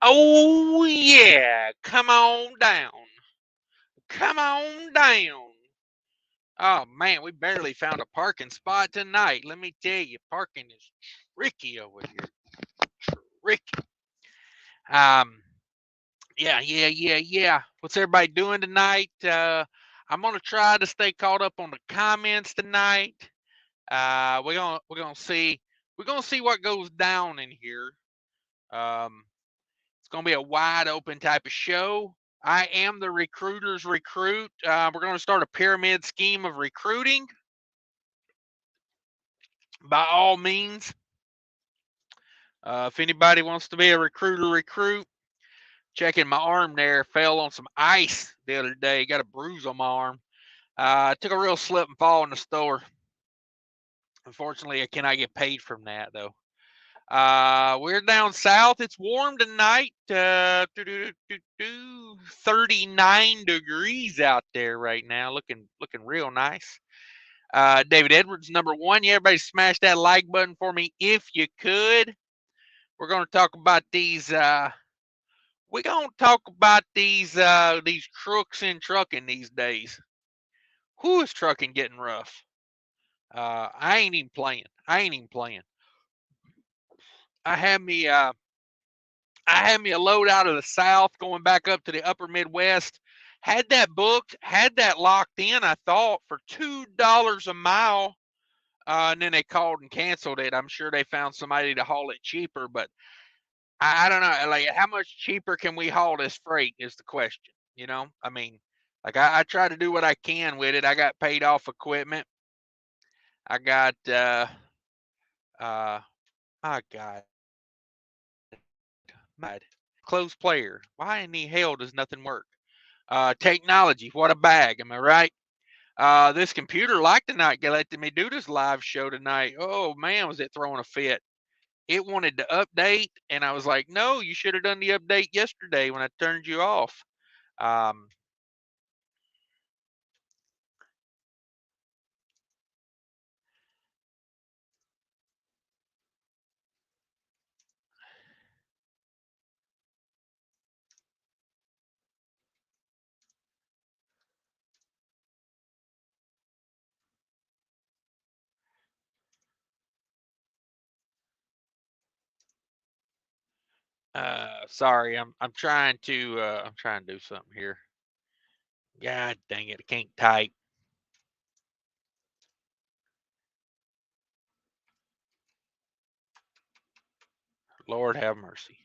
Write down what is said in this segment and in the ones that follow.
Oh, yeah. Come on down. Come on down. Oh, man, we barely found a parking spot tonight. Let me tell you, parking is tricky over here. Tricky. Yeah. What's everybody doing tonight? I'm gonna try to stay caught up on the comments tonight. We're gonna see what goes down in here. It's gonna be a wide open type of show. I am the recruiter's recruit. We're gonna start a pyramid scheme of recruiting. By all means, if anybody wants to be a recruiter, recruit. Checking my arm there, fell on some ice the other day. Got a bruise on my arm. Took a real slip and fall in the store. Unfortunately, I cannot get paid from that though. We're down south. It's warm tonight. 39 degrees out there right now. Looking real nice. David Edwards, #1. Yeah, everybody smash that like button for me if you could. We're going to talk about these. We're going to talk about these crooks in trucking these days. Who is trucking getting rough? I ain't even playing. I had me a load out of the south going back up to the upper Midwest. Had that booked, had that locked in, I thought, for $2 a mile. And then they called and canceled it. I'm sure they found somebody to haul it cheaper, but I don't know. Like, how much cheaper can we haul this freight is the question. You know, I mean, like I try to do what I can with it. I got paid off equipment. I got my God, close player. Why in the hell does nothing work? Technology, what a bag. Am I right? This computer liked to not letting me do this live show tonight. Oh man, was it throwing a fit? It wanted to update, and I was like, no, you should have done the update yesterday when I turned you off. Um, sorry, I'm trying to do something here. God dang it, I can't type. Lord have mercy.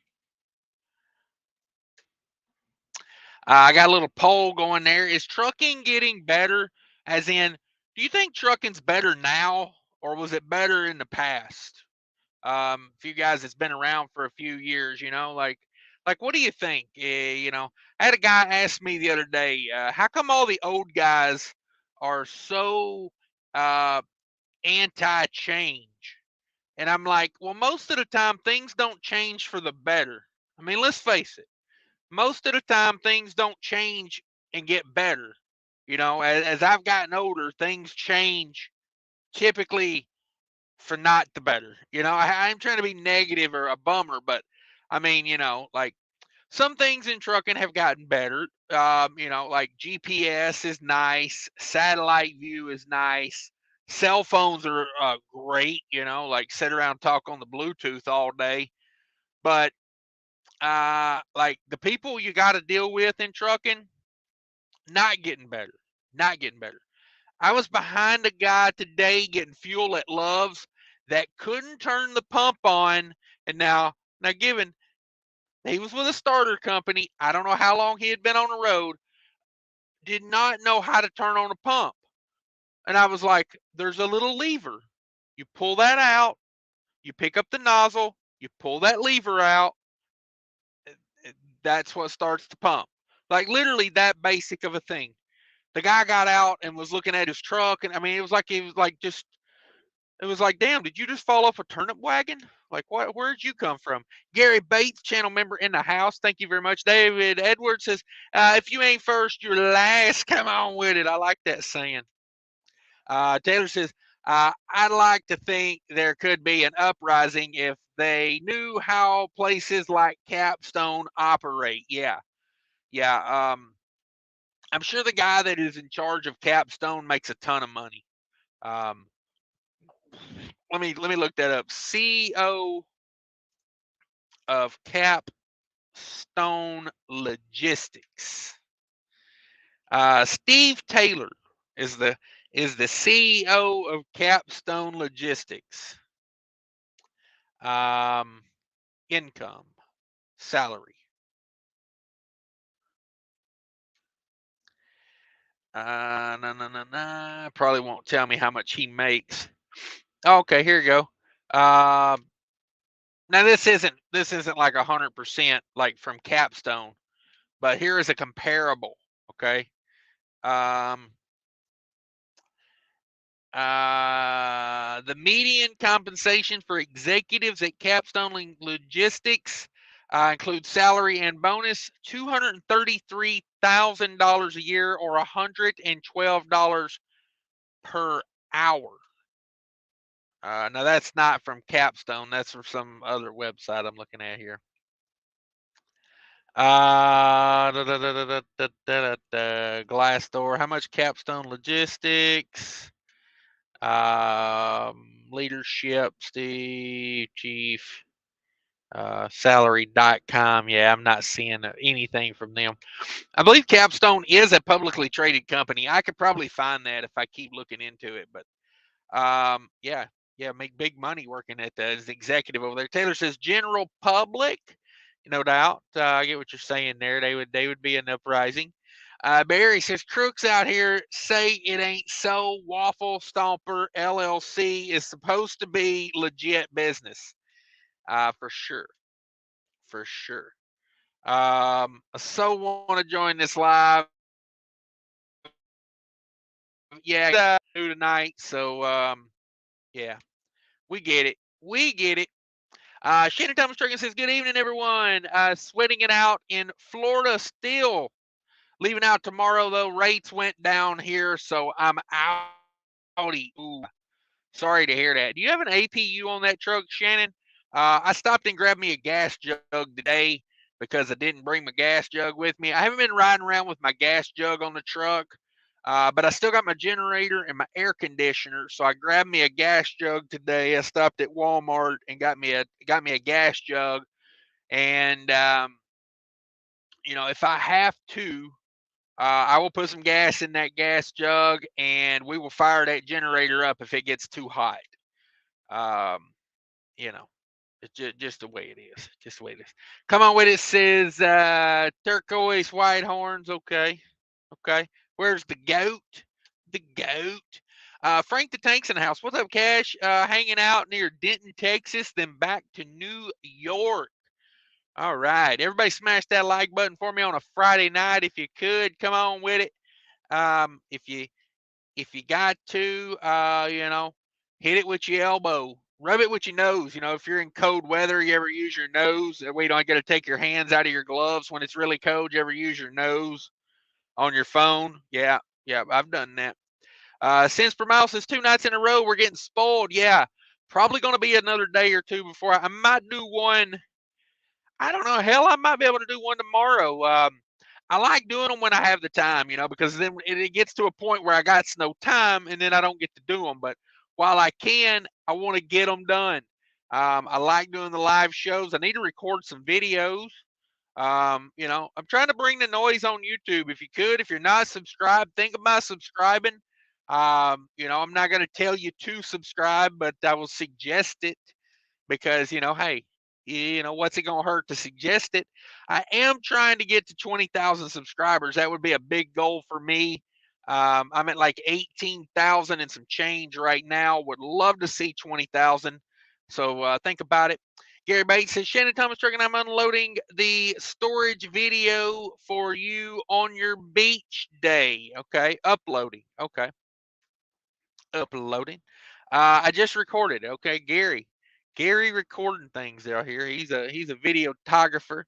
I got a little poll going there. Is trucking getting better? As in, do you think trucking's better now, or was it better in the past? For you guys that's been around for a few years, like what do you think? I had a guy ask me the other day, how come all the old guys are so uh, anti-change? And I'm like, well, most of the time things don't change for the better. I mean, let's face it. Most of the time things don't change and get better. As I've gotten older, things change typically for not the better. I'm trying to be negative or a bummer, but I mean, like some things in trucking have gotten better. Like GPS is nice, satellite view is nice, cell phones are great. Like sit around and talk on the Bluetooth all day, but like the people you got to deal with in trucking, not getting better, not getting better. I was behind a guy today getting fuel at Love's that couldn't turn the pump on. And now given he was with a starter company, I don't know how long he had been on the road, did not know how to turn on a pump. And I was like, there's a little lever. You pull that out, you pick up the nozzle, you pull that lever out. That's what starts the pump. Like literally that basic of a thing. The guy got out and was looking at his truck, and I mean, it was like damn, did you just fall off a turnip wagon? Like, what? Where'd you come from? Gary Bates, channel member in the house. Thank you very much. David Edwards says, if you ain't first, you're last. Come on with it. I like that saying. Taylor says, I'd like to think there could be an uprising if they knew how places like Capstone operate. Yeah. I'm sure the guy that is in charge of Capstone makes a ton of money. Let me look that up. CEO of Capstone Logistics. Steve Taylor is the CEO of Capstone Logistics. Income, salary. No. Probably won't tell me how much he makes. Okay, here you go. Now this isn't like 100% like from Capstone, but here is a comparable. Okay. The median compensation for executives at Capstone Logistics includes salary and bonus, $233,000 a year, or $112 per hour. Now that's not from Capstone. That's from some other website I'm looking at here. Glassdoor. How much Capstone Logistics? Leadership, Steve, Chief, salary.com. Yeah, I'm not seeing anything from them. I believe Capstone is a publicly traded company. I could probably find that if I keep looking into it, but yeah, make big money working at as the executive over there. Taylor says general public, no doubt. I get what you're saying there. They would be an uprising. Barry says Crooks out here say it ain't so. Waffle Stomper LLC is supposed to be legit business. For sure. So want to join this live. Yeah, tonight. So yeah, we get it. Shannon Thomas Strickland says, good evening, everyone. Sweating it out in Florida still. Leaving out tomorrow, though. Rates went down here, so I'm outie. Ooh, sorry to hear that. Do you have an APU on that truck, Shannon? I stopped and grabbed me a gas jug today because I didn't bring my gas jug with me. I haven't been riding around with my gas jug on the truck, but I still got my generator and my air conditioner. So I grabbed me a gas jug today. I stopped at Walmart and got me a gas jug. And if I have to, I will put some gas in that gas jug, and we will fire that generator up if it gets too hot. It's just the way it is. Just the way it is. Come on with it. Says turquoise white horns. Okay. Where's the goat? The goat. Frank the Tank's in the house. What's up, Cash? Hanging out near Denton, Texas, then back to New York. All right. Everybody smash that like button for me on a Friday night if you could. Come on with it. If you got to, hit it with your elbow. Rub it with your nose. If you're in cold weather, you ever use your nose? That way you don't got to take your hands out of your gloves when it's really cold. You ever use your nose on your phone? Yeah, I've done that. Since per mile says 2 nights in a row, we're getting spoiled. Yeah, probably going to be another day or two before I might do one. I don't know. Hell, I might be able to do one tomorrow. I like doing them when I have the time, because then it gets to a point where I got no time and then I don't get to do them. But while I can, I want to get them done. I like doing the live shows. I need to record some videos. I'm trying to bring the noise on YouTube. If you're not subscribed, think about subscribing. I'm not going to tell you to subscribe, but I will suggest it because, hey, what's it going to hurt to suggest it? I am trying to get to 20,000 subscribers. That would be a big goal for me. I'm at like 18,000 and some change right now. Would love to see 20,000. So think about it. Gary Bates says, Shannon Thomas Truck, and I'm unloading the storage video for you on your beach day. Okay. Uploading. Okay. Uploading. I just recorded. Okay. Gary recording things out here. He's a videographer.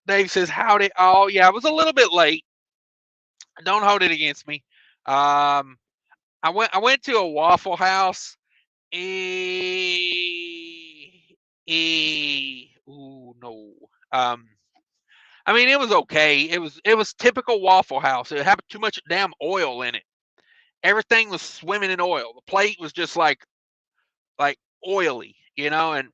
Dave says, howdy all. Yeah, I was a little bit late. Don't hold it against me. I went to a Waffle House. Ooh, no. I mean, it was okay. It was typical Waffle House. It had too much damn oil in it. Everything was swimming in oil. The plate was just like oily, and I'm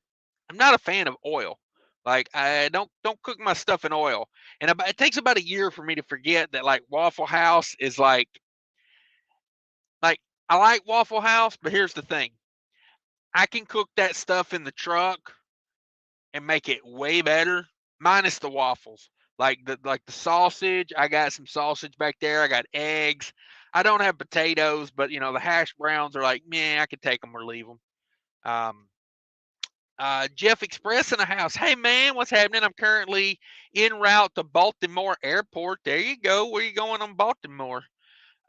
not a fan of oil. Like I don't cook my stuff in oil. And it takes about a year for me to forget that like Waffle House is like I like Waffle House, but here's the thing. I can cook that stuff in the truck and make it way better, minus the waffles. Like the sausage, I got some sausage back there. I got eggs. I don't have potatoes, but the hash browns are like, man, I could take them or leave them. Um, Jeff Express in the house. Hey man, what's happening? I'm currently en route to Baltimore Airport. There you go. Where you going on Baltimore?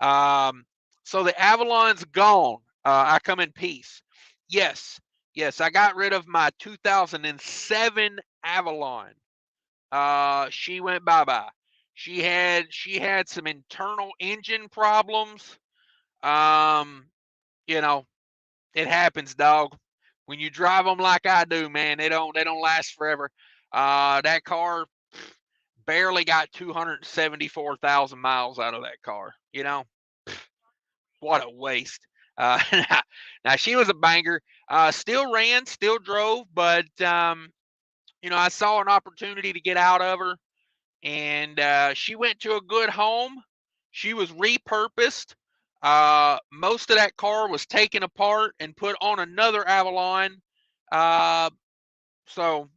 Um, so the Avalon's gone. I come in peace. Yes, yes. I got rid of my 2007 Avalon. She went bye bye. She had some internal engine problems. Um, you know, it happens, dog. When you drive them like I do, man, they don't last forever. That car barely got 274,000 miles out of that car. What a waste. Uh, now she was a banger. Still ran, still drove, but I saw an opportunity to get out of her, and she went to a good home. She was repurposed. Most of that car was taken apart and put on another Avalon. Uh, so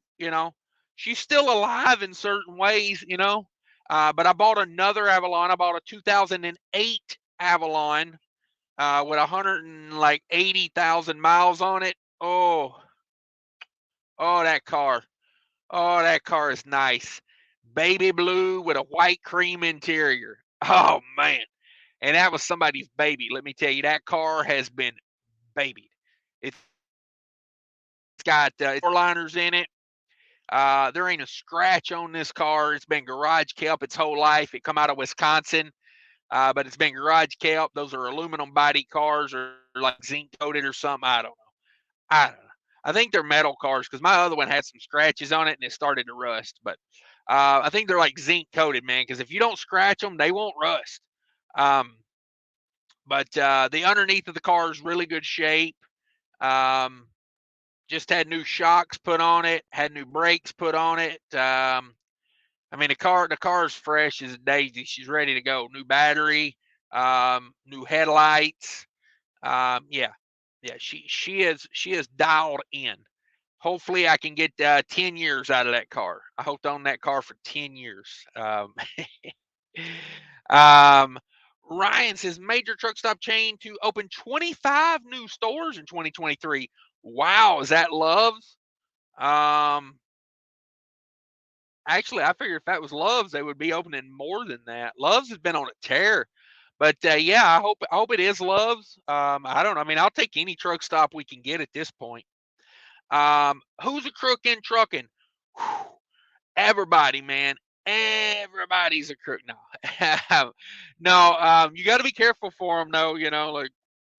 she's still alive in certain ways. But I bought another Avalon. I bought a 2008 Avalon with 180,000 miles on it. Oh, that car. Oh, that car is nice. Baby blue with a white cream interior. Oh man. And that was somebody's baby. Let me tell you, that car has been babied. It's got four liners in it. There ain't a scratch on this car. It's been garage kept its whole life. It come out of Wisconsin, but it's been garage kept. Those are aluminum body cars or like zinc coated or something. I don't know. I don't know. I think they're metal cars because my other one had some scratches on it and it started to rust. But I think they're like zinc coated, man. Because if you don't scratch them, they won't rust. Um, but the underneath of the car is really good shape. Um, just had new shocks put on it, had new brakes put on it. I mean, the car's fresh as a daisy. She's ready to go. New battery, new headlights. Yeah, yeah. She is dialed in. Hopefully, I can get 10 years out of that car. I hope to own that car for 10 years. Um, Ryan says major truck stop chain to open 25 new stores in 2023. Wow, is that Love's? Um, Actually, I figured if that was Love's, they would be opening more than that. Love's has been on a tear, but yeah, I hope it is Love's. I don't know. I mean, I'll take any truck stop we can get at this point. Who's a crook in trucking? Whew, everybody, man. Everybody's a crook. No, no. You got to be careful for them, though. Like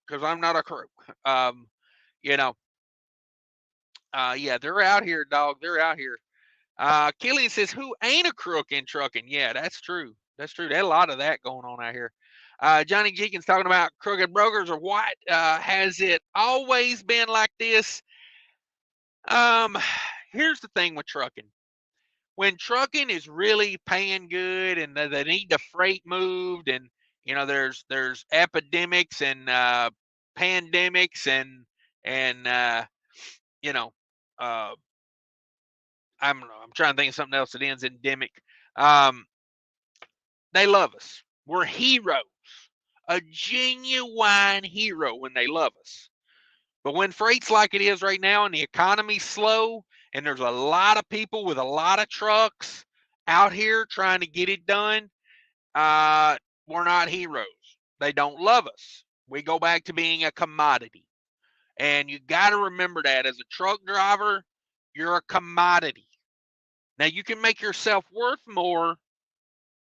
because I'm not a crook. Um, you know. Yeah, they're out here, dog. They're out here. Killian says, "Who ain't a crook in trucking?" Yeah, that's true. That's true. There's a lot of that going on out here. Johnny Jenkins talking about crooked brokers or what? Has it always been like this? Um, Here's the thing with trucking. When trucking is really paying good and they need the freight moved, and there's epidemics and pandemics and you know uh, I'm trying to think of something else that ends in demic. Um, they love us. We're heroes. A genuine hero when they love us. But when freight's like it is right now and the economy's slow and there's a lot of people with a lot of trucks out here trying to get it done, we're not heroes. They don't love us. We go back to being a commodity. And you got to remember that as a truck driver, you're a commodity. Now, you can make yourself worth more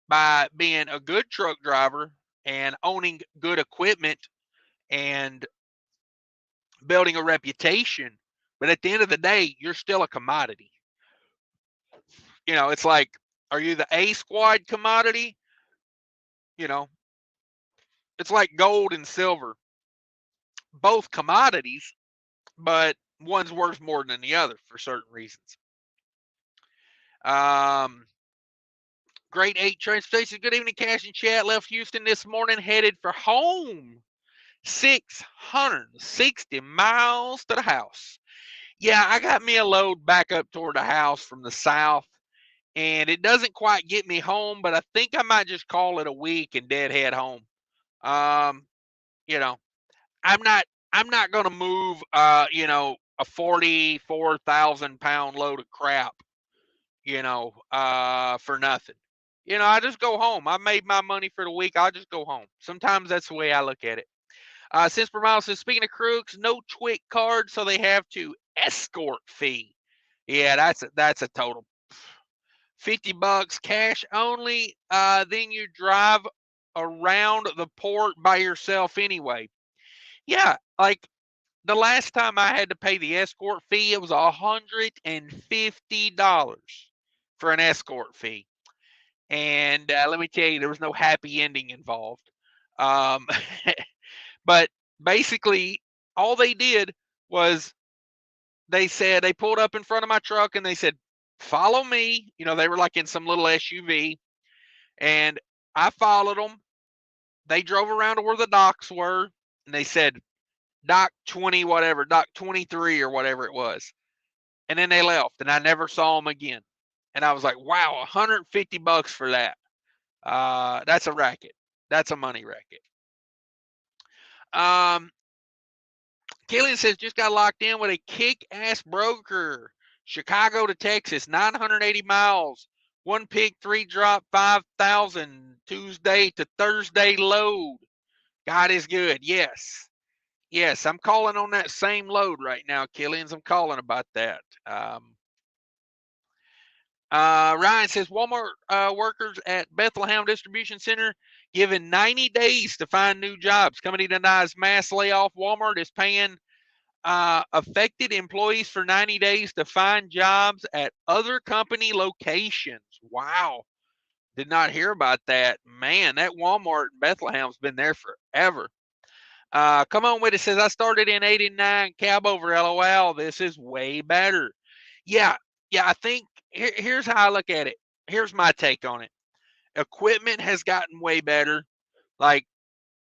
by being a good truck driver and owning good equipment and building a reputation. But at the end of the day, you're still a commodity. You know, it's like, are you the A squad commodity? You know, it's like gold and silver, both commodities, but one's worth more than the other for certain reasons. Grade 8 transportation. Good evening, Cash and Chat. Left Houston this morning, headed for home. 660 miles to the house. Yeah, I got me a load back up toward the house from the south, and it doesn't quite get me home, but I think I might just call it a week and deadhead home. You know, I'm not gonna move a 44,000 pound load of crap, for nothing. I just go home. I made my money for the week. I'll just go home. Sometimes that's the way I look at it. Since per mile says, speaking of Crooks, no Twit card, so they have to escort fee. Yeah, that's a total $50 cash only. Then you drive around the port by yourself anyway. Yeah, like the last time I had to pay the escort fee, it was $150 for an escort fee. And let me tell you, there was no happy ending involved. But basically, all they did was they pulled up in front of my truck and they said, follow me. They were like in some little SUV, and I followed them. They drove around to where the docks were, and they said, dock 20, whatever, dock 23 or whatever it was. And then they left, and I never saw them again. And I was like, wow, $150 for that. That's a racket. That's a money racket. Killian says, just got locked in with a kick-ass broker. Chicago to Texas, 980 miles. One pick, 3 drop, 5,000. Tuesday to Thursday load. God is good. Yes. Yes, I'm calling on that same load right now, Killians. I'm calling about that. Ryan says, Walmart workers at Bethlehem Distribution Center given 90 days to find new jobs. Company denies mass layoff. Walmart is paying affected employees for 90 days to find jobs at other company locations. Wow. Did not hear about that. Man, that Walmart in Bethlehem's been there forever. Come on with it. Says, I started in 89, cab over LOL. This is way better. Yeah, I think here's how I look at it. Here's my take on it. Equipment has gotten way better. Like,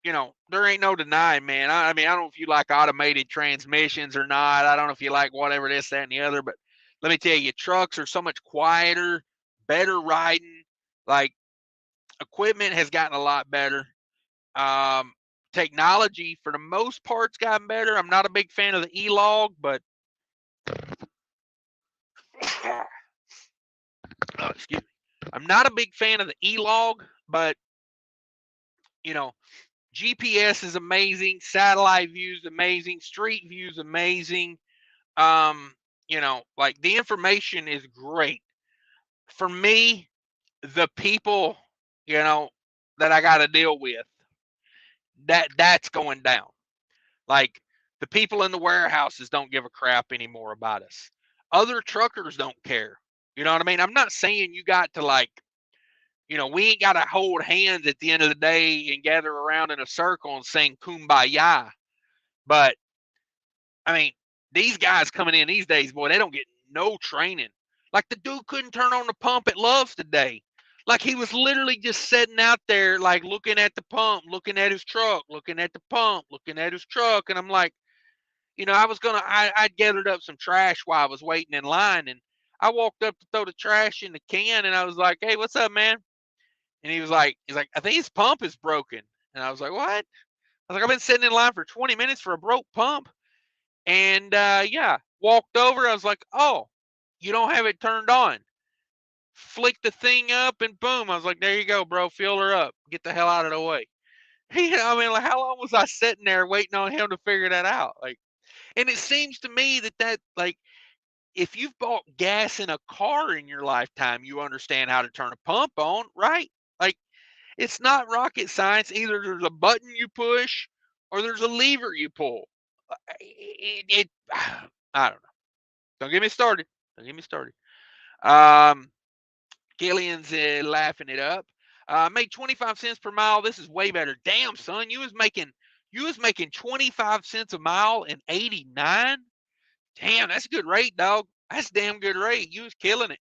there ain't no denying, man. I mean, I don't know if you like automated transmissions or not. I don't know if you like whatever this, that, and the other, but let me tell you, trucks are so much quieter, better riding. Like, equipment has gotten a lot better. Technology, for the most part, has gotten better. I'm not a big fan of the E-log, but excuse me. I'm not a big fan of the E-log, but GPS is amazing. Satellite view is amazing. Street view is amazing. Like the information is great. For me, the people, that I got to deal with, that's going down. Like the people in the warehouses don't give a crap anymore about us. Other truckers don't care. You know what I mean? I'm not saying you got to we ain't got to hold hands at the end of the day and gather around in a circle and sing kumbaya. But I mean, these guys coming in these days, boy, they don't get no training. Like the dude couldn't turn on the pump at Love's today. Like he was literally just sitting out there, like looking at the pump, looking at his truck, looking at the pump, looking at his truck. And I'm like, I'd gathered up some trash while I was waiting in line, and I walked up to throw the trash in the can, and I was like, hey, what's up, man? And he's like, I think his pump is broken. And I was like, what? I was like, I've been sitting in line for 20 minutes for a broke pump. And walked over. I was like, oh, you don't have it turned on. Flick the thing up and boom. I was like, there you go, bro. Fill her up. Get the hell out of the way. I mean, like, how long was I sitting there waiting on him to figure that out? Like, and it seems to me that like, if you've bought gas in a car in your lifetime, you understand how to turn a pump on, right? Like, it's not rocket science. Either there's a button you push or there's a lever you pull. I don't know. Don't get me started. Don't get me started. Um, Killian's laughing it up. Made 25 cents per mile. This is way better. Damn, son, you was making 25 cents a mile in '89. Damn, that's a good rate, dog. That's a damn good rate. You was killing it.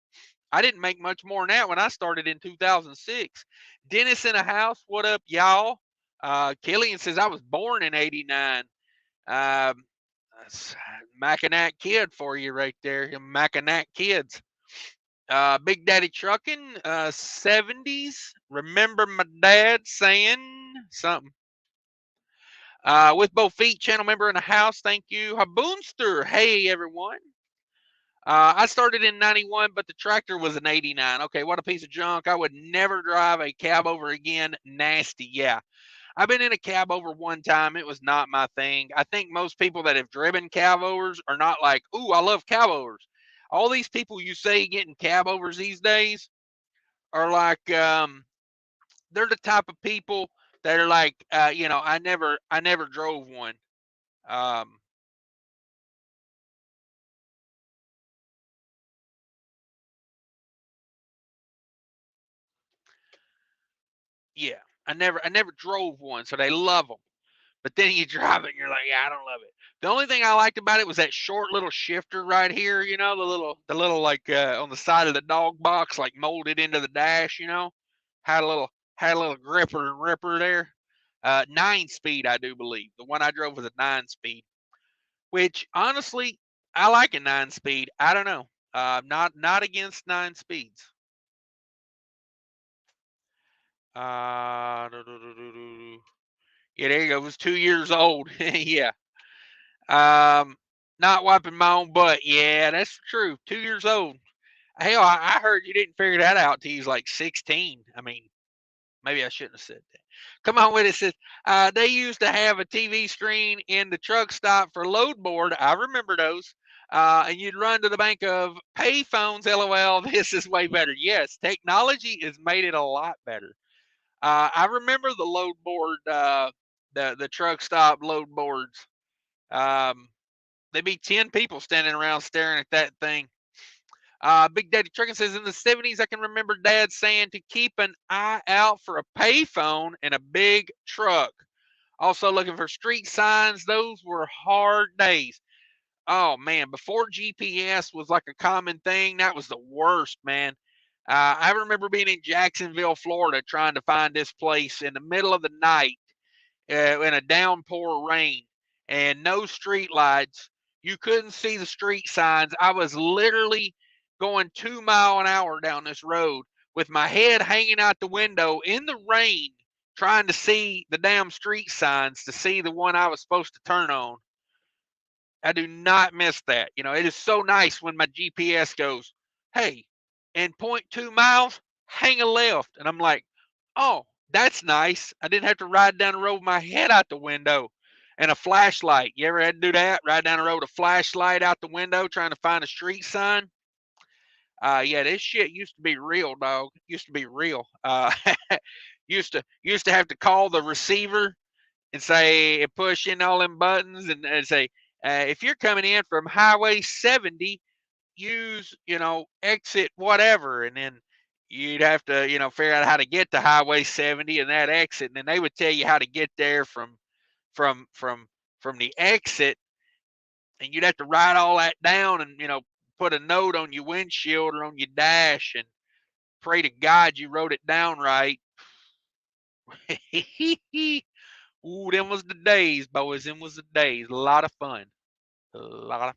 I didn't make much more than that when I started in 2006. Dennis in a house. What up, y'all? Killian says I was born in '89. Um, that's Mackinac kid for you right there. Mackinac kids. Big Daddy Trucking, 70s. Remember my dad saying something. With both feet, channel member in the house. Thank you. Haboonster. Hey, everyone. I started in '91, but the tractor was an '89. Okay, what a piece of junk. I would never drive a cab over again. Nasty. Yeah. I've been in a cab over one time. It was not my thing. I think most people that have driven cab overs are not like, ooh, I love cab overs. All these people you say getting cab overs these days are like, they're the type of people that are like, I never drove one. Um, yeah, I never drove one, so they love them. But then you drive it and you're like, yeah, I don't love it. The only thing I liked about it was that short little shifter right here, the little like on the side of the dog box, like molded into the dash, had a little gripper and ripper there. 9 speed, I do believe. The one I drove was a 9 speed, which honestly, I like a 9 speed. I don't know. Not against 9 speeds. Uh, yeah, there you go. It was 2 years old. Yeah. Um, Not wiping my own butt. Yeah, that's true. 2 years old. Hell, I heard you didn't figure that out till you was like 16. I mean, maybe I shouldn't have said that. Come on with it. Says they used to have a TV screen in the truck stop for load board. I remember those. And you'd run to the bank of pay phones. LOL. This is way better. Yes, technology has made it a lot better. I remember the load board, the truck stop load boards. Um, There'd be 10 people standing around staring at that thing. Big Daddy Trucking says in the '70s, I can remember Dad saying to keep an eye out for a payphone in a big truck. Also looking for street signs. Those were hard days. Oh man, before GPS was like a common thing, that was the worst, man. I remember being in Jacksonville, Florida, trying to find this place in the middle of the night in a downpour rain and no street lights. You couldn't see the street signs. I was literally going 2 mile an hour down this road with my head hanging out the window in the rain, trying to see the damn street signs to see the one I was supposed to turn on. I do not miss that. It is so nice when my GPS goes, hey, in 0.2 miles, hang a left. And I'm like, oh, that's nice. I didn't have to ride down the road with my head out the window and a flashlight. You ever had to do that? Ride down the road with a flashlight out the window trying to find a street sign? Yeah, this shit used to be real, dog. Used to be real. Used to have to call the receiver and say, push in all them buttons and say, if you're coming in from Highway 70, use, exit whatever. And then you'd have to, figure out how to get to Highway 70 and that exit. And then they would tell you how to get there from, from, from the exit. And you'd have to write all that down and, put a note on your windshield or on your dash and pray to God you wrote it down right. Ooh, them was the days, boys. Them was the days. A lot of fun. A lot of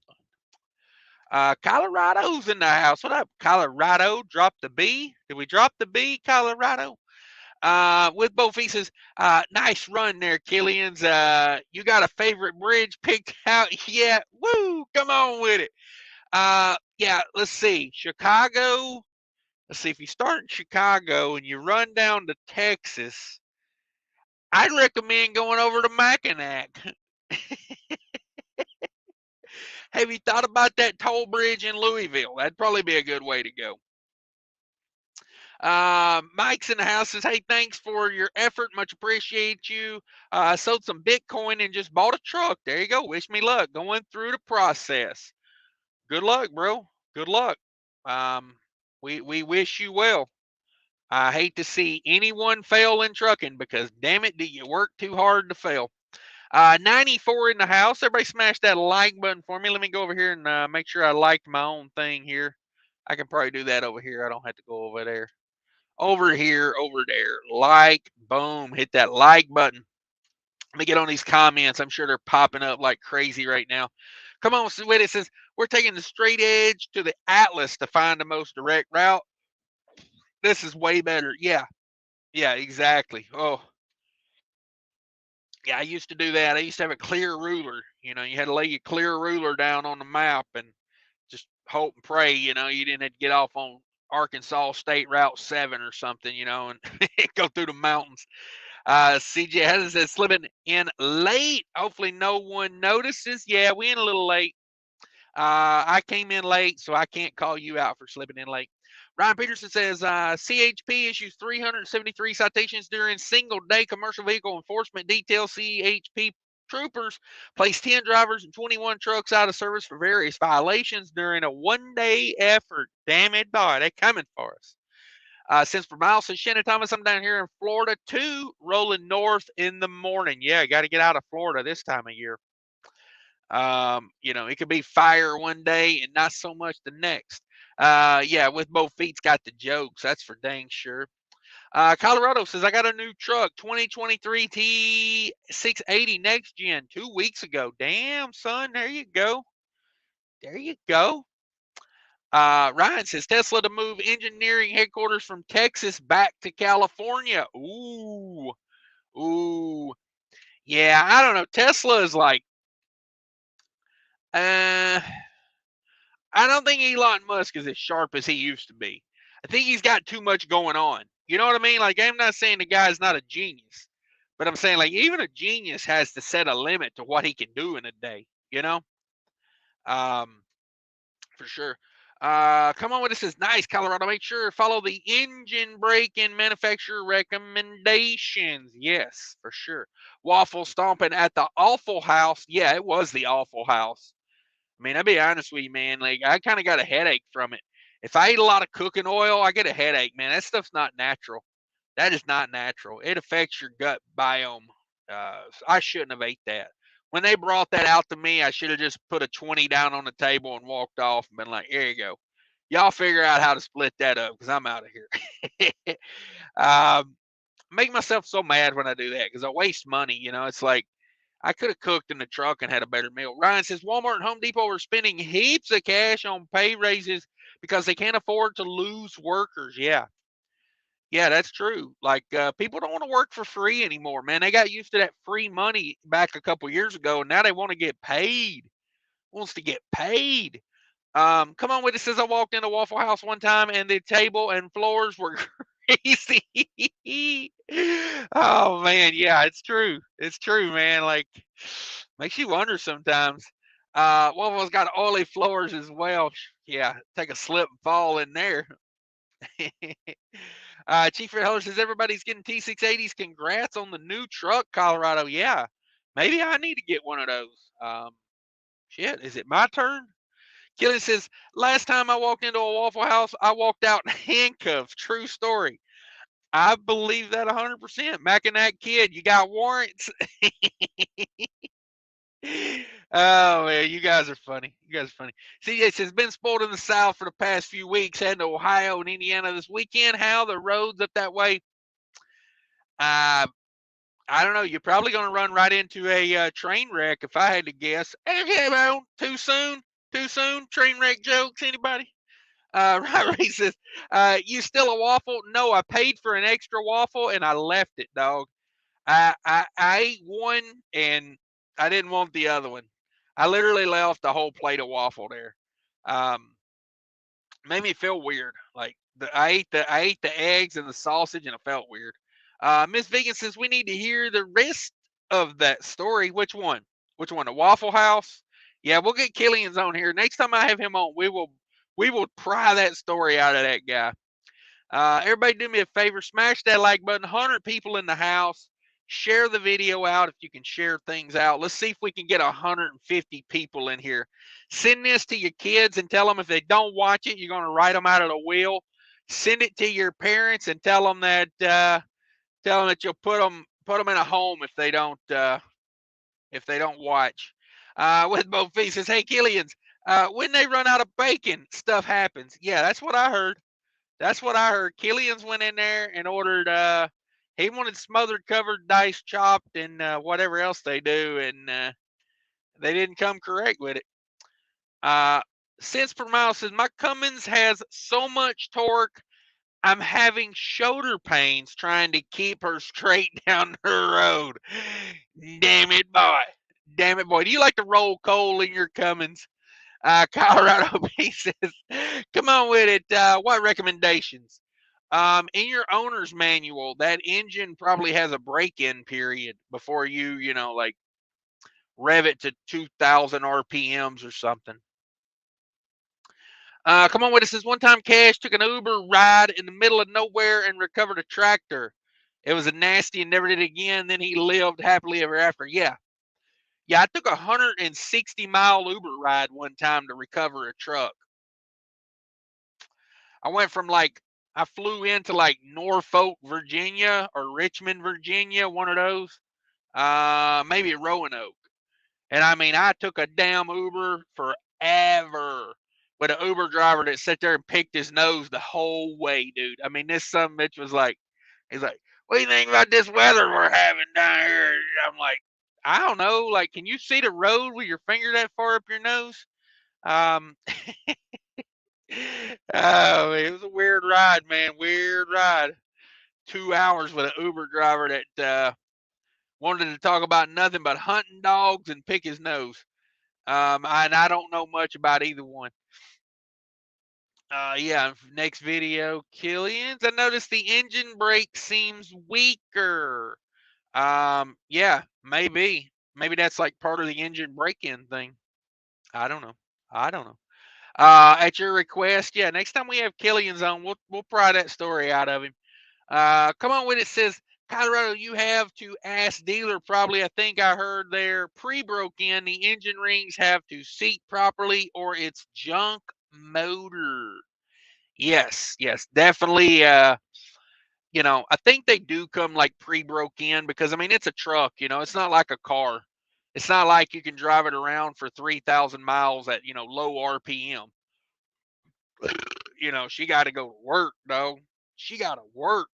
fun. Colorado's in the house. What up, Colorado? Drop the B. Did we drop the B, Colorado? With both pieces. Nice run there, Killian's. You got a favorite bridge picked out? Yeah. Woo! Come on with it. Yeah. Let's see. Chicago. Let's see. If you start in Chicago and you run down to Texas, I'd recommend going over to Mackinac. Have you thought about that toll bridge in Louisville? That'd probably be a good way to go. Mike's in the house says, hey, thanks for your effort. Much appreciate you. Sold some Bitcoin and just bought a truck. There you go. Wish me luck going through the process. good luck, bro. Good luck. Um, we wish you well. I hate to see anyone fail in trucking because damn it, do you work too hard to fail? 94 in the house. Everybody smash that like button for me. Let me go over here and make sure I liked my own thing here. I can probably do that over here. I don't have to go over there. Over here, over there. Like, boom. Hit that like button. Let me get on these comments. I'm sure they're popping up like crazy right now. Come on, Sweet. It says, we're taking the straight edge to the Atlas to find the most direct route. This is way better. Yeah. Yeah, exactly. Oh, yeah, I used to do that. I used to have a clear ruler. You know, you had to lay your clear ruler down on the map and just hope and pray, you know, you didn't have to get off on Arkansas State Route 7 or something, you know, and go through the mountains. CJ has said slipping in late. Hopefully no one notices. Yeah, we in a little late. I came in late, so I can't call you out for slipping in late. Ryan Peterson says CHP issues 373 citations during single-day commercial vehicle enforcement detail. CHP troopers placed 10 drivers and 21 trucks out of service for various violations during a one-day effort. Damn it, boy, they're coming for us. Since for miles, says Shannon Thomas, I'm down here in Florida too, rolling north in the morning. Yeah, got to get out of Florida this time of year. You know, it could be fire one day and not so much the next. Yeah, with both feet's got the jokes. That's for dang sure. Colorado says, I got a new truck, 2023 T680 next gen 2 weeks ago. Damn, son, there you go. There you go. Ryan says, Tesla to move engineering headquarters from Texas back to California. Ooh, ooh. Yeah, I don't know. Tesla is like, uh, I don't think Elon Musk is as sharp as he used to be. I think he's got too much going on. You know what I mean? Like, I'm not saying the guy's not a genius, but I'm saying, like, even a genius has to set a limit to what he can do in a day, you know? Um, for sure. Come on with this is nice, Colorado. Make sure to follow the engine brake and manufacturer recommendations. Yes, for sure. Waffle stomping at the Awful House. Yeah, it was the Awful House. I mean, I'll be honest with you, man. Like, I kind of got a headache from it. If I eat a lot of cooking oil, I get a headache, man. That stuff's not natural. That is not natural. It affects your gut biome. I shouldn't have ate that. When they brought that out to me, I should have just put a 20 down on the table and walked off and been like, here you go. Y'all figure out how to split that up because I'm out of here. Make myself so mad when I do that because I waste money. You know, it's like, I could have cooked in the truck and had a better meal. Ryan says Walmart and Home Depot are spending heaps of cash on pay raises because they can't afford to lose workers. Yeah. Yeah, that's true. Like people don't want to work for free anymore, man. They got used to that free money back a couple years ago, and now they want to get paid. Wants to get paid. Come on with it. Says I walked into Waffle House one time, and the table and floors were crazy. Oh man, yeah, it's true. It's true, man. Like makes you wonder sometimes. Waffle's got oily floors as well. Yeah, take a slip and fall in there. Chief Red Heller says everybody's getting T680s. Congrats on the new truck, Colorado. Yeah, maybe I need to get one of those. Shit, is it my turn? Killian says last time I walked into a Waffle House, I walked out in handcuffs. True story. I believe that 100%. Mac and that kid, you got warrants. Oh man, you guys are funny. You guys are funny. CJ says been spoiled in the South for the past few weeks. Heading to Ohio and Indiana this weekend. How the roads up that way? I don't know. You're probably going to run right into a train wreck if I had to guess. Okay, well, too soon. Too soon. Train wreck jokes. Anybody? Ray says, you still a waffle? No, I paid for an extra waffle and I left it, dog. I ate one and I didn't want the other one. I literally left the whole plate of waffle there. Um, Made me feel weird. Like I ate the eggs and the sausage and it felt weird. Miss Vegan says we need to hear the rest of that story. Which one? Which one? The Waffle House? Yeah, we'll get Killian's on here. Next time I have him on, we will pry that story out of that guy. Everybody do me a favor, smash that like button. 100 people in the house. Share the video out if you can share things out. Let's see if we can get 150 people in here. Send this to your kids and tell them if they don't watch it, you're going to write them out of the will. Send it to your parents and tell them that you'll put them in a home if they don't watch. With both feet says, "Hey Killians, when they run out of bacon, stuff happens." Yeah, that's what I heard. That's what I heard. Killians went in there and ordered. He wanted smothered, covered, diced, chopped, and whatever else they do, and they didn't come correct with it. Cents per mile says my Cummins has so much torque. I'm having shoulder pains trying to keep her straight down the road. Damn it, boy. Damn it, boy. Do you like to roll coal in your Cummins? Colorado B says, come on with it. What recommendations? In your owner's manual, that engine probably has a break-in period before you like rev it to 2,000 RPMs or something. Come on with it. Says one time Cash took an Uber ride in the middle of nowhere and recovered a tractor. It was a nasty and never did it again. Then he lived happily ever after. Yeah. I took a 160-mile Uber ride one time to recover a truck. I went from I flew into Norfolk, Virginia or Richmond, Virginia, one of those. Maybe Roanoke. And I mean, I took a damn Uber forever with an Uber driver that sat there and picked his nose the whole way, dude. I mean, this son Mitch was he's like, what do you think about this weather we're having down here? I'm like, I don't know. Can you see the road with your finger that far up your nose? Oh, it was a weird ride, man. Weird ride. 2 hours with an Uber driver that wanted to talk about nothing but hunting dogs and pick his nose. And I don't know much about either one. Yeah, next video, Killians. I noticed the engine brake seems weaker. Yeah, maybe. Maybe that's part of the engine break-in thing. I don't know. At your request, yeah. Next time we have Killian's on, we'll pry that story out of him. Come on with it. Says Colorado, you have to ask dealer. Probably, I think I heard they're pre-broke in. The engine rings have to seat properly, or it's junk motor. Yes, definitely. I think they do come pre-broke in because I mean it's a truck. It's not like a car. It's not like you can drive it around for 3,000 miles at low RPM. She got to go to work, though. She got to work.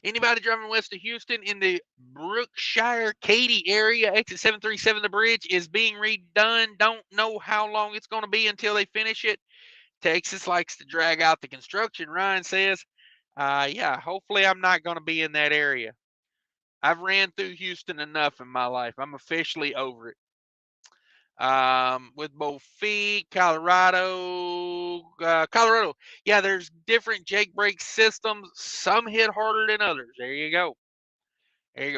Anybody driving west of Houston in the Brookshire Katy area, exit 737, the bridge is being redone. Don't know how long it's going to be until they finish it. Texas likes to drag out the construction, Ryan says. Yeah, hopefully I'm not going to be in that area. I've ran through Houston enough in my life. I'm officially over it. With both feet, Colorado. Yeah, there's different Jake brake systems. Some hit harder than others. There you go.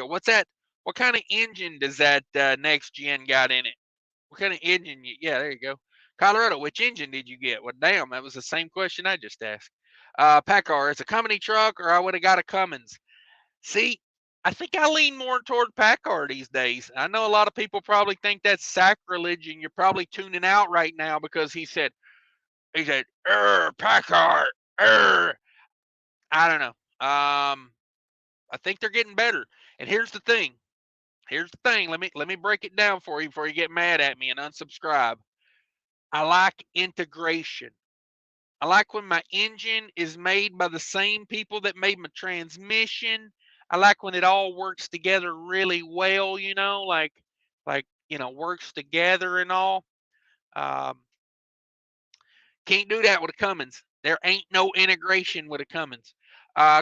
What's that? What kind of engine does that next gen got in it? What kind of engine? Yeah, there you go. Colorado, which engine did you get? Well, damn, that was the same question I just asked. Packard, it's a company truck, or I would have got a Cummins. See, I think I lean more toward Packard these days. I know a lot of people probably think that's sacrilege, and you're probably tuning out right now because he said, Packard, I don't know. I think they're getting better. And here's the thing. Let me break it down for you before you get mad at me and unsubscribe. I like integration. I like when my engine is made by the same people that made my transmission. I like when it all works together really well, works together and all. Can't do that with a Cummins. There ain't no integration with a Cummins.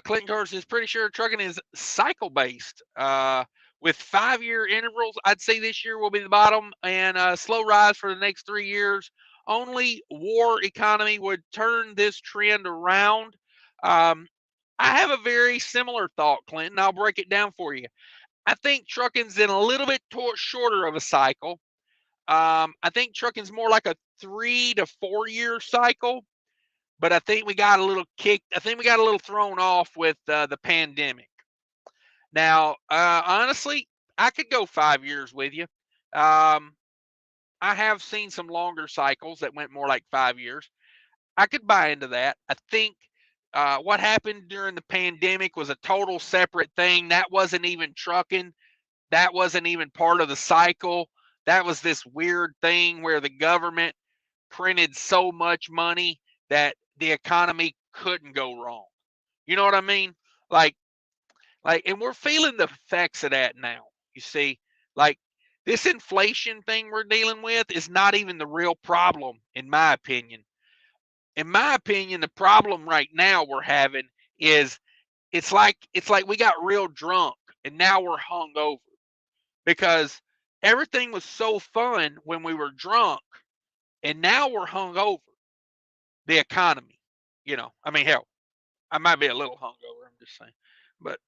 Clinton Cars is pretty sure trucking is cycle based. With 5-year intervals, I'd say this year will be the bottom and a slow rise for the next 3 years. Only war economy would turn this trend around. I have a very similar thought, Clinton. I'll break it down for you. I think trucking's in a little bit shorter of a cycle. I think trucking's more like a 3 to 4 year cycle, but I think we got a little thrown off with the pandemic. Now, honestly, I could go 5 years with you. Um, I have seen some longer cycles that went more like 5 years. I could buy into that. I think what happened during the pandemic was a total separate thing. That wasn't even trucking. That wasn't even part of the cycle. That was this weird thing where the government printed so much money that the economy couldn't go wrong. You know what I mean? Like, and we're feeling the effects of that now. You see, like this inflation thing we're dealing with is not even the real problem, in my opinion. In my opinion, the problem right now we're having is it's like we got real drunk and now we're hungover because everything was so fun when we were drunk and now we're hungover. The economy, I mean, hell, I might be a little hungover. I'm just saying, but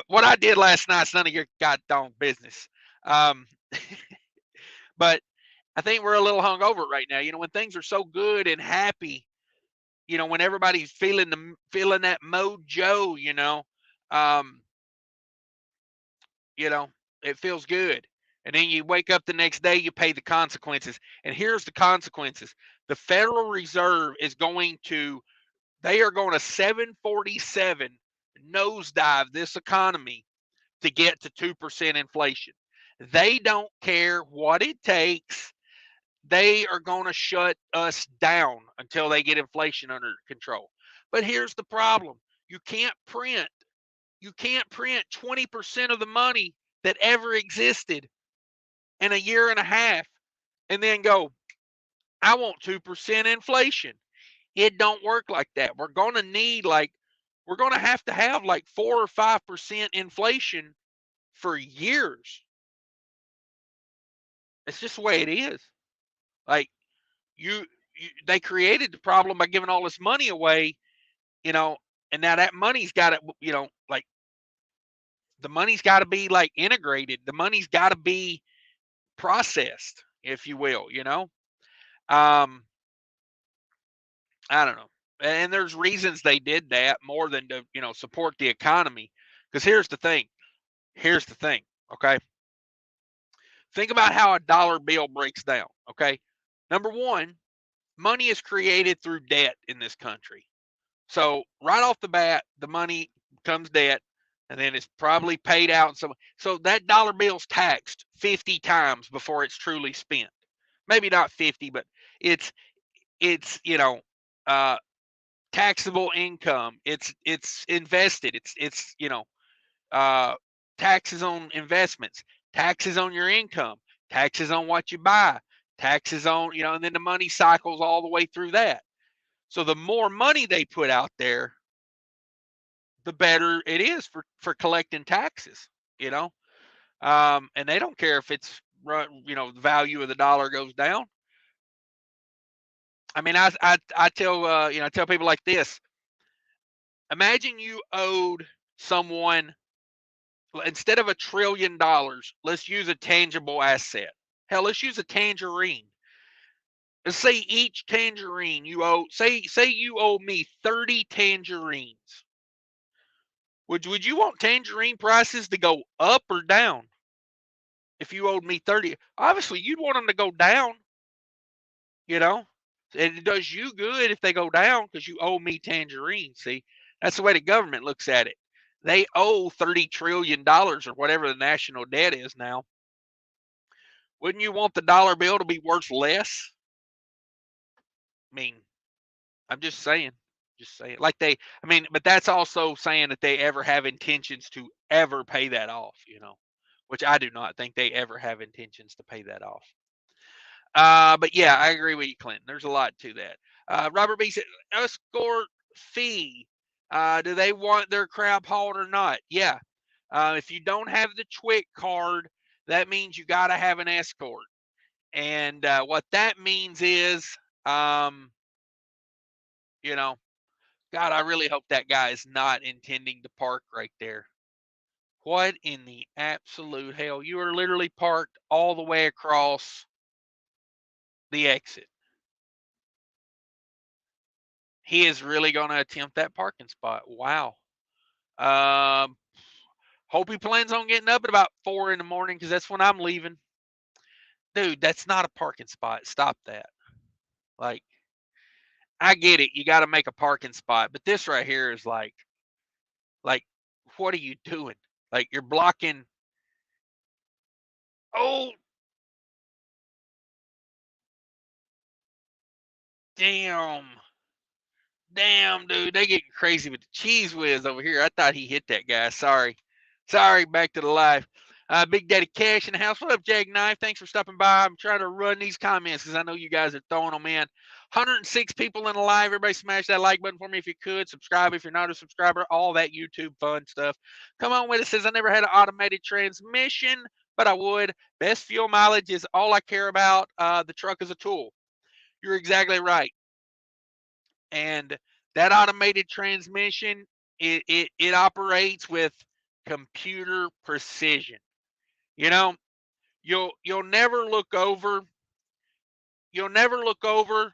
what I did last night's none of your goddamn business. Um, but I think we're a little hungover right now. When things are so good and happy, when everybody's feeling that mojo, um, you know, it feels good. And then you wake up the next day, you pay the consequences. And here's the consequences. The Federal Reserve they are going to 747 nosedive this economy to get to 2% inflation. They don't care what it takes. They are going to shut us down until they get inflation under control. But here's the problem. You can't print you can't print 20% of the money that ever existed in a year and a half and then go, I want 2% inflation. It don't work like that. We're going to have like 4 or 5% inflation for years. It's just the way it is. Like they created the problem by giving all this money away, and now that money's got to, like the money's got to be like integrated. The money's got to be processed, if you will. Um, I don't know. And there's reasons they did that more than to, support the economy. Because here's the thing. Here's the thing. Okay. Think about how a dollar bill breaks down. Okay. Number one, money is created through debt in this country. So right off the bat, the money becomes debt, and then it's probably paid out. So that dollar bill's taxed 50 times before it's truly spent. Maybe not 50, but it's uh, taxable income. It's invested. It's uh, taxes on investments, taxes on your income, taxes on what you buy, taxes on and then the money cycles all the way through that. So the more money they put out there, the better it is for collecting taxes. You know, and they don't care if the value of the dollar goes down. I mean, I tell I tell people like this. Imagine you owed someone, instead of $1 trillion, let's use a tangible asset. Hell, let's use a tangerine. Let's say each tangerine you owe, say you owe me 30 tangerines. Would you want tangerine prices to go up or down? If you owed me 30, obviously you'd want them to go down, you know? And it does you good if they go down because you owe me tangerines. See, that's the way the government looks at it. They owe $30 trillion or whatever the national debt is now. Wouldn't you want the dollar bill to be worth less? I mean, I'm just saying. Just saying. But that's also saying that they ever have intentions to ever pay that off, which I do not think they ever have intentions to pay that off. But yeah, I agree with you, Clinton. There's a lot to that. Robert B said, escort fee. Do they want their crap hauled or not? Yeah. If you don't have the TWIC card, that means you got to have an escort. And what that means is, um, God, I really hope that guy is not intending to park right there. What in the absolute hell? You are literally parked all the way across the exit. He is really going to attempt that parking spot. Wow. Hope he plans on getting up at about 4 in the morning because that's when I'm leaving. Dude, that's not a parking spot. Stop that. Like, I get it. You got to make a parking spot, but this right here is like, what are you doing? Like, you're blocking. Oh, damn. Damn, dude, they getting crazy with the cheese whiz over here. I thought he hit that guy. Sorry. Sorry, back to the live. Big Daddy Cash in the house. What up, Jackknife? Thanks for stopping by. I'm trying to run these comments because I know you guys are throwing them in. 106 people in the live. Everybody smash that like button for me if you could. Subscribe if you're not a subscriber. All that YouTube fun stuff. Come on with it. Says I never had an automated transmission, but I would. Best fuel mileage is all I care about. The truck is a tool. You're exactly right. And that automated transmission, it operates with computer precision. You know, you'll never look over. You'll never look over.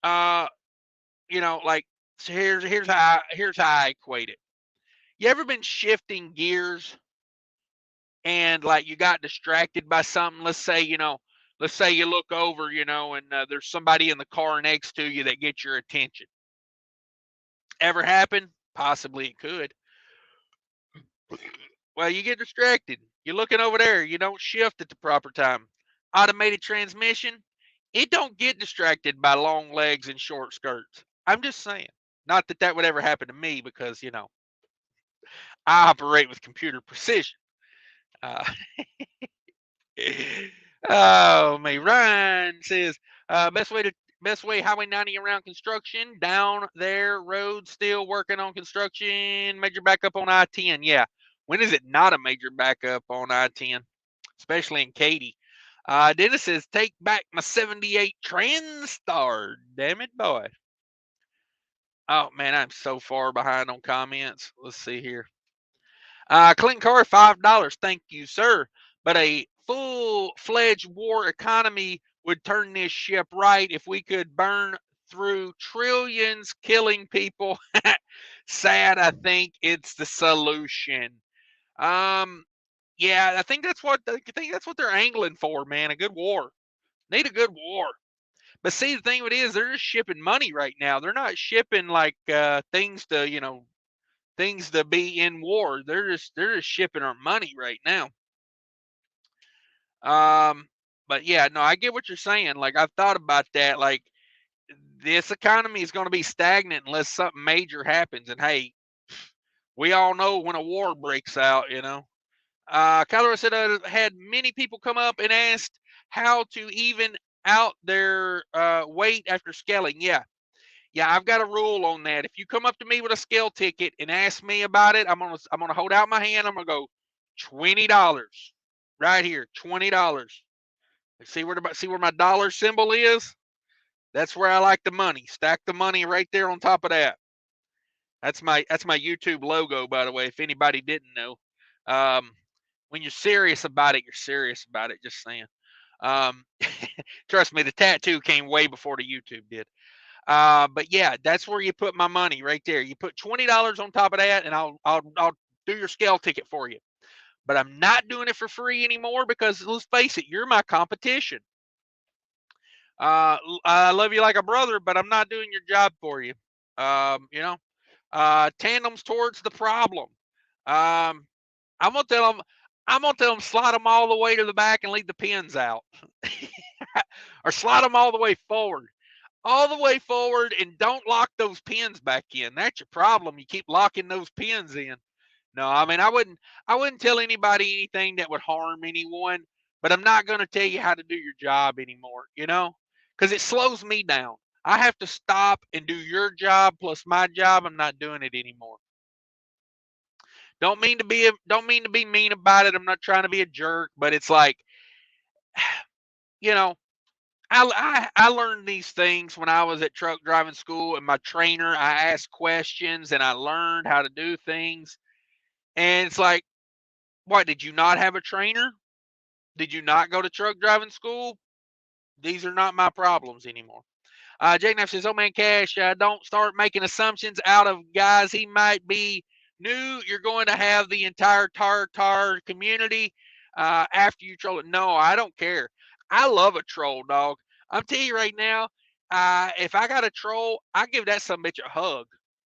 Uh, like, so here's how I equate it. You ever been shifting gears and like you got distracted by something? Let's say you look over, and there's somebody in the car next to you that gets your attention. Ever happen? Possibly it could. Well, you get distracted. You're looking over there. You don't shift at the proper time. Automated transmission, it don't get distracted by long legs and short skirts. I'm just saying. Not that that would ever happen to me because, I operate with computer precision. Uh, oh, me. Ryan says, best way Highway 90 around construction. Down there, road still working on construction. Major backup on I-10. Yeah. When is it not a major backup on I-10? Especially in Katy. Dennis says, take back my 78 TransStar. Damn it, boy. Oh, man, I'm so far behind on comments. Let's see here. Clinton Carr, $5. Thank you, sir. But a full-fledged war economy would turn this ship right if we could burn through trillions, killing people. Sad, I think it's the solution. Yeah, I think that's what they're angling for, man. A good war. Need a good war. But see, the thing with it is, they're just shipping money right now. They're not shipping like things to be in war. They're just shipping our money right now. But yeah, no, I get what you're saying. Like I've thought about that. Like this economy is going to be stagnant unless something major happens. And hey, we all know when a war breaks out, Kyler said had many people come up and asked how to even out their weight after scaling. Yeah, I've got a rule on that. If you come up to me with a scale ticket and ask me about it, I'm gonna hold out my hand. I'm gonna go $20 right here, $20. See where my dollar symbol is? That's where I like the money. Stack the money right there on top of that. That's my YouTube logo, by the way. If anybody didn't know, when you're serious about it, you're serious about it. Just saying. Trust me, the tattoo came way before the YouTube did. But yeah, that's where you put my money right there. You put $20 on top of that, and I'll do your scale ticket for you. But I'm not doing it for free anymore because let's face it, you're my competition. I love you like a brother, but I'm not doing your job for you. Tandems towards the problem. Um, I'm gonna tell them. I'm gonna tell them slide them all the way to the back and leave the pins out, or slide them all the way forward. All the way forward and don't lock those pins back in. That's your problem. You keep locking those pins in. No, I mean I wouldn't tell anybody anything that would harm anyone, but I'm not going to tell you how to do your job anymore, Cuz it slows me down. I have to stop and do your job plus my job. I'm not doing it anymore. Don't mean to be mean about it. I'm not trying to be a jerk, but it's like you know, I learned these things when I was at truck driving school, and my trainer, I asked questions and I learned how to do things. And it's like, what, did you not have a trainer? Did you not go to truck driving school? These are not my problems anymore. Jake Knife says, oh man, Cash, don't start making assumptions out of guys he might be New, you're going to have the entire tar community after you troll it. No, I don't care. I love a troll, dog. I'm telling you right now, if I got a troll, I give that some bitch a hug.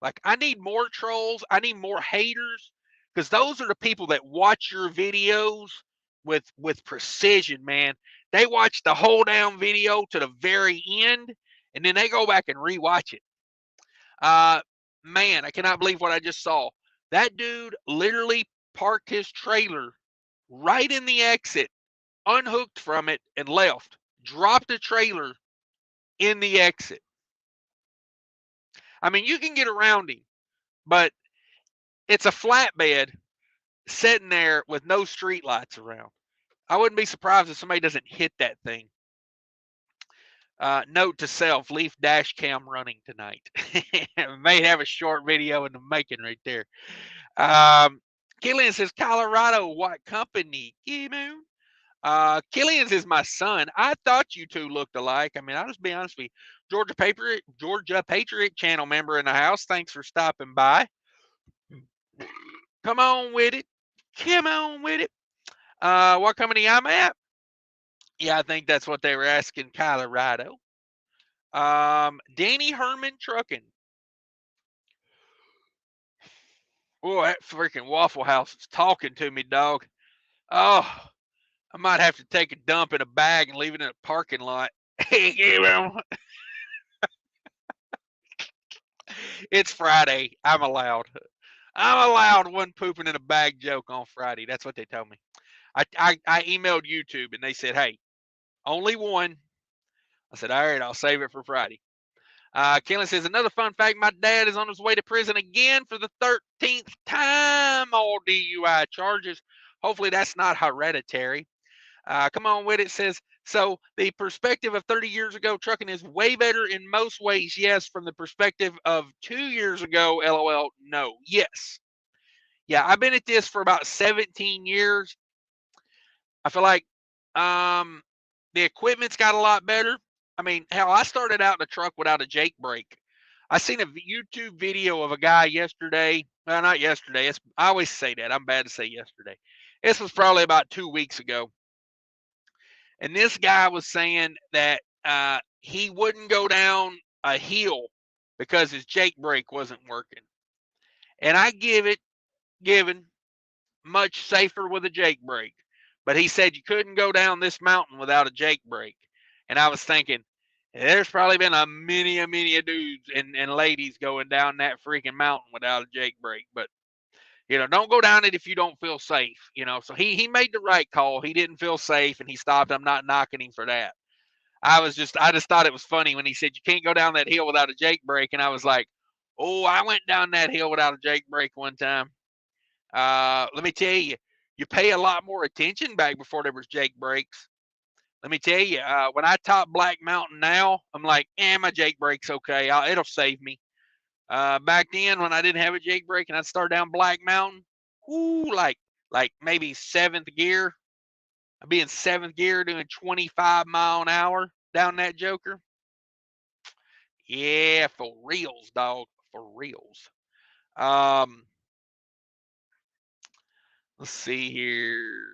Like, I need more trolls. I need more haters, because those are the people that watch your videos with precision, man. They watch the whole damn video to the very end, and then they go back and rewatch it. Man, I cannot believe what I just saw. That dude literally parked his trailer right in the exit, unhooked from it, and left. Dropped the trailer in the exit. I mean, you can get around him, but it's a flatbed sitting there with no street lights around. I wouldn't be surprised if somebody doesn't hit that thing. Note to self, leave dash cam running tonight. May have a short video in the making right there. Killian says, Colorado, what company? Moon. Killian's is my son. I thought you two looked alike. I mean, I'll just be honest with you. Georgia Patriot channel member in the house. Thanks for stopping by. Come on with it. Come on with it. What company I'm at? Yeah, I think that's what they were asking, Colorado. Danny Herman Trucking. Oh, that freaking Waffle House is talking to me, dog. Oh, I might have to take a dump in a bag and leave it in a parking lot. It's Friday. I'm allowed. I'm allowed one pooping in a bag joke on Friday. That's what they told me. I emailed YouTube and they said, hey, only one. I said, all right, I'll save it for Friday. Kelly says, another fun fact, my dad is on his way to prison again for the 13th time. All DUI charges. Hopefully that's not hereditary. Come on with it. Says, so the perspective of 30 years ago, trucking is way better in most ways. Yes. From the perspective of 2 years ago, LOL, no. Yes. Yeah, I've been at this for about 17 years. I feel like the equipment's got a lot better. I mean, hell, I started out in a truck without a Jake brake. I seen a YouTube video of a guy yesterday. Well, not yesterday. I always say that. I'm bad to say yesterday. This was probably about 2 weeks ago. And this guy was saying that he wouldn't go down a hill because his Jake brake wasn't working. And I given much safer with a Jake brake. But he said you couldn't go down this mountain without a Jake brake. And I was thinking, there's probably been a many of dudes and ladies going down that freaking mountain without a Jake brake. But, don't go down it if you don't feel safe, So he made the right call. He didn't feel safe and he stopped. I'm not knocking him for that. I just thought it was funny when he said you can't go down that hill without a Jake brake. And I was like, oh, I went down that hill without a Jake brake one time. Let me tell you, you pay a lot more attention back before there was Jake brakes. Let me tell you, when I top Black Mountain now, I'm like, my Jake brake's okay. It'll save me. Back then, when I didn't have a Jake brake and I'd start down Black Mountain, like maybe 7th gear. I'd be in 7th gear doing 25 mile an hour down that joker. Yeah, for reals, dog. For reals. Let's see here.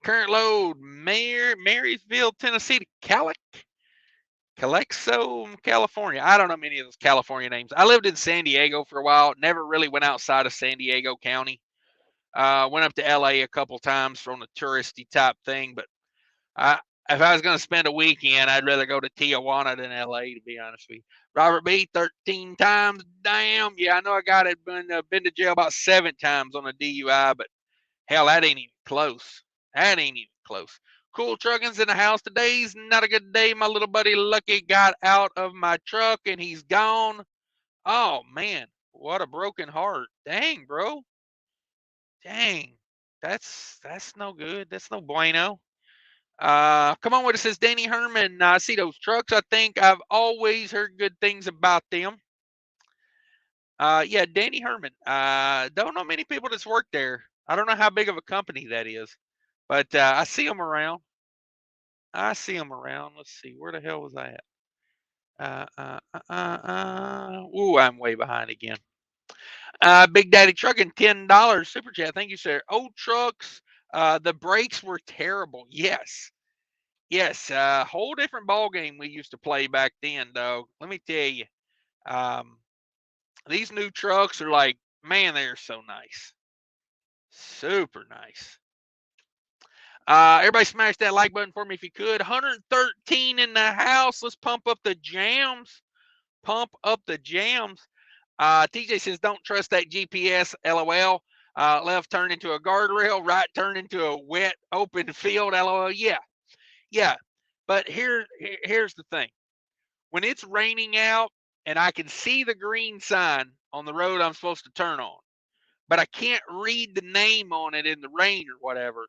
Current load, Marysville, Tennessee to Calexo, California. I don't know many of those California names. I lived in San Diego for a while. Never really went outside of San Diego County. Went up to LA a couple times from a touristy type thing, but if I was going to spend a weekend, I'd rather go to Tijuana than LA, to be honest with you. Robert B, 13 times. Damn. Yeah, I know I got it. Been to jail about 7 times on a DUI, but hell, that ain't even close. That ain't even close. Cool Trucking's in the house. Today's not a good day. My little buddy Lucky got out of my truck and he's gone. Oh, man. What a broken heart. Dang, bro. Dang. That's no good. That's no bueno. Come on with it, says Danny Herman. I see those trucks. I think I've always heard good things about them. Yeah, Danny Herman. Don't know many people that's worked there. I don't know how big of a company that is, but I see them around. Let's see, where the hell was I at? Ooh, I'm way behind again. Big Daddy Trucking, $10 super chat. Thank you, sir. Old trucks, the brakes were terrible. Yes, yes. Whole different ball game we used to play back then, dog. Let me tell you. Um, these new trucks are like, man, they're so nice, super nice. Everybody smash that like button for me if you could. 113 in the house. Let's pump up the jams. Pump up the jams. TJ says, don't trust that GPS, LOL. Left turn into a guardrail, right turn into a wet open field, LOL. Yeah, yeah. But here's the thing. When it's raining out and I can see the green sign on the road I'm supposed to turn on, but I can't read the name on it in the rain or whatever,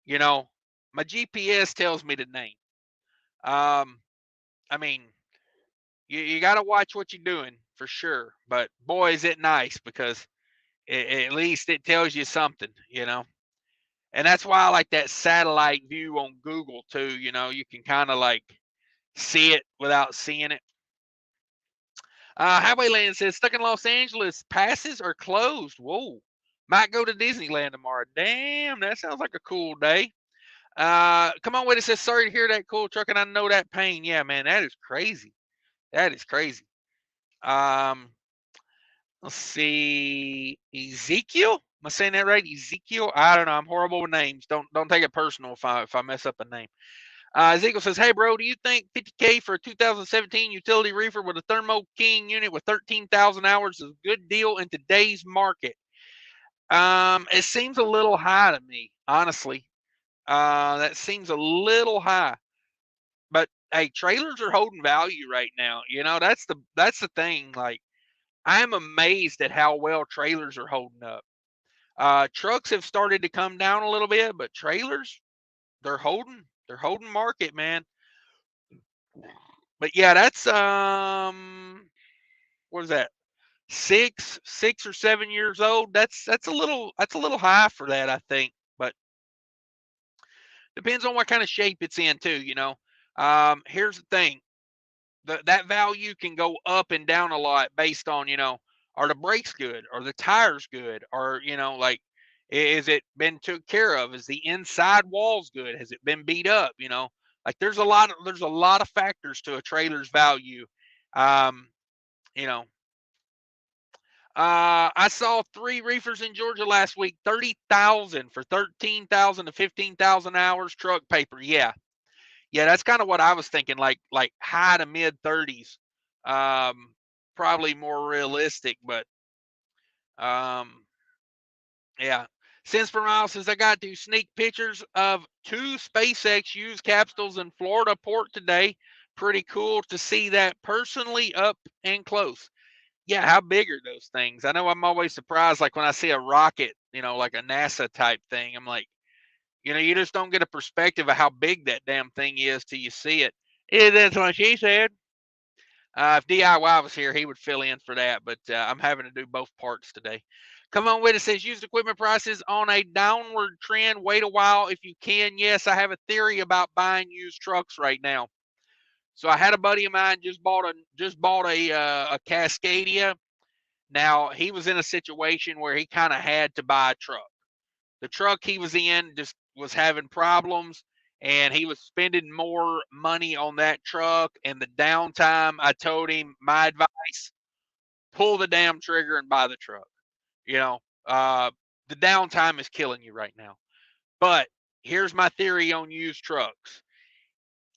you know, my GPS tells me the name. I mean, you got to watch what you're doing for sure. But boy, is it nice because at least it tells you something, you know. And that's why I like that satellite view on Google too. You know, you can kind of like see it without seeing it. Highwayland says stuck in Los Angeles. Passes are closed. Whoa. Might go to Disneyland tomorrow. Damn, that sounds like a cool day. Come on with it. Says sorry to hear that, cool truck, and I know that pain. Yeah, man, that is crazy. That is crazy. Let's see. Ezekiel? Am I saying that right? Ezekiel? I don't know. I'm horrible with names. Don't take it personal if I mess up a name. Ezekiel says, hey, bro, do you think $50K for a 2017 utility reefer with a Thermo King unit with 13,000 hours is a good deal in today's market? It seems a little high to me, honestly. That seems a little high. But hey, trailers are holding value right now. You know, that's the thing. Like, I'm amazed at how well trailers are holding up. Trucks have started to come down a little bit, but trailers, they're holding market, man. But yeah, that's what is that? 6 or 7 years old. That's a little high for that, I think. But depends on what kind of shape it's in too, you know. Here's the thing. That value can go up and down a lot based on, you know, are the brakes good? Are the tires good? Or, you know, like, is it been took care of? Is the inside walls good? Has it been beat up? You know, like there's a lot of factors to a trailer's value. You know, I saw 3 reefers in Georgia last week, 30,000 for 13,000 to 15,000 hours truck paper. Yeah, yeah, that's kind of what I was thinking, like high to mid 30s. Probably more realistic, but yeah. Since for miles says I got to sneak pictures of 2 SpaceX used capsules in Florida port today. Pretty cool to see that personally up and close. Yeah, how big are those things? I know I'm always surprised, like when I see a rocket, you know, like a NASA type thing. I'm like, you know, you just don't get a perspective of how big that damn thing is till you see it. Yeah, that's what she said. If DIY was here, he would fill in for that, but I'm having to do both parts today. Come on with it. Says used equipment prices on a downward trend. Wait a while if you can. Yes, I have a theory about buying used trucks right now. So I had a buddy of mine just bought a Cascadia. Now he was in a situation where he kind of had to buy a truck. The truck he was in just was having problems, and he was spending more money on that truck. And the downtime, I told him my advice: pull the damn trigger and buy the truck. You know, uh, the downtime is killing you right now. But here's my theory on used trucks.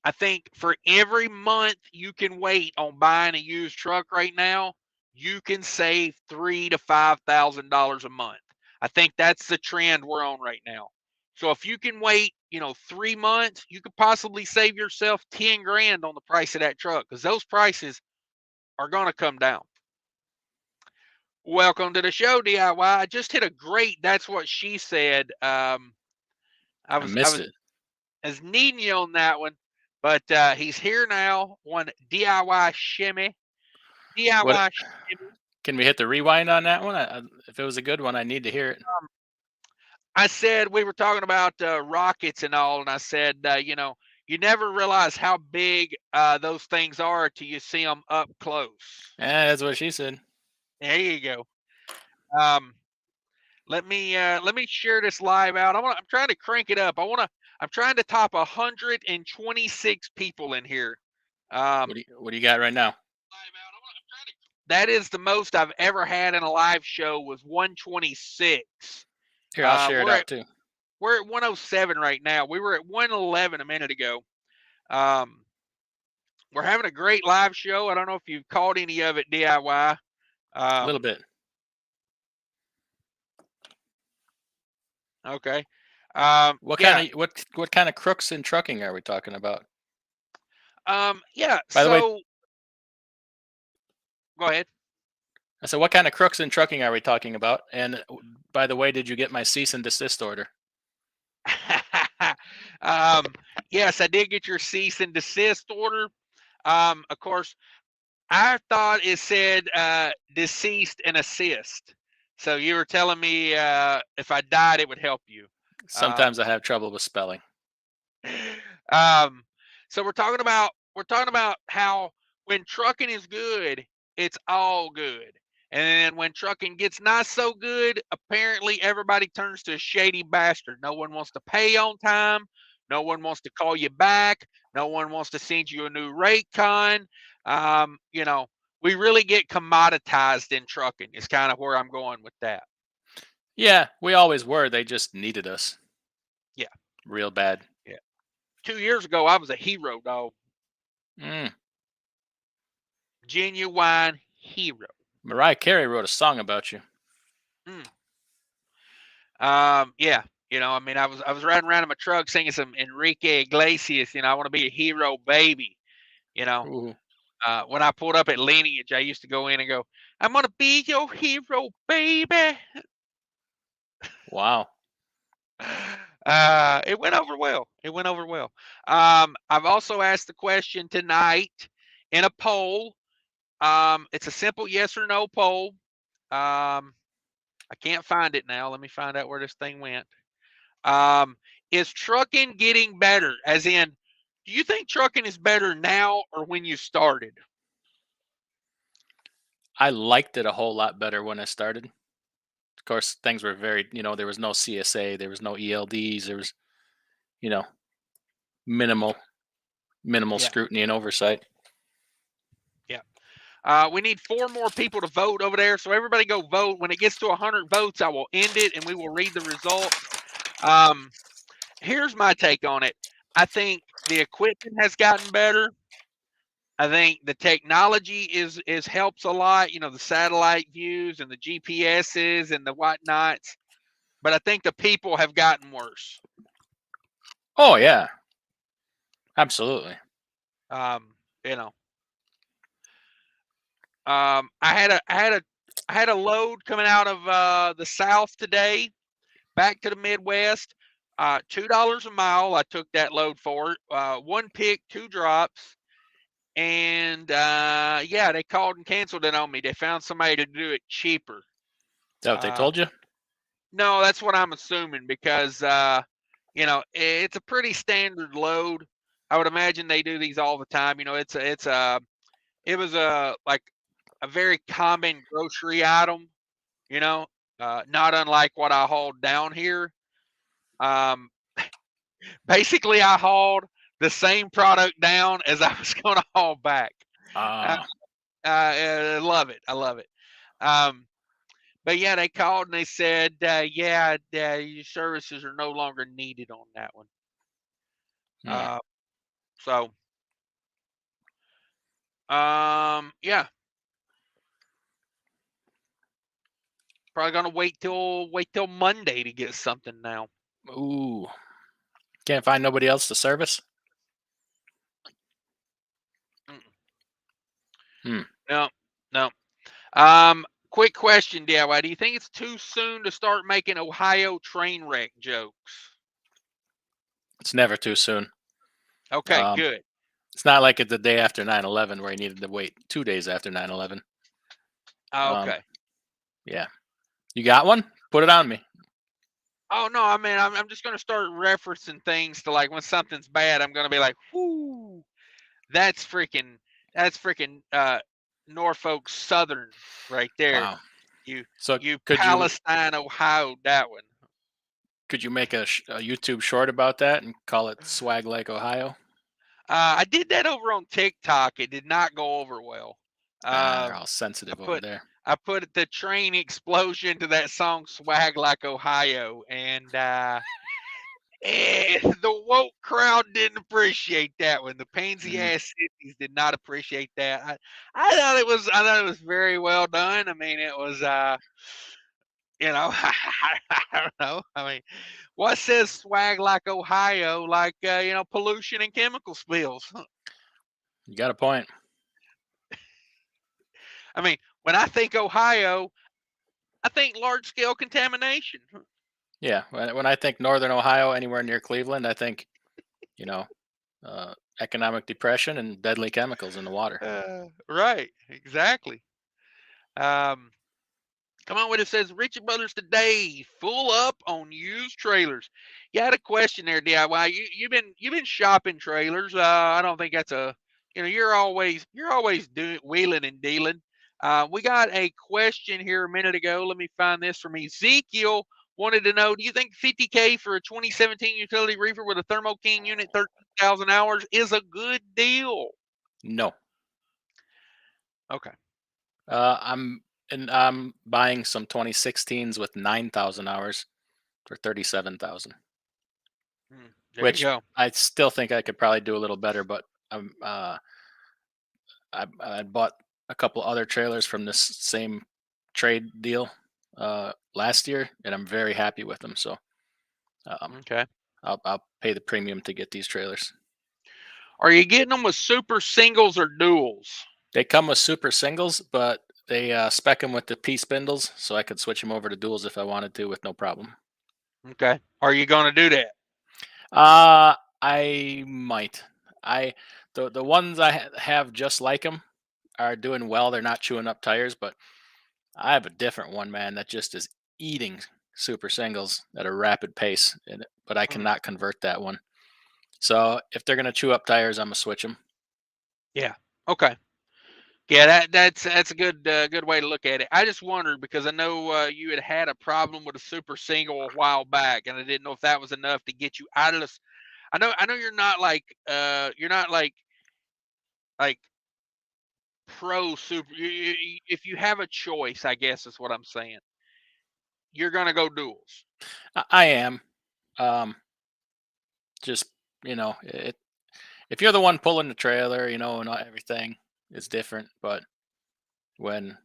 I think for every month you can wait on buying a used truck right now, you can save $3,000 to $5,000 a month. I think that's the trend we're on right now. So if you can wait, you know, 3 months, you could possibly save yourself 10 grand on the price of that truck because those prices are going to come down. Welcome to the show, DIY. I just hit a great. That's what she said. I missed it. as needing you on that one, but he's here now. One DIY shimmy. DIY What? shimmy. Can we hit the rewind on that one? If it was a good one, I need to hear it. I said we were talking about rockets and all, and I said, you know, you never realize how big those things are till you see them up close. Yeah, that's what she said. There you go. Let me share this live out. I'm trying to crank it up. I'm trying to top 126 people in here. What do you got right now? That is the most I've ever had in a live show, was 126. Here, I'll share it out too. We're at 107 right now. We were at 111 a minute ago. We're having a great live show. I don't know if you've caught any of it, DIY. A little bit. Okay. What kind of crooks in trucking are we talking about? Yeah. By the way, go ahead. I said, what kind of crooks in trucking are we talking about? And by the way, did you get my cease and desist order? Yes, I did get your cease and desist order. Of course, I thought it said deceased and assist. So you were telling me if I died, it would help you. Sometimes I have trouble with spelling. So we're talking about how when trucking is good, it's all good. And then when trucking gets not so good, apparently everybody turns to a shady bastard. No one wants to pay on time. No one wants to call you back. No one wants to send you a new rate con. We really get commoditized in trucking is kind of where I'm going with that. Yeah, we always were. They just needed us. Yeah. Real bad. Yeah. 2 years ago, I was a hero, dog. Genuine hero. Mariah Carey wrote a song about you. Yeah. I was riding around in my truck singing some Enrique Iglesias. I want to be a hero, baby. Ooh. When I pulled up at Lineage, I used to go in and go, I'm going to be your hero, baby. Wow. It went over well. I've also asked the question tonight in a poll. It's a simple yes or no poll. I can't find it now. Let me find out where this thing went. Is trucking getting better? As in, do you think trucking is better now or when you started? I liked it a whole lot better when I started. Of course, things were very, there was no CSA, there was no ELDs, there was, minimal scrutiny and oversight. Yeah. We need 4 more people to vote over there. So everybody go vote. When it gets to 100 votes, I will end it and we will read the results. Here's my take on it. I think the equipment has gotten better. I think the technology is helps a lot, the satellite views and the GPSs and the whatnots. But I think the people have gotten worse. Oh yeah, absolutely. I had a load coming out of the South today, back to the Midwest. $2 a mile. I took that load for 1 pick, 2 drops. And they called and canceled it on me. They found somebody to do it cheaper. Is that what they told you? No, that's what I'm assuming because it's a pretty standard load. I would imagine they do these all the time. It was like a very common grocery item. Not unlike what I hauled down here. Basically, I hauled the same product down as I was going to haul back. I love it. But yeah, they called and they said, your services are no longer needed on that one. Yeah. Probably gonna wait till Monday to get something now. Ooh. Can't find nobody else to service? No. Quick question, DIY. Do you think it's too soon to start making Ohio train wreck jokes? It's never too soon. Okay, good. It's not like it's the day after 9/11 where you needed to wait 2 days after 9/11. Okay. Yeah. You got one? Put it on me. Oh no, I mean I'm just gonna start referencing things to like when something's bad, I'm gonna be like, whoo, that's freaking Norfolk Southern right there. Wow. You So you could you Palestine, Ohio, that one. could you make a YouTube short about that and call it "Swag Like Ohio"? I did that over on TikTok. It did not go over well. Ah, they're Um, all I sensitive over put there. I put the train explosion to that song "Swag Like Ohio," and the woke crowd didn't appreciate that one. The pansy Mm, ass cities did not appreciate that. I thought it was very well done. I mean, it was I don't know. I mean, what says swag like Ohio, like pollution and chemical spills? you got a point. I mean, when I think Ohio, I think large scale contamination. Yeah, when I think Northern Ohio, anywhere near Cleveland, I think you know economic depression and deadly chemicals in the water. Right, exactly. Um, Come on, what it says, Richard Brothers today, full up on used trailers. You had a question there, DIY. You've been shopping trailers. I don't think that's you're always doing wheeling and dealing. We got a question here a minute ago. Let me find this from Ezekiel. Wanted to know, do you think 50K for a 2017 utility reefer with a Thermo King unit, 13,000 hours, is a good deal? No, Okay. I'm I'm buying some 2016s with 9,000 hours for 37,000, There you which go. I still think I could probably do a little better. But I bought a couple other trailers from this same trade deal last year, and I'm very happy with them. So um, Okay. I'll pay the premium to get these trailers. Are you getting them with super singles or duals? They come with super singles, but they spec them with the P spindles, so I could switch them over to duals if I wanted to with no problem. Okay. Are you going to do that? I might. I the ones I have just like them are doing well. They're not chewing up tires, but I have a different one, man, that just is eating super singles at a rapid pace, but I Mm, cannot convert that one. So if they're gonna chew up tires, I'm gonna switch them. yeah. Okay. Yeah, that's a good way to look at it. I just wondered because I know you had a problem with a super single a while back, and I didn't know if that was enough to get you out of this. I know you're not like pro super. If you have a choice, I guess is what I'm saying. You're gonna go duels. I am. Um, just it. If you're the one pulling the trailer, and everything is different. But when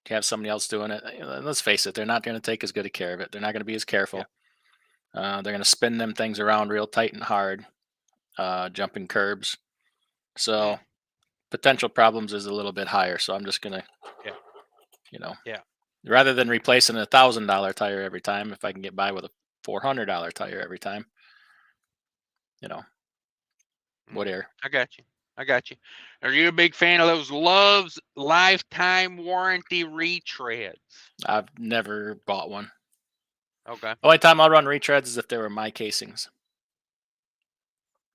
you have somebody else doing it, let's face it, they're not going to take as good a care of it. They're not going to be as Yeah. careful. They're going to spin them things around real tight and hard, jumping curbs. Mm, So potential problems is a little bit higher. So I'm just gonna, yeah. you know, Yeah. rather than replacing $1,000 tire every time, if I can get by with a $400 tire every time, you know, Mm, whatever. I got you. I got you. Are you a big fan of those Love's lifetime warranty retreads? I've never bought one. Okay. The only time I'll run retreads is if they were my casings.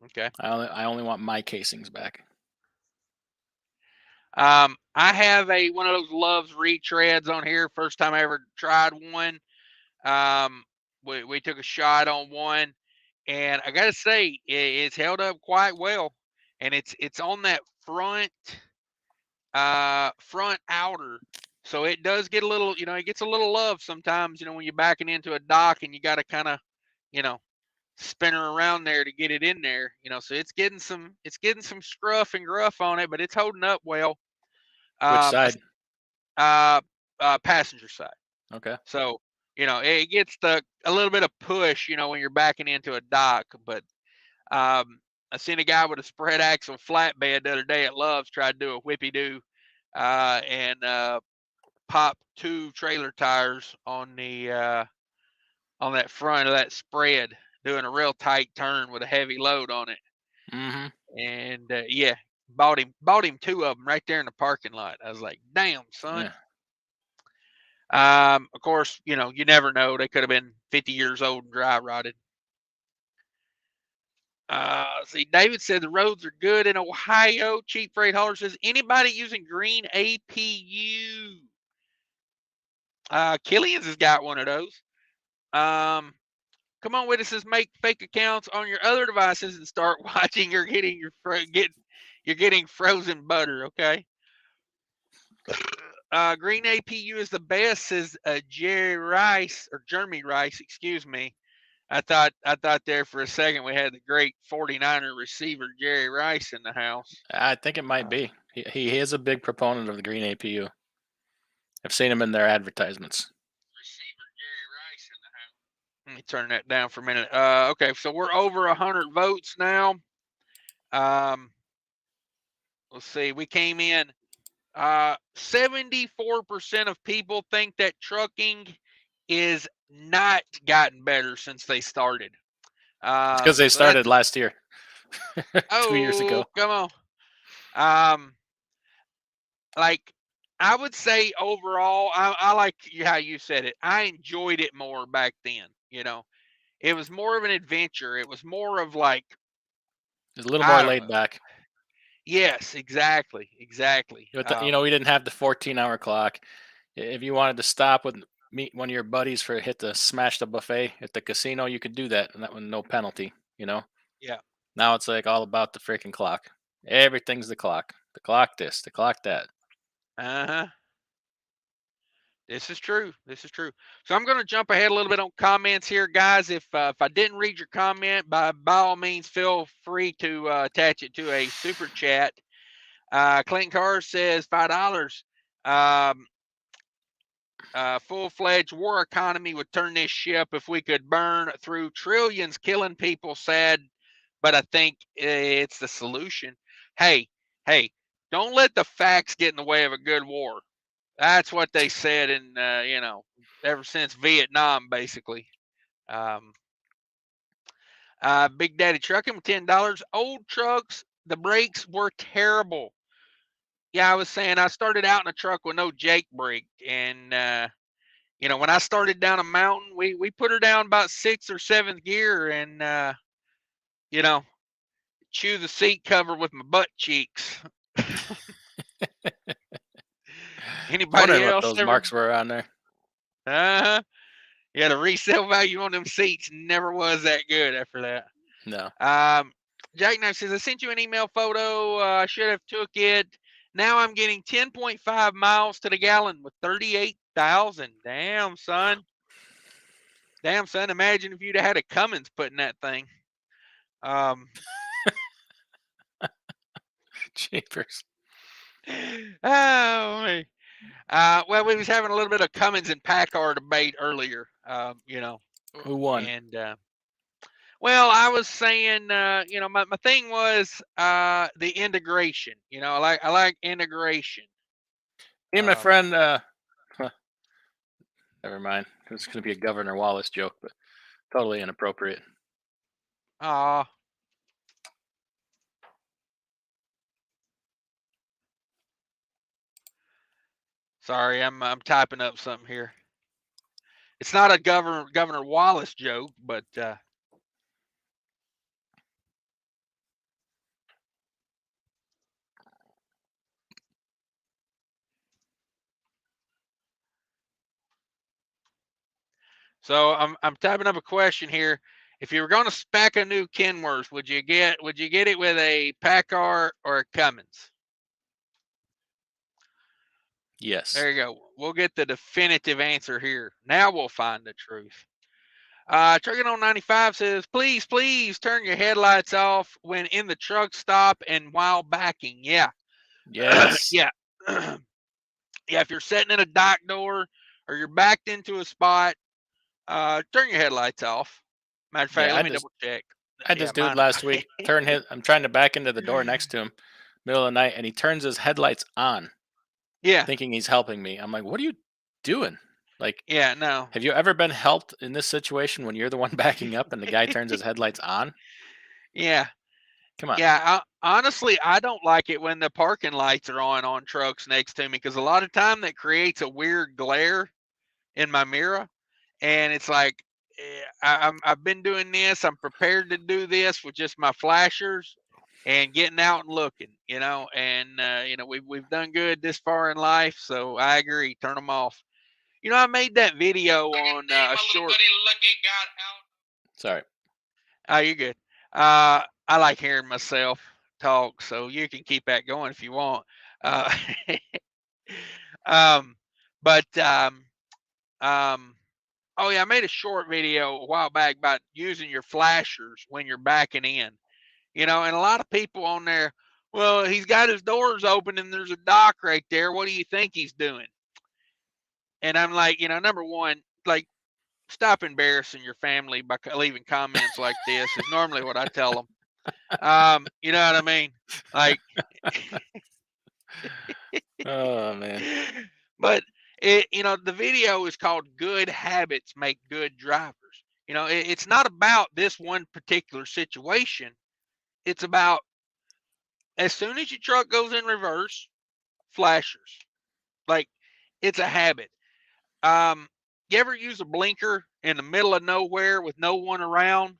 Okay. I only want my casings back. I have one of those Love's retreads on here. First time I ever tried one. Um, we took a shot on one, and I gotta say it's held up quite well. And it's on that front outer, so it does get a little, it gets a little love sometimes. When you're backing into a dock and you got to kind of, you know, spin her around there to get it in there. So it's getting some scruff and gruff on it, but it's holding up well. Which Um, side? uh, Passenger side. Okay. So it gets a little bit of push, when you're backing into a dock. But I seen a guy with a spread axle flatbed the other day at Love's try to do a whippy do, and pop two trailer tires on that front of that spread, doing a real tight turn with a heavy load on it. Mm-hmm. And yeah, bought him two of them right there in the parking lot. I was like, damn, son. Yeah. Of course, you never know. They could have been 50 years old and dry rotted. See, David said the roads are good in Ohio. Cheap freight hauler says, anybody using green APU? Killian's has got one of those. Come on, witnesses, make fake accounts on your other devices and start watching. You're getting you're getting frozen butter. Okay. Green APU is the best, says Jerry Rice or Jeremy Rice. Excuse me. I thought there for a second we had the great 49er receiver Jerry Rice in the house. I think it might be. He is a big proponent of the green APU. I've seen him in their advertisements. Receiver Jerry Rice in the house. Let me turn that down for a minute. Okay, so we're over 100 votes now. Let's see. We came in. 74% of people think that trucking is not gotten better since they started. It's because they started last year, 2 years ago. Come on. Like I would say overall, I like how you said it. I enjoyed it more back then. You know, it was more of an adventure. It was more of like It's a little more laid back. Yes, exactly. But we didn't have the 14-hour clock. If you wanted to stop with meet one of your buddies for hit the smash the buffet at the casino, you could do that, and that was no penalty. Yeah. Now it's like all about the freaking clock. Everything's the clock. The clock this, the clock that. Uh-huh. This is true. So I'm going to jump ahead a little bit on comments here, guys. If I didn't read your comment, by all means, feel free to attach it to a super chat. Clinton Carr says $5. Full-fledged war economy would turn this ship if we could burn through trillions, killing people. Sad, but I think it's the solution. Hey, don't let the facts get in the way of a good war. That's what they said in, ever since Vietnam, basically. Big Daddy Trucking with $10. Old trucks, the brakes were terrible. Yeah, I was saying I started out in a truck with no Jake brake. And, when I started down a mountain, we put her down about 6th or 7th gear and, chew the seat cover with my butt cheeks. Anybody else? What those marks were on there. Uh-huh. Yeah, the resale value on them seats never was that good after that. No. Jack Knife says, I sent you an email photo. I should have took it. Now I'm getting 10.5 miles to the gallon with 38,000. Damn, son. Imagine if you'd have had a Cummins putting that thing. Jeepers. Oh, man. Well, we was having a little bit of Cummins and Packard debate earlier. Who won? And well, I was saying, my thing was the integration. I like integration. Me and my friend, never mind. It's going to be a Governor Wallace joke, but totally inappropriate. Sorry, I'm typing up something here. It's not a Governor Wallace joke, but so I'm typing up a question here. If you were going to spec a new Kenworth, would you get it with a Packard or a Cummins? Yes. There you go. We'll get the definitive answer here. Now we'll find the truth. Trucking on 95 says, please turn your headlights off when in the truck stop and while backing. Yeah. Yes. Yeah. Yeah. If you're sitting in a dock door or you're backed into a spot, turn your headlights off. Matter of fact, let me double check. I just did last week. I'm trying to back into the door next to him, middle of the night, and he turns his headlights on. Yeah. Thinking he's helping me. I'm like, what are you doing? Like, yeah, no. Have you ever been helped in this situation when you're the one backing up and the guy turns his headlights on? Yeah. Come on. Yeah, honestly, I don't like it when the parking lights are on trucks next to me because a lot of time that creates a weird glare in my mirror, and it's like I've been doing this. I'm prepared to do this with just my flashers and getting out and looking, and we've done good this far in life, so I agree. Turn them off. I made that video on a short. Sorry. Oh, you're good. I like hearing myself talk, so you can keep that going if you want. Uh, um, but oh yeah, I made a short video a while back about using your flashers when you're backing in. And a lot of people on there, well, he's got his doors open and there's a dock right there. What do you think he's doing? And I'm like, number one, like, stop embarrassing your family by leaving comments like this is normally what I tell them. You know what I mean? Like, Oh man. but the video is called "Good Habits Make Good Drivers." It's not about this one particular situation. It's about as soon as your truck goes in reverse, flashers. Like, it's a habit. You ever use a blinker in the middle of nowhere with no one around,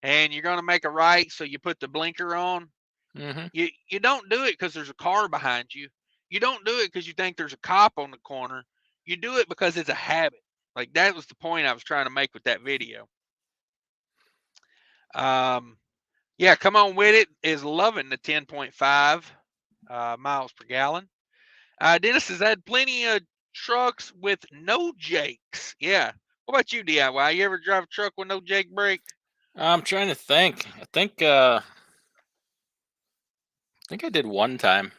and you're going to make a right, so you put the blinker on? Mm-hmm. You don't do it because there's a car behind you. You don't do it because you think there's a cop on the corner. You do it because it's a habit. Like, that was the point I was trying to make with that video. Yeah, come on with it is loving the 10.5 miles per gallon. Dennis has had plenty of trucks with no jakes. Yeah. What about you, DIY? You ever drive a truck with no jake brake? I'm trying to think. I think I did one time.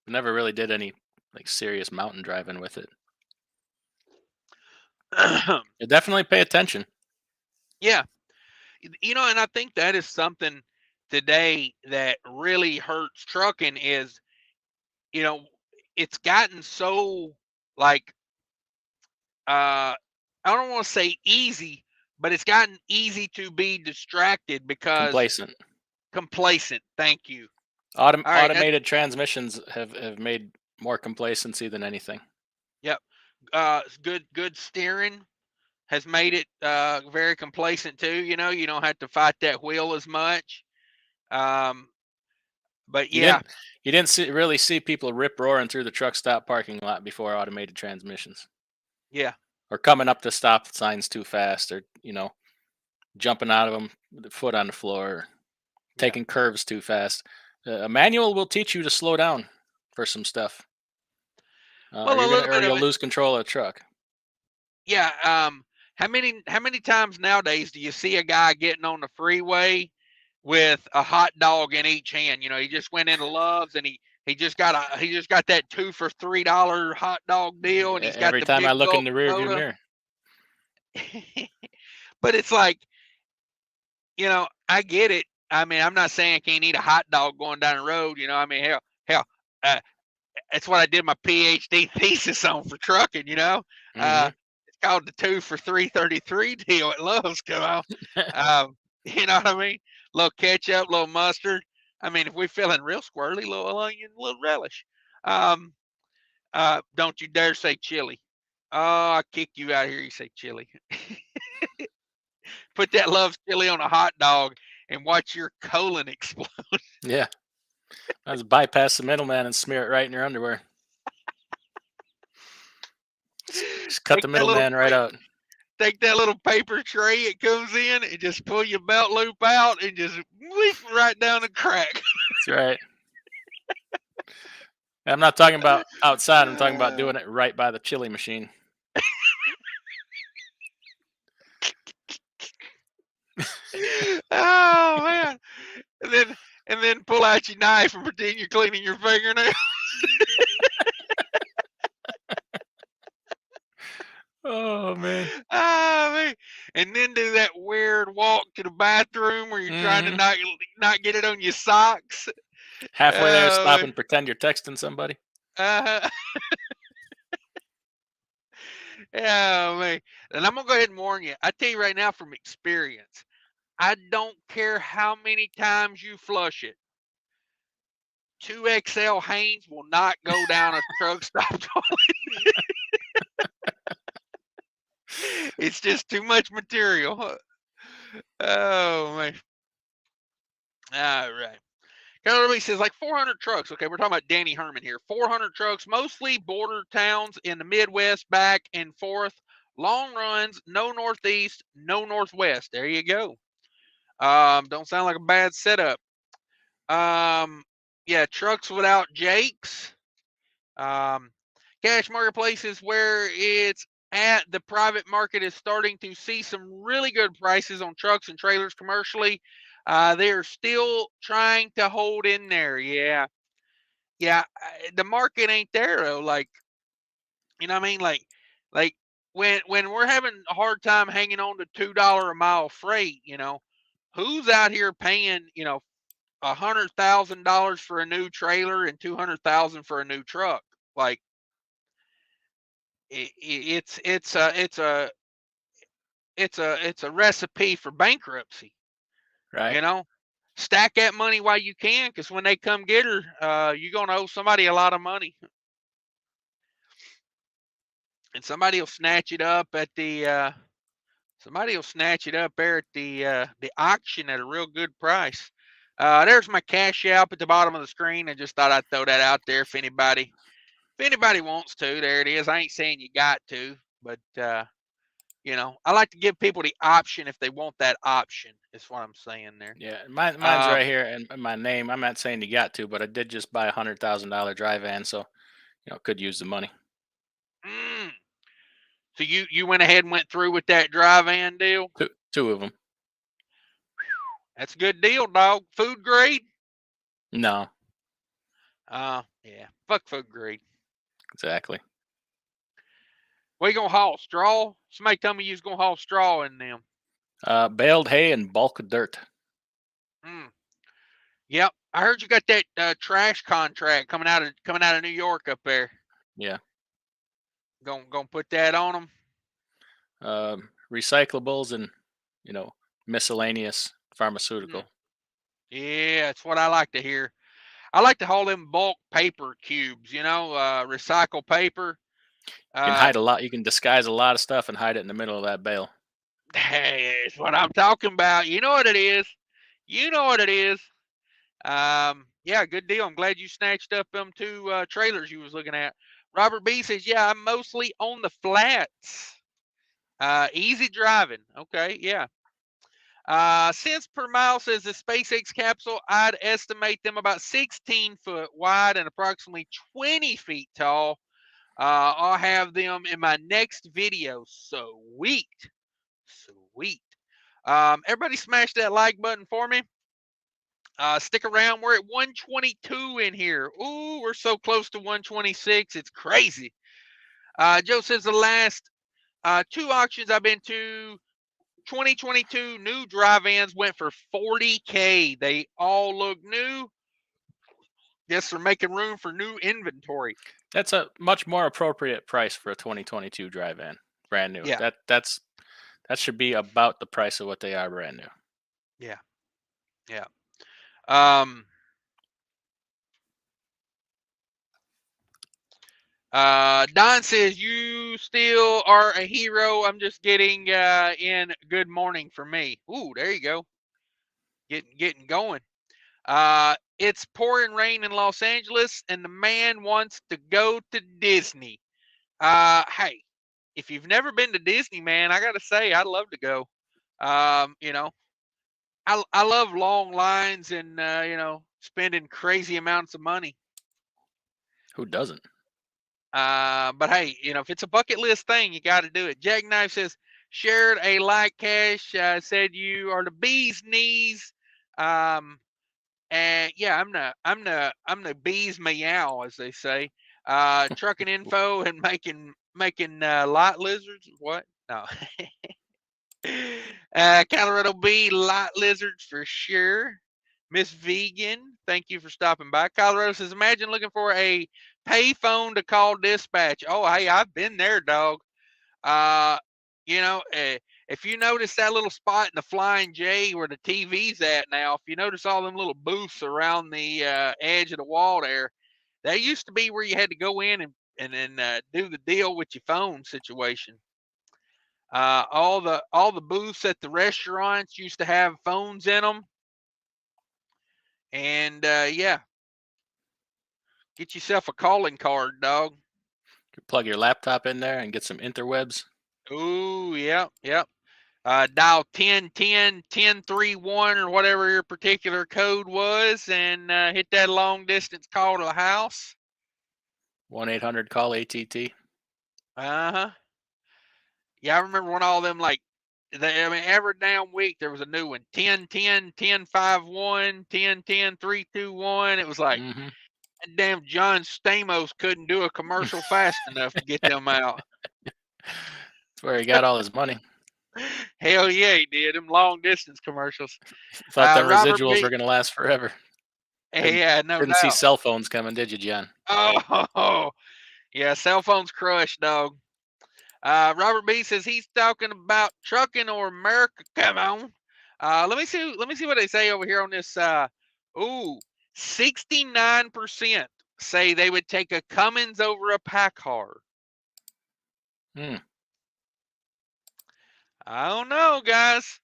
Never really did any like serious mountain driving with it. You definitely pay attention. Yeah. And I think that is something today that really hurts trucking is, it's gotten so, like, I don't want to say easy, but it's gotten easy to be distracted because complacent. Thank you. All right, Automated transmissions have made more complacency than anything. Yep. Good steering has made it very complacent too. You don't have to fight that wheel as much. But yeah, You didn't really see people rip roaring through the truck stop parking lot before automated transmissions. Yeah. Or coming up to stop signs too fast, or jumping out of them with the foot on the floor, or taking curves too fast. A manual will teach you to slow down for some stuff. Or you'll lose control of the truck. Yeah. How many times nowadays do you see a guy getting on the freeway with a hot dog in each hand? He just went into Love's and he just got that 2 for $3 hot dog deal, and he's got every the time big I look in gulp the rearview soda. mirror. But it's like, I get it. I mean, I'm not saying I can't eat a hot dog going down the road. I mean, hell, that's what I did my PhD thesis on for trucking. Mm-hmm. It's called the 2 for $3.33 deal at Love's. You know what I mean? A little ketchup, a little mustard. I mean, if we're feeling real squirrely, a little onion, a little relish. Don't you dare say chili. Oh, I kick you out of here. You say chili. Put that Love's chili on a hot dog and watch your colon explode. Yeah. I just bypass the middleman and smear it right in your underwear. Just cut the middleman right out. Take that little paper tray it comes in and just pull your belt loop out and just whiff right down the crack. That's right. I'm not talking about outside. I'm talking about doing it right by the chili machine. Oh man! And then pull out your knife and pretend you're cleaning your fingernails. Oh man! Oh man! And then do that weird walk to the bathroom where you're trying to not get it on your socks. Halfway there, stop and pretend you're texting somebody. Oh man! And I'm gonna go ahead and warn you. I tell you right now from experience, I don't care how many times you flush it. 2XL Hanes will not go down a truck stop toilet. It's just too much material. Oh man! All right. Keller says like 400 trucks. Okay, we're talking about Danny Herman here. 400 trucks, mostly border towns in the Midwest, back and forth. Long runs, no Northeast, no Northwest. There you go. Don't sound like a bad setup. Yeah, trucks without Jakes. Cash marketplace is where it's at. The private market is starting to see some really good prices on trucks and trailers commercially. They are still trying to hold in there. Yeah. The market ain't there though. Like, you know what I mean? Like when we're having a hard time hanging on to $2 a mile freight, who's out here paying, $100,000 for a new trailer and 200,000 for a new truck? Like, it's a recipe for bankruptcy. Right. You know, stack that money while you can, because when they come get her, you're gonna owe somebody a lot of money, and somebody will snatch it up at the there at the auction at a real good price. There's my cash app at the bottom of the screen. I just thought I'd throw that out there if anybody wants to. There it is. I ain't saying you got to, but I like to give people the option if they want that option. Is what I'm saying there. Yeah, mine's right here, and my name. I'm not saying you got to, but I did just buy $100,000 dry van, so could use the money. Mm, so you went ahead and went through with that dry van deal? Two of them. That's a good deal, dog. Food grade? No. Yeah. Fuck food grade. Exactly. What you gonna haul? Straw? Somebody tell me you was gonna haul straw in them. Baled hay and bulk dirt. Yep. I heard you got that trash contract coming out of New York up there. Yeah. Gonna put that on them. Recyclables and miscellaneous pharmaceutical. Yeah, that's what I like to hear. I like to haul them bulk paper cubes. Recycle paper. You can hide a lot. You can disguise a lot of stuff and hide it in the middle of that bale. That's what I'm talking about. You know what it is. Yeah, good deal. I'm glad you snatched up them two trailers you was looking at. Robert B says, yeah, I'm mostly on the flats. Easy driving. Okay, yeah. Cents per mile says the SpaceX capsule, I'd estimate them about 16 foot wide and approximately 20 feet tall. I'll have them in my next video. Sweet. Everybody smash that like button for me. Stick around. We're at 122 in here. Ooh, we're so close to 126. It's crazy. Joe says the last two auctions I've been to, 2022 new dry vans went for $40K. They all look new. Guess they're making room for new inventory. That's a much more appropriate price for a 2022 dry van, brand new. Yeah. That should be about the price of what they are brand new. Yeah. Don says, you still are a hero. I'm just getting in good morning for me. Ooh, there you go. Getting going. It's pouring rain in Los Angeles, and the man wants to go to Disney. Hey, if you've never been to Disney, man, I gotta say, I'd love to go. I love long lines and spending crazy amounts of money. Who doesn't? But hey, if it's a bucket list thing, you got to do it. Jackknife says, shared a like cash, said you are the bee's knees. And yeah, I'm the bee's meow, as they say. Trucking info and making light lizards. What? No. Colorado bee light lizards for sure. Miss Vegan, thank you for stopping by. Colorado says, imagine looking for a pay phone to call dispatch. Oh, hey, I've been there, dog. If you notice that little spot in the Flying J where the TV's at now, if you notice all them little booths around the edge of the wall there, that used to be where you had to go in and then do the deal with your phone situation. All the booths at the restaurants used to have phones in them. And yeah, get yourself a calling card, dog. You plug your laptop in there and get some interwebs. Ooh, yep, yep. Dial 10 10 10 3 1 or whatever your particular code was, and hit that long distance call to the house. 1-800-call ATT. Uh-huh. Yeah, I remember when all them, like, I mean, every damn week there was a new one. 10 10 10 5 1 10 10 3 2 1. It was like, Mm-hmm. that damn John Stamos couldn't do a commercial fast enough to get them out. That's where he got all his money. Hell yeah, he did. Them long distance commercials. Thought them Robert residuals B. were going to last forever. Yeah, no Didn't see doubt. cell phones coming, did you, John? Oh, yeah, cell phones crushed, dog. Robert B says he's talking about trucking or America. Come on. Let me see. Let me see what they say over here on this. 69% say they would take a Cummins over a Packard. Hmm. I don't know, guys.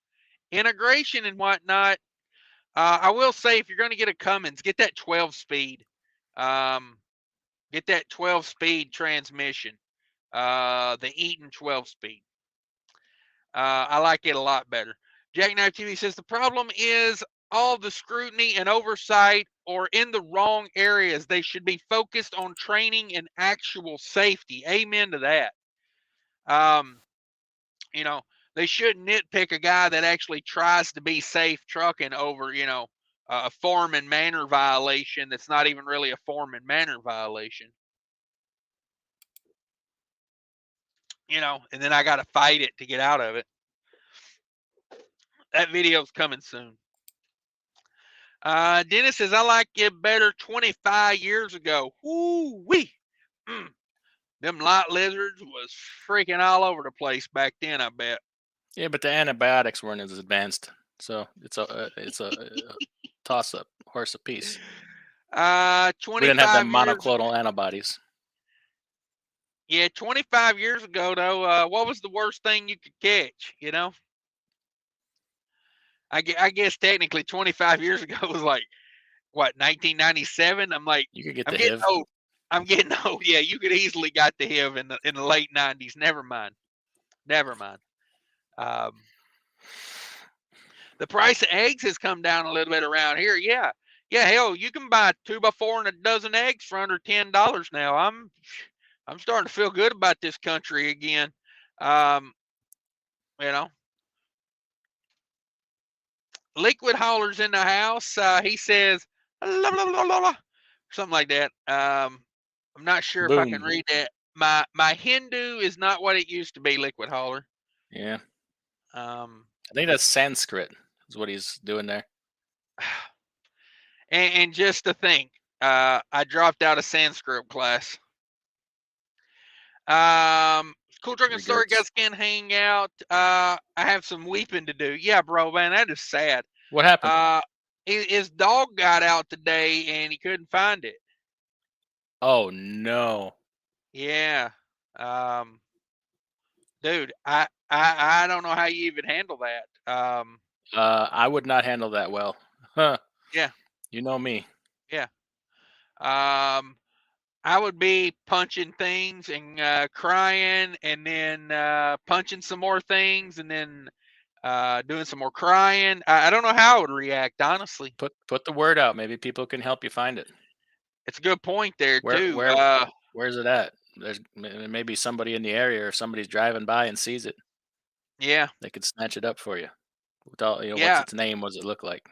Integration and whatnot. I will say, if you're going to get a Cummins, get that 12 speed. Get that 12 speed transmission. The Eaton 12 speed. I like it a lot better. Jackknife TV says the problem is all the scrutiny and oversight are in the wrong areas. They should be focused on training and actual safety. Amen to that. You know, they shouldn't nitpick a guy that actually tries to be safe trucking over, a form and manner violation that's not even really a form and manner violation. And then I got to fight it to get out of it. That video's coming soon. Dennis says, I like it better 25 years ago. Woo-wee. Them light lizards was freaking all over the place back then, I bet. Yeah, but the antibiotics weren't as advanced, so it's a toss up, horse apiece. We didn't have them 25 years. monoclonal antibodies. Yeah, 25 years ago, though, what was the worst thing you could catch, I guess technically 25 years ago was like, what, 1997? I'm like, You could get I'm the getting HIV. old. I'm getting old. Yeah, you could easily got the HIV in the late 90s. Never mind. The price of eggs has come down a little bit around here. Yeah. Yeah, hell, you can buy 2x4 and a dozen eggs for under $10 now. I'm starting to feel good about this country again. Um, you know, Liquid Hauler's in the house. He says la, blah, blah, blah, blah, something like that. I'm not sure if I can Boom. read that. My Hindu is not what it used to be. Liquid Hauler. Yeah, Um, I think that's Sanskrit is what he's doing there. and just to think, I dropped out of Sanskrit class. Cool Trucking Story Regrets. guys can hang out. I have some weeping to do. Yeah, bro, man, that is sad. What happened? His dog got out today and he couldn't find it. Oh no. Yeah. Um, dude, I don't know how you even handle that. I would not handle that well. Huh. Yeah, You know me. yeah. I would be punching things and crying, and then punching some more things, and then doing some more crying. I don't know how I would react, honestly. Put the word out. Maybe people can help you find it. It's a good point there Where too. where where's it at? There's maybe somebody in the area or somebody's driving by and sees it. Yeah, They could snatch it up for you. Without, what's yeah, its name? What does it look like?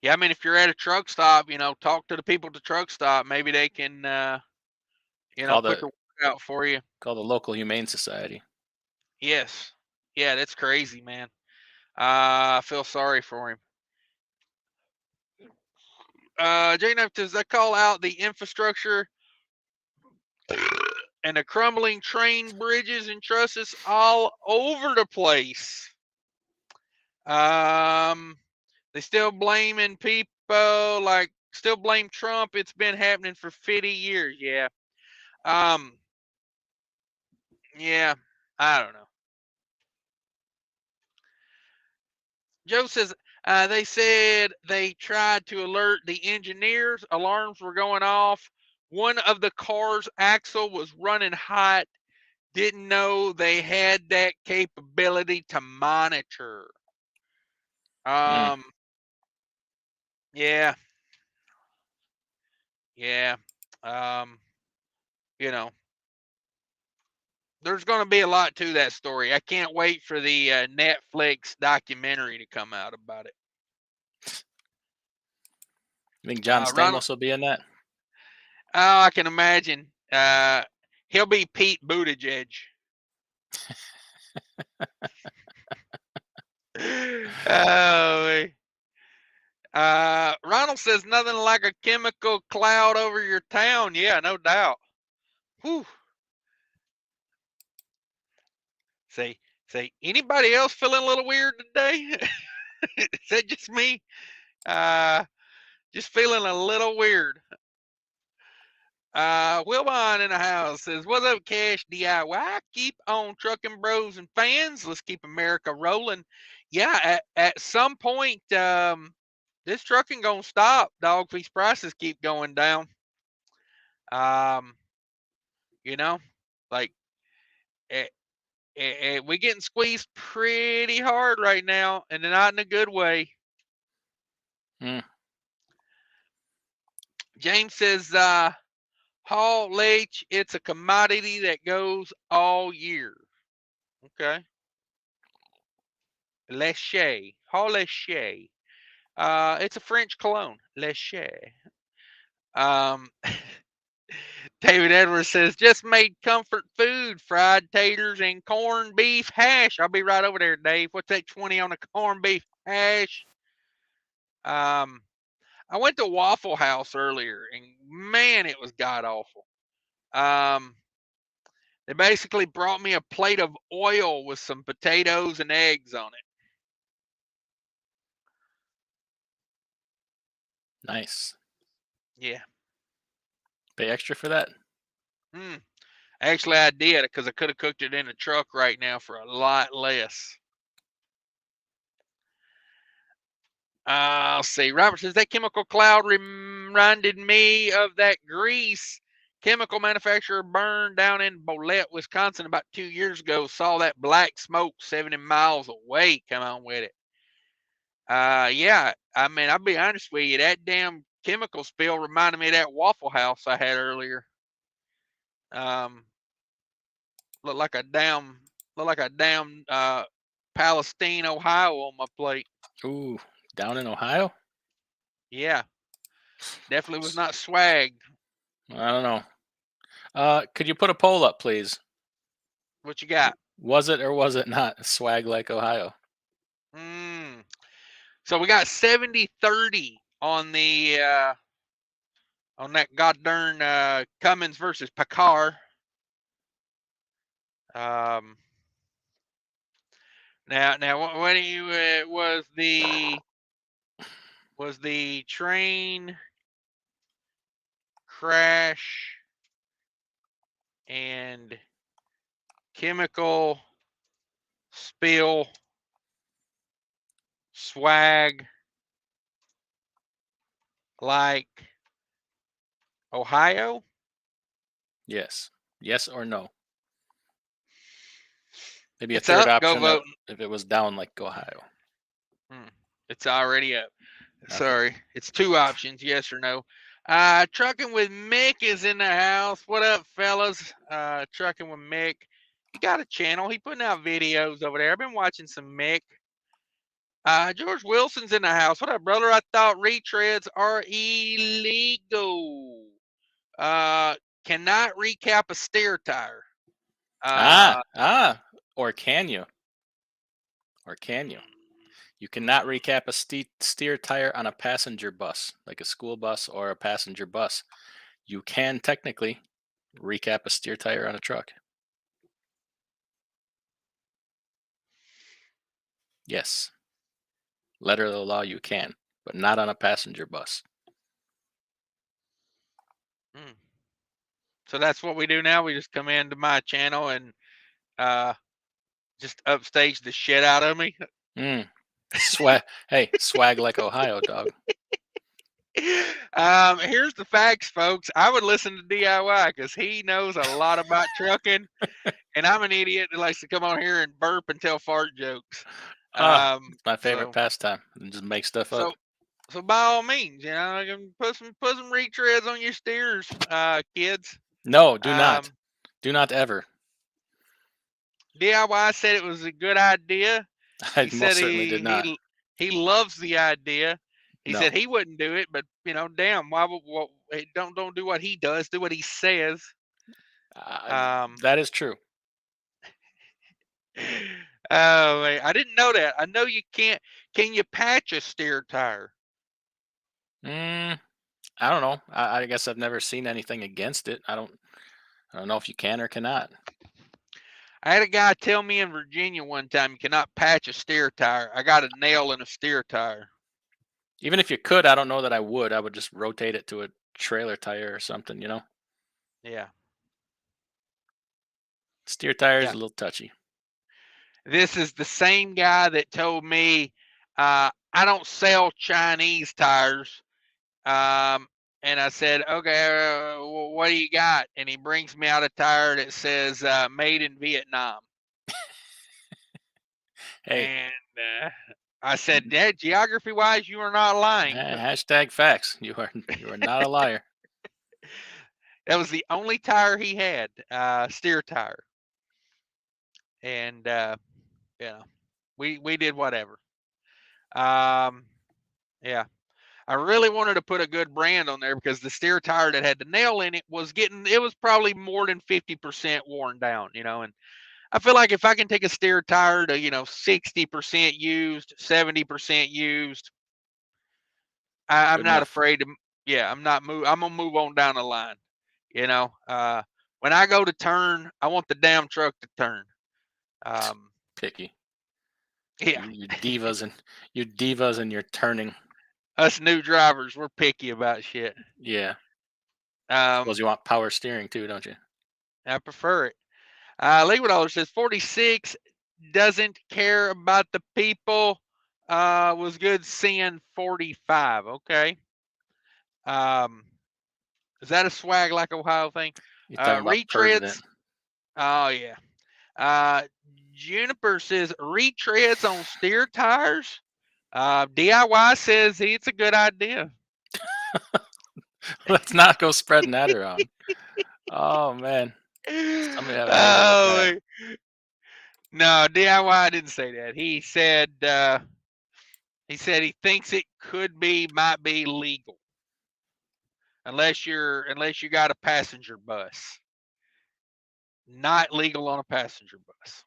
yeah. I mean, if you're at a truck stop, talk to the people at the truck stop. Maybe they can, Call put the the word out for you. call the local humane society. Yes, yeah, that's crazy, man. I feel sorry for him. Jane, does that call out the infrastructure and the crumbling train bridges and trusses all over the place? They still blaming people, like still blame Trump. It's been happening for 50 years. Yeah. Um, yeah, I don't know. Joe says, They said they tried to alert the engineers. Alarms were going off. One of the car's axle was running hot. Didn't know they had that capability to monitor. Yeah. Yeah. Um, you know, there's going to be a lot to that story. I can't wait for the Netflix documentary to come out about it. I think John Stamos will be in that. Oh, I can imagine. He'll be Pete Buttigieg. Oh, Ronald says nothing like a chemical cloud over your town. Yeah, no doubt. Whew. Say, anybody else feeling a little weird today? Is that just me? Just feeling a little weird. Wilbon in the house says, "What's up, Cash DIY? Keep on trucking, bros and fans. Let's keep America rolling." Yeah, at some point, this trucking gonna stop. Dog feast prices keep going down. You know, like we getting squeezed pretty hard right now, and not in a good way. James says, haulage, it's a commodity that goes all year. Okay. Léché. Haulage. It's a French cologne. Léché. David Edwards says, just made comfort food, fried taters and corned beef hash. I'll be right over there, Dave. What's that 20 on a corned beef hash? I went to Waffle House earlier, and man, it was god awful. They basically brought me a plate of oil with some potatoes and eggs on it. Nice. Yeah. Pay extra for that? Actually, I did, because I could have cooked it in the truck right now for a lot less. Let's see. Robert says, that chemical cloud reminded me of that grease chemical manufacturer burned down in Bolette, Wisconsin about 2 years ago. Saw that black smoke 70 miles away. Come on with it. Yeah, I mean, I'll be honest with you, that damn chemical spill reminded me of that Waffle House I had earlier. Looked like a damn Palestine, Ohio on my plate. Ooh, down in Ohio? Yeah. Definitely was not swagged. I don't know. Could you put a poll up, please? What you got? Was it or was it not swag like Ohio? So we got 70-30 on the on that goddamn Cummins versus Packard. Now what do you was the train crash and chemical spill swag like Ohio? Yes. Yes or no? Maybe It's a third up. Go option vote. if it was down like Ohio. It's already up. Okay. Sorry. It's 2 options, yes or no. Trucking with Mick is in the house. What up, fellas? Trucking with Mick. He got a channel. He putting out videos over there. I've been watching some Mick. George Wilson's in the house. What up, brother? I thought retreads are illegal. Cannot recap a steer tire. Or can you? Or can you? You cannot recap a steer tire on a passenger bus, like a school bus or a passenger bus. You can technically recap a steer tire on a truck. Yes. Letter of the law, you can, but not on a passenger bus. So that's what we do now. We just come into my channel and just upstage the shit out of me. Swag. Hey, swag like Ohio, dog. Here's the facts, folks. I would listen to DIY because he knows a lot about trucking, and I'm an idiot that likes to come on here and burp and tell fart jokes. Ah, it's my favorite So, pastime. And just make stuff up. so, so by all means, I can put some retreads on your steers, kids. No, do not. Um, Do not ever. DIY said it was a good idea. I He said most certainly did not. he loves the idea. He No, said he wouldn't do it, but damn, why would don't do what he does, do what he says. Um, that is true. oh man, I didn't know that. I know you can't. Can you patch a steer tire? I don't know. I guess I've never seen anything against it. I don't know if you can or cannot. I had a guy tell me in Virginia one time you cannot patch a steer tire. I got a nail in a steer tire. Even if you could, I don't know that I would. I would just rotate it to a trailer tire or something, Yeah. Steer tire is Yeah. a little touchy. This is the same guy that told me I don't sell Chinese tires. And I said, okay, what do you got? And he brings me out a tire that says made in Vietnam. Hey, And I said, Dad, geography wise, you are not lying. hashtag facts. You are not a liar. That was the only tire he had, steer tire. And we did whatever. Yeah. I really wanted to put a good brand on there because the steer tire that had the nail in it was probably more than 50% worn down, and I feel like if I can take a steer tire to, 60% used, 70% used, I'm Good not enough. afraid to, I'm going to move on down the line. When I go to turn, I want the damn truck to turn. Picky. Yeah. You divas and you're turning. Us new drivers, we're picky about shit. Yeah. Suppose you want power steering too, don't you? I prefer it. Liquid Dollar says 46 doesn't care about the people. Was good seeing 45. Okay. Is that a swag like Ohio thing? You're talking about president. Retreads. Oh yeah. Juniper says retreads on steer tires. DIY says it's a good idea. Let's not go spreading that around. Oh man. Somebody have a heart attack. No, DIY didn't say that. He said he thinks it might be legal. Unless you got a passenger bus. Not legal on a passenger bus.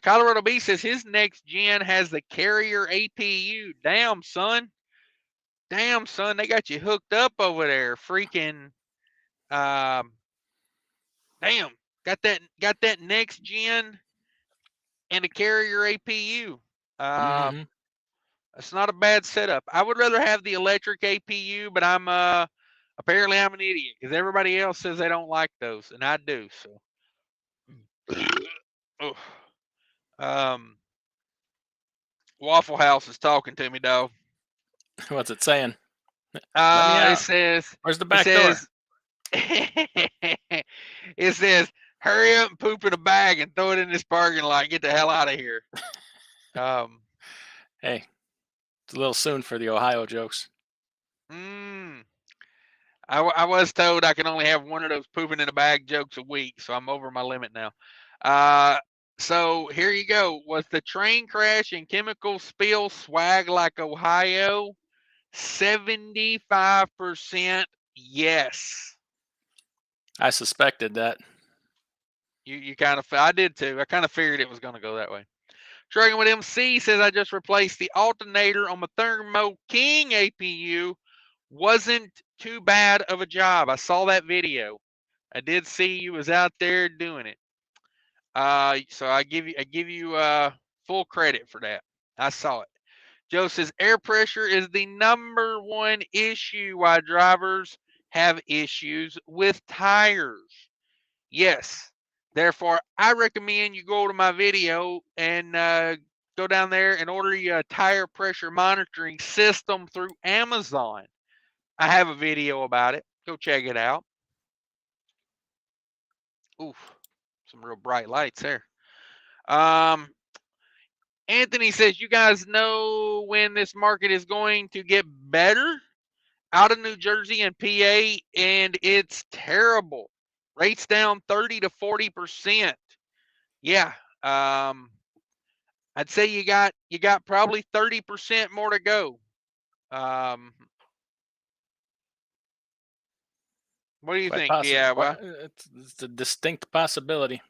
Colorado B says his next gen has the carrier APU. Damn, son, they got you hooked up over there. Freaking, damn, got that next gen and the carrier APU. It's not a bad setup. I would rather have the electric APU, but apparently I'm an idiot because everybody else says they don't like those, and I do. So, Waffle House is talking to me, dog. What's it saying? Let me out. It says, where's the back door? It says, hurry up and poop in a bag and throw it in this parking lot. Get the hell out of here. Hey, it's a little soon for the Ohio jokes. I was told I can only have one of those pooping in a bag jokes a week, so I'm over my limit now. So here you go. Was the train crash and chemical spill swag like Ohio? 75% yes. I suspected that. You kind of, I did too. I kind of figured it was going to go that way. Struggling with MC says I just replaced the alternator on my Thermo King APU. Wasn't too bad of a job. I saw that video. I did see you was out there doing it. So I give you full credit for that. I saw it. Joe says air pressure is the number one issue why drivers have issues with tires. Yes. Therefore, I recommend you go to my video and go down there and order you a tire pressure monitoring system through Amazon. I have a video about it. Go check it out. Oof, some real bright lights there. Anthony says, you guys know when this market is going to get better? Out of New Jersey and PA, and it's terrible. Rates down 30 to 40%. Yeah. I'd say you got probably 30% more to go. What do you think? Yeah, well, it's a distinct possibility.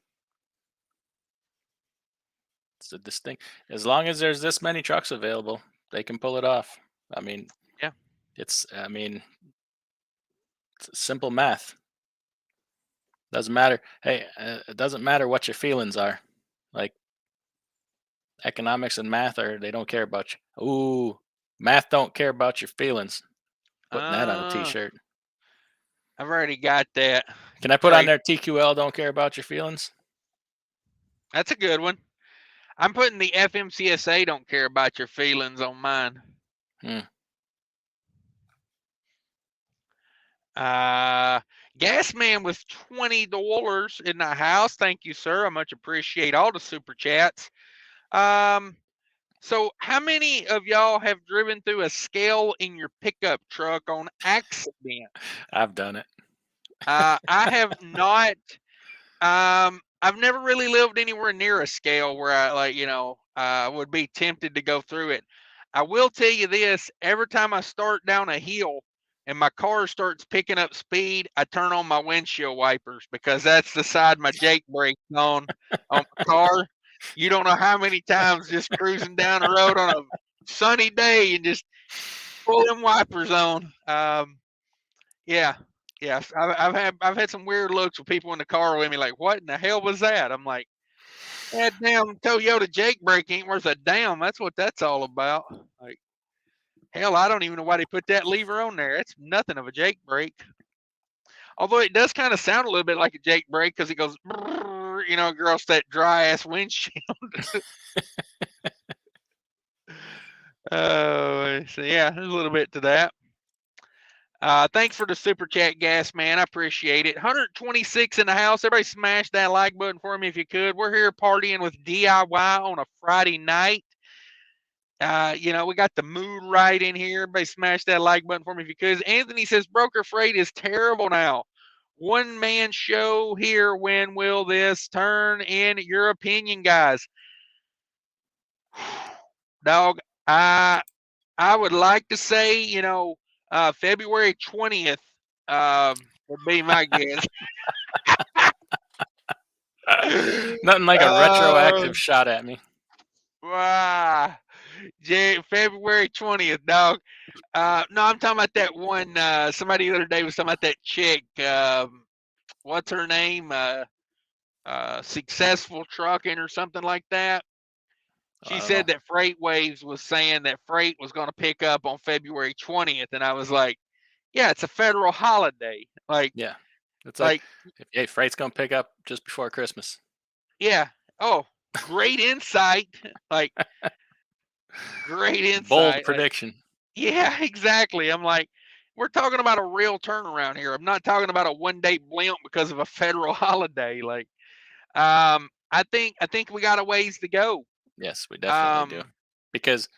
It's a distinct. As long as there's this many trucks available, they can pull it off. I mean, yeah. It's simple math. Doesn't matter. Hey, it doesn't matter what your feelings are. Like economics and math they don't care about you. Ooh, math don't care about your feelings. Putting that on a t-shirt. I've already got that. Can I put on there TQL don't care about your feelings? That's a good one. I'm putting the FMCSA don't care about your feelings on mine. Gasman with $20 in the house. Thank you, sir. I much appreciate all the super chats. So how many of y'all have driven through a scale in your pickup truck on accident? I've done it. I have not. I've never really lived anywhere near a scale where I would be tempted to go through it. I will tell you this, every time I start down a hill and my car starts picking up speed, I turn on my windshield wipers because that's the side my Jake brake's on my car. You don't know how many times just cruising down the road on a sunny day and just pull them wipers on. Yeah. Yes, I've had some weird looks with people in the car with me, like, what in the hell was that? I'm like, that damn Toyota Jake brake ain't worth a damn. That's what that's all about. Like, hell, I don't even know why they put that lever on there. It's nothing of a Jake brake. Although it does kind of sound a little bit like a Jake brake because it goes, across that dry ass windshield. Oh, so yeah, there's a little bit to that. Thanks for the super chat, Gas Man. I appreciate it. 126 in the house. Everybody smash that like button for me if you could. We're here partying with DIY on a Friday night. We got the mood right in here. Everybody smash that like button for me if you could. Anthony says broker freight is terrible now. One man show here. When will this turn in your opinion, guys? Dog, I would like to say, February 20th would be my guess. Nothing like a retroactive shot at me. Wow. February 20th, dog. No, I'm talking about that one. Somebody the other day was talking about that chick. What's her name? Successful Trucking or something like that. She said that Freight Waves was saying that freight was going to pick up on February 20th. And I was like, yeah, it's a federal holiday. Like, yeah, it's like hey, freight's going to pick up just before Christmas. Yeah. Oh, great insight. Like, great insight. Bold prediction. Yeah, exactly. I'm like, we're talking about a real turnaround here. I'm not talking about a one-day blimp because of a federal holiday. Like, I think we got a ways to go. Yes, we definitely do. Because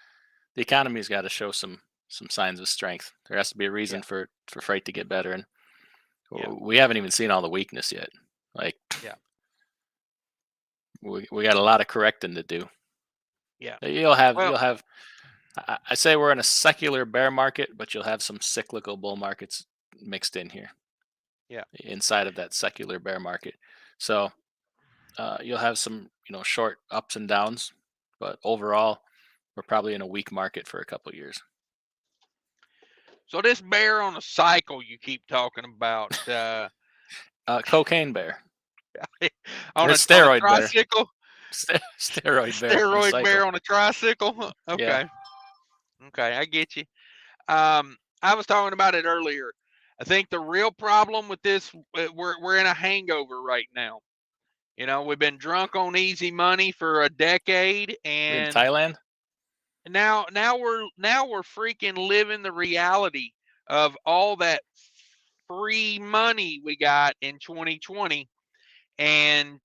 the economy's got to show some signs of strength. There has to be a reason for freight to get better, and we haven't even seen all the weakness yet. Like, we got a lot of correcting to do. Yeah, you'll have. I say we're in a secular bear market, but you'll have some cyclical bull markets mixed in here. Yeah, inside of that secular bear market. So you'll have some short ups and downs, but overall, we're probably in a weak market for a couple of years. So this bear on a cycle you keep talking about, cocaine bear, on a steroid tricycle, steroid bear on a tricycle. Okay, yeah. Okay, I get you. I was talking about it earlier. I think the real problem with this, we're in a hangover right now. You know, we've been drunk on easy money for a decade, In and Thailand? now we're freaking living the reality of all that free money we got in 2020. And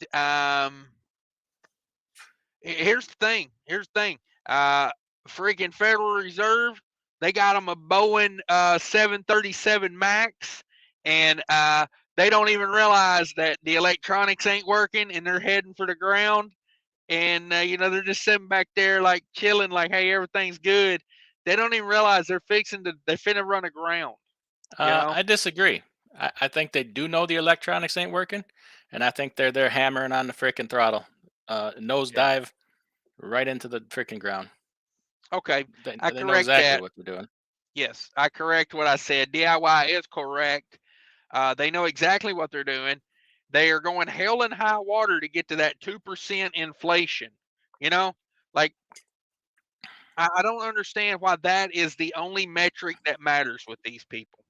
here's the thing. Freaking Federal Reserve, they got them a Boeing 737 Max, and they don't even realize that the electronics ain't working, and they're heading for the ground. And you know, they're just sitting back there like chilling, like, hey, everything's good. They don't even realize they're finna run aground. You know? I disagree. I think they do know the electronics ain't working, and I think they're there hammering on the freaking throttle, nose Yeah. dive right into the freaking ground. Okay, I They know correct exactly that. what they're doing. Yes, I correct what I said. DIY is correct. They know exactly what they're doing. They are going hell and high water to get to that 2% inflation. You know, like, I don't understand why that is the only metric that matters with these people.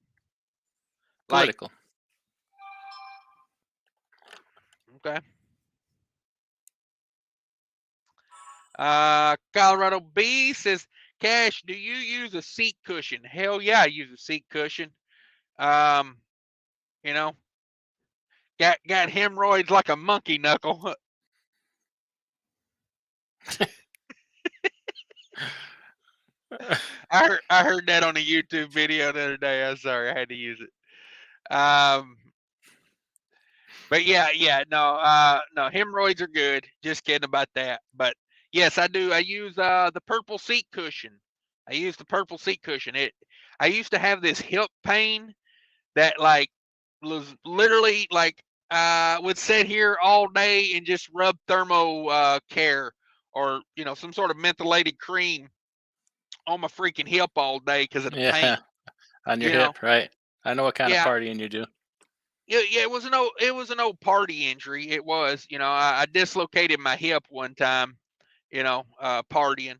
Like, Political. okay. Colorado B says, Cash, do you use a seat cushion? Hell yeah, I use a seat cushion. You know, got hemorrhoids like a monkey knuckle. I heard that on a YouTube video the other day. I'm sorry, I had to use it. But yeah, no, hemorrhoids are good. Just kidding about that. But yes, I do. I use the purple seat cushion. I use the purple seat cushion. I used to have this hip pain that like was literally like would sit here all day and just rub thermo care or you know some sort of mentholated cream on my freaking hip all day because of the Yeah, pain. on your You know, hip, right? I know what kind of yeah, partying you do. yeah. It was an old party injury. It was, you know, I dislocated my hip one time, you know, partying,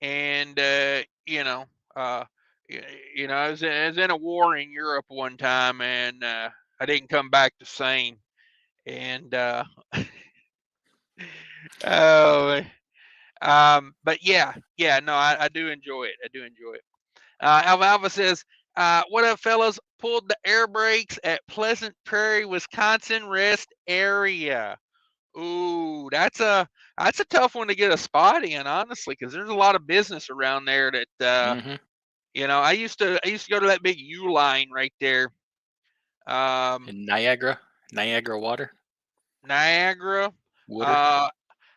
and uh, I was in a war in Europe one time, and I didn't come back the same. And oh, but yeah, no, I do enjoy it. I do enjoy it. Alva says, "What up, fellas? Pulled the air brakes at Pleasant Prairie, Wisconsin rest area. Ooh, that's a tough one to get a spot in, honestly, because there's a lot of business around there that Hmm. you know. I used to go to that big U line right there, In Niagara water, Niagara. water. Uh,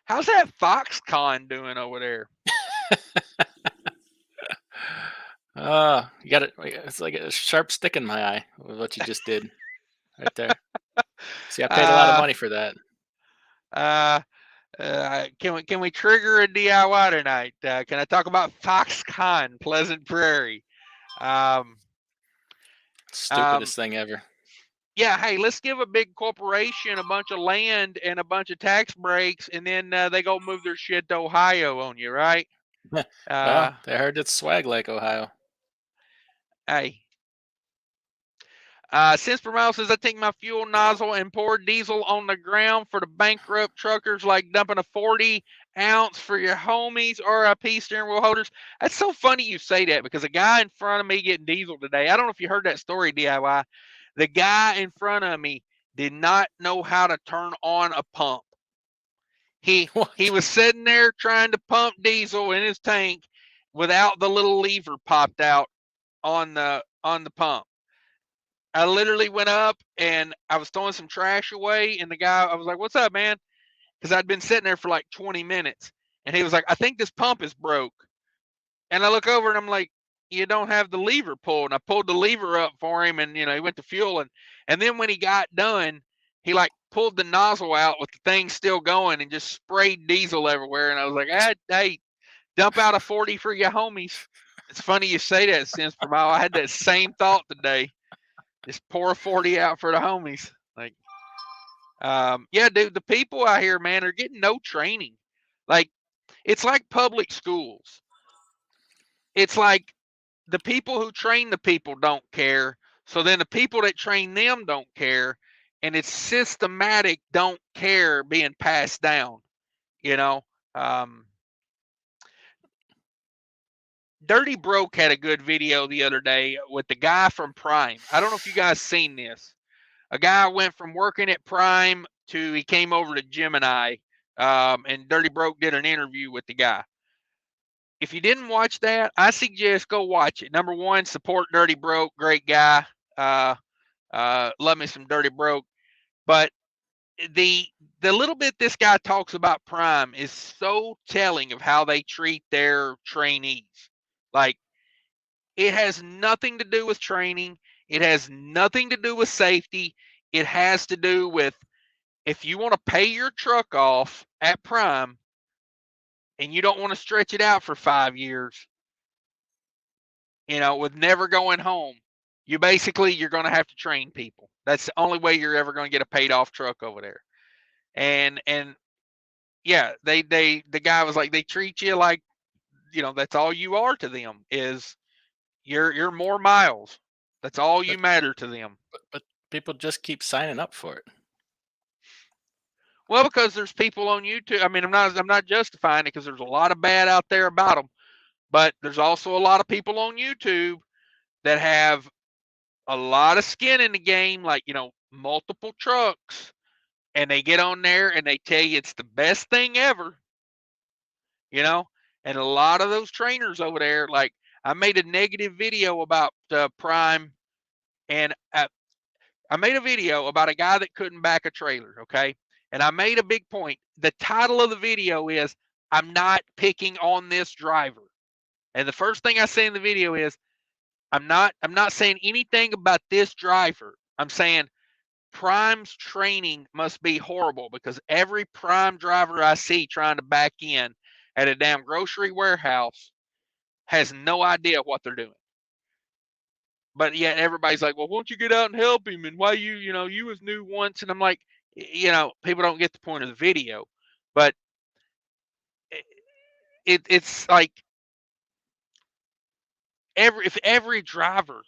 how's that Foxconn doing over there? You got it. It's like a sharp stick in my eye with what you just did right there. See, I paid a lot of Uh, money for that. uh, can we trigger a DIY tonight? Can I talk about Foxconn, Pleasant Prairie? Um, um, Stupidest thing ever. yeah, hey, let's give a big corporation a bunch of land and a bunch of tax breaks, and then they go move their shit to Ohio on you, right? Uh, Well, they heard it's swag like Ohio. hey. Since Miles says, I take my fuel nozzle and pour diesel on the ground for the bankrupt truckers, like dumping a 40-ounce for your homies, RIP steering wheel holders. That's so funny you say that because a guy in front of me getting diesel today, I don't know if you heard that story, DIY. The guy in front of me did not know how to turn on a pump. He What? was sitting there trying to pump diesel in his tank without the little lever popped out on the pump. I literally went up and I was throwing some trash away, and the guy, I was like, "What's up, man?" Because I'd been sitting there for like 20 minutes, and he was like, "I think this pump is broke." And I look over and I'm like, "You don't have the lever pulled." And I pulled the lever up for him, and you know, he went to fuel, and then when he got done, he like pulled the nozzle out with the thing still going and just sprayed diesel everywhere. And I was like, "Hey, dump out a 40 for your homies." It's funny you say that, since for mile. I had that same thought today. Just pour a 40 out for the homies. Like, yeah, dude, the people out here, man, are getting no training. Like, it's like public schools. It's like the people who train the people don't care. So then the people that train them don't care. and it's systematic don't care being passed down, you know. Dirty Broke had a good video the other day with the guy from Prime. I don't know if you guys seen this. A guy went from working at Prime to he came over to Gemini, and Dirty Broke did an interview with the guy. If you didn't watch that, I suggest go watch it. Number one, support Dirty Broke, great guy. Love me some Dirty Broke. But the little bit this guy talks about Prime is so telling of how they treat their trainees. Like, it has nothing to do with training. It has nothing to do with safety. It has to do with if you want to pay your truck off at Prime and you don't want to stretch it out for 5 years, with never going home, you're going to have to train people. That's the only way you're ever going to get a paid off truck over there. And yeah, the guy was like, they treat you like, that's all you are to them is you're more miles. That's all you matter to them. But people just keep signing up for it. Well, because there's people on YouTube. I mean, I'm not justifying it because there's a lot of bad out there about them, but there's also a lot of people on YouTube that have a lot of skin in the game, like, multiple trucks, and they get on there and they tell you it's the best thing ever, and a lot of those trainers over there, like, I made a negative video about Prime, and I made a video about a guy that couldn't back a trailer, okay? And I made a big point. The title of the video is, I'm not picking on this driver. And the first thing I say in the video is, I'm not saying anything about this driver. I'm saying Prime's training must be horrible because every Prime driver I see trying to back in at a damn grocery warehouse has no idea what they're doing. But yet everybody's like, well, won't you get out and help him? And why you was new once. And I'm like, people don't get the point of the video. But it's like if every driver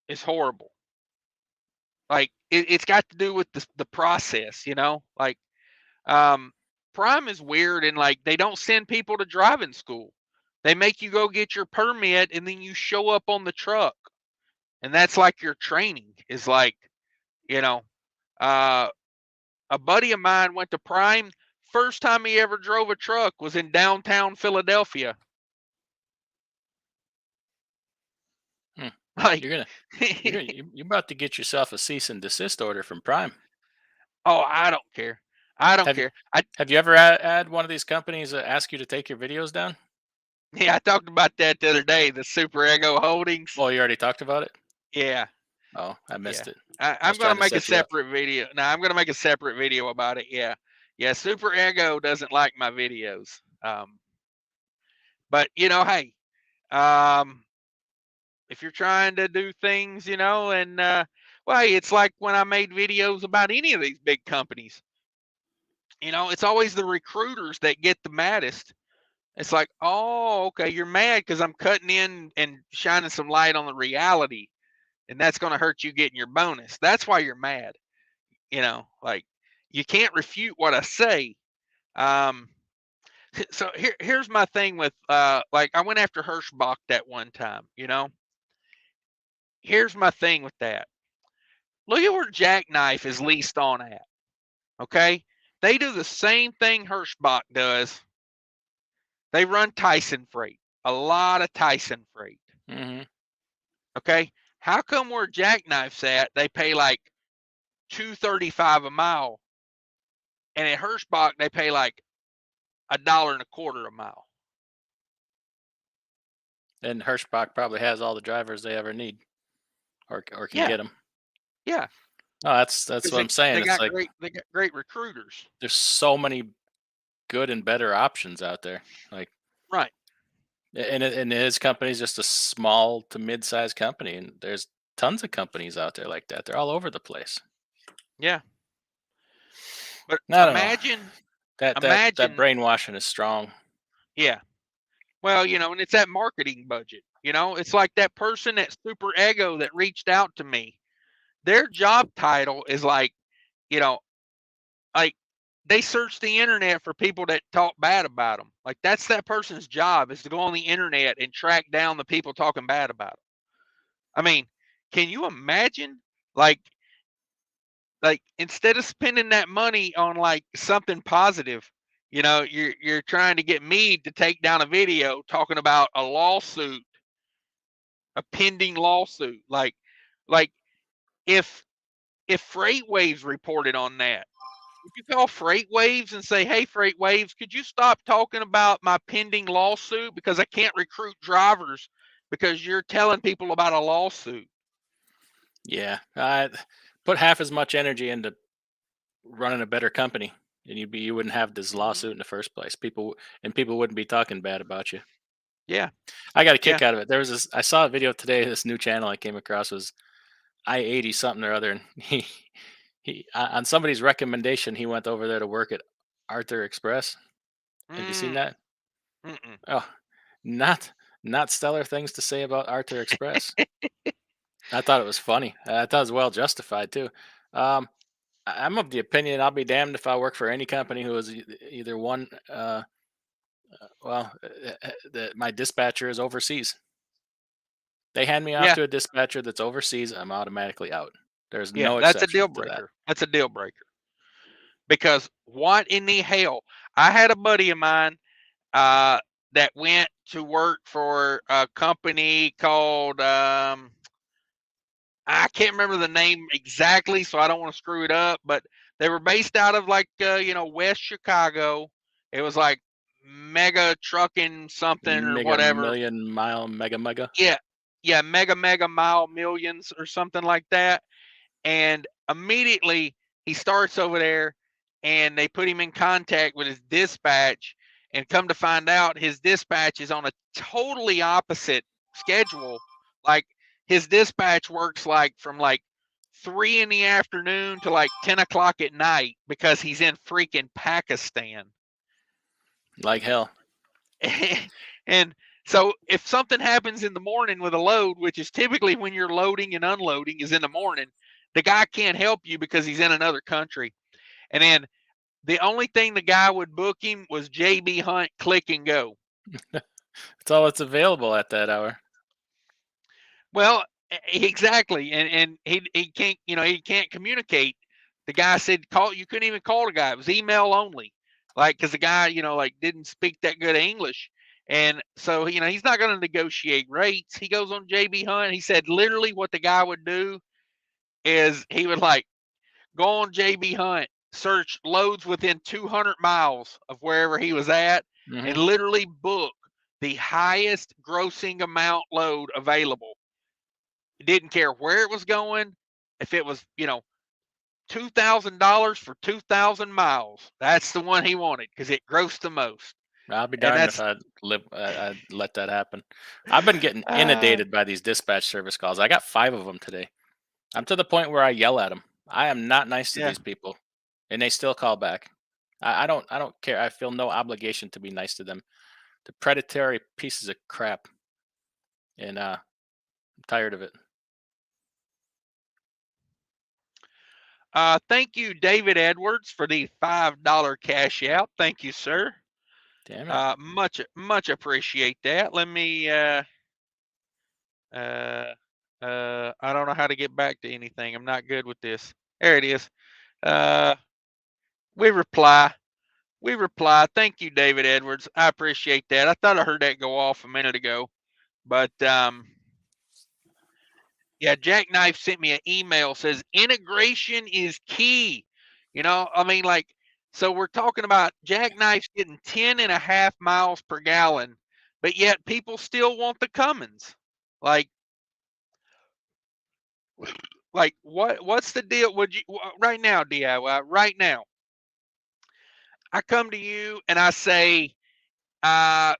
is horrible, like it's got to do with the process, like Prime is weird, and like they don't send people to driving school. They make you go get your permit and then you show up on the truck. And that's like your training is like, a buddy of mine went to Prime. First time he ever drove a truck was in downtown Philadelphia. Like, you're about to get yourself a cease and desist order from Prime. Oh, I don't care. I don't care. Have you ever had one of these companies ask you to take your videos down? Yeah, I talked about that the other day. The Super Ego Holdings. Oh, you already talked about it? Yeah. Oh, I missed it. I'm going to make a separate video. No, I'm going to make a separate video about it. Yeah. Yeah, Super Ego doesn't like my videos. But, hey, if you're trying to do things, and, well, it's like when I made videos about any of these big companies. It's always the recruiters that get the maddest. It's like, oh, okay, you're mad because I'm cutting in and shining some light on the reality, and that's going to hurt you getting your bonus. That's why you're mad. Like, you can't refute what I say. So here's my thing with, like, I went after Hirschbach that one time, Here's my thing with that. Look at where Jackknife is leased on at. Okay? They do the same thing Hirschbach does. They run Tyson freight, a lot of Tyson freight. Mm-hmm. Okay, how come where Jackknife's at, they pay like $2.35 a mile, and at Hirschbach they pay like $1.25 a mile? And Hirschbach probably has all the drivers they ever need, or can get them. Yeah. No, that's what I'm saying. They got great recruiters. There's so many good and better options out there. Like, right. And his company's just a small to mid-sized company, and there's tons of companies out there like that. They're all over the place. Yeah. But imagine that brainwashing is strong. Yeah. Well, and it's that marketing budget. It's like that person at Super Ego that reached out to me. their job title is like, you know, like they search the internet for people that talk bad about them. Like that's that person's job, is to go on the internet and track down the people talking bad about them. I mean, can you imagine, like instead of spending that money on like something positive, you're trying to get me to take down a video talking about a lawsuit, a pending lawsuit. Like if Freight Waves reported on that, would you call Freight Waves and say, "Hey, Freight Waves, could you stop talking about my pending lawsuit because I can't recruit drivers because you're telling people about a lawsuit?" Yeah, I put half as much energy into running a better company, and you wouldn't have this Mhm. lawsuit in the first place. People wouldn't be talking bad about you. Yeah, I got a yeah. kick out of it. There was this. I saw a video today. This new channel I came across was I-80 something or other, and he on somebody's recommendation he went over there to work at Arthur Express. Have you seen Mm, that? mm-mm. Oh, not not stellar things to say about Arthur Express. I thought it was funny. I thought it was well justified too. Um, I'm of the opinion I'll be damned if I work for any company who is either one. That my dispatcher is overseas. They hand me off Yeah, to a dispatcher that's overseas, I'm automatically out. There's yeah. no That's a exceptions deal to that. breaker. That's a deal breaker. Because what in the hell? I had a buddy of mine uh, that went to work for a company called I can't remember the name exactly, so I don't want to screw it up. But they were based out of like West Chicago. It was like mega trucking something or Mega whatever. million mile mega. Yeah, yeah, mega mile millions or something like that. And immediately he starts over there, and they put him in contact with his dispatch, and come to find out his dispatch is on a totally opposite schedule. Like his dispatch works like from like 3 in the afternoon to like 10 o'clock at night because he's in freaking Pakistan. Like hell. And so if something happens in the morning with a load, which is typically when you're loading and unloading is in the morning, the guy can't help you because he's in another country. And then the only thing the guy would book him was JB Hunt Click and Go. It's all that's available at that hour. Well, exactly. And he can't, he can't communicate. The guy said call, you couldn't even call the guy. It was email only. Like cuz the guy, like didn't speak that good English. And so, he's not going to negotiate rates. He goes on JB Hunt. He said literally what the guy would do is he would like go on JB Hunt, search loads within 200 miles of wherever he was at, and Hmm. literally book the highest grossing amount load available. Didn't care where it was going. If it was, $2,000 for 2,000 miles, that's the one he wanted because it grossed the most. I'll be And darned if that's, I'd let that happen. I've been getting uh, inundated by these dispatch service calls. I got 5 of them today. I'm to the point where I yell at them. I am not nice to yeah. these people, and they still call back. I don't care. I feel no obligation to be nice to them. The predatory pieces of crap, and I'm tired of it. Thank you, David Edwards, for the $5 cash out. Thank you, sir. Damn it. Much appreciate that. Let me uh I don't know how to get back to anything. I'm not good with this. There it is. Uh we reply. We reply. Thank you, David Edwards. I appreciate that. I thought I heard that go off a minute ago. But yeah, Jackknife sent me an email, says integration is key. I mean, like, so we're talking about Jackknife's getting 10.5 miles per gallon, but yet people still want the Cummins. Like, what's the deal? Would you right now, DIY, right now? I come to you and I say, uh,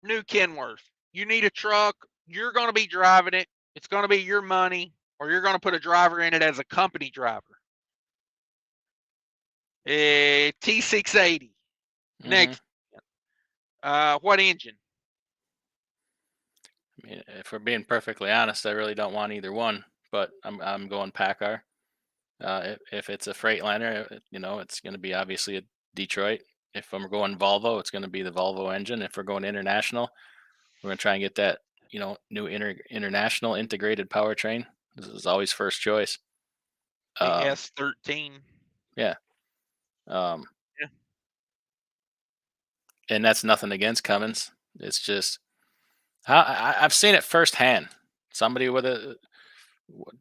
New Kenworth, you need a truck. You're going to be driving it. It's going to be your money, or you're going to put a driver in it as a company driver. A T680. Hmm. Next, what engine? I mean, if we're being perfectly honest, I really don't want either one. but I'm going Packard. If it's a Freightliner, it's going to be obviously a Detroit. If I'm going Volvo, it's going to be the Volvo engine. If we're going international, we're going to try and get that, new international integrated powertrain. This is always first choice. The Um, S13. yeah. Um, Yeah. and that's nothing against Cummins. It's just I've seen it firsthand. Somebody with a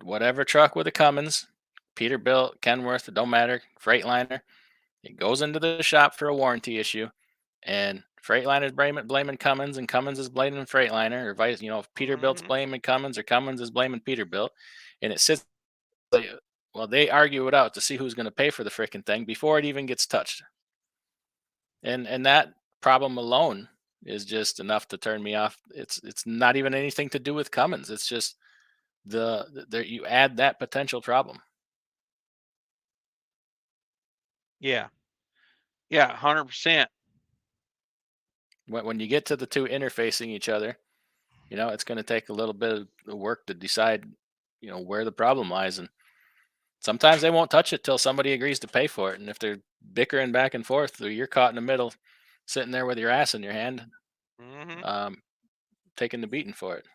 whatever truck with a Cummins, Peterbilt, Kenworth, it don't matter, Freightliner. It goes into the shop for a warranty issue, and Freightliner's blaming Cummins, and Cummins is blaming Freightliner, or vice. If Peterbilt's Mhm. blaming Cummins, or Cummins is blaming Peterbilt, and it sits. Well, they argue it out to see who's going to pay for the freaking thing before it even gets touched, and that problem alone is just enough to turn me off. It's not even anything to do with Cummins. It's just you add that potential problem. Yeah. Yeah, 100%. When you get to the two interfacing each other, it's going to take a little bit of work to decide, where the problem lies. And sometimes they won't touch it till somebody agrees to pay for it. And if they're bickering back and forth, or you're caught in the middle, sitting there with your ass in your hand, Mhm. um, taking the beating for it.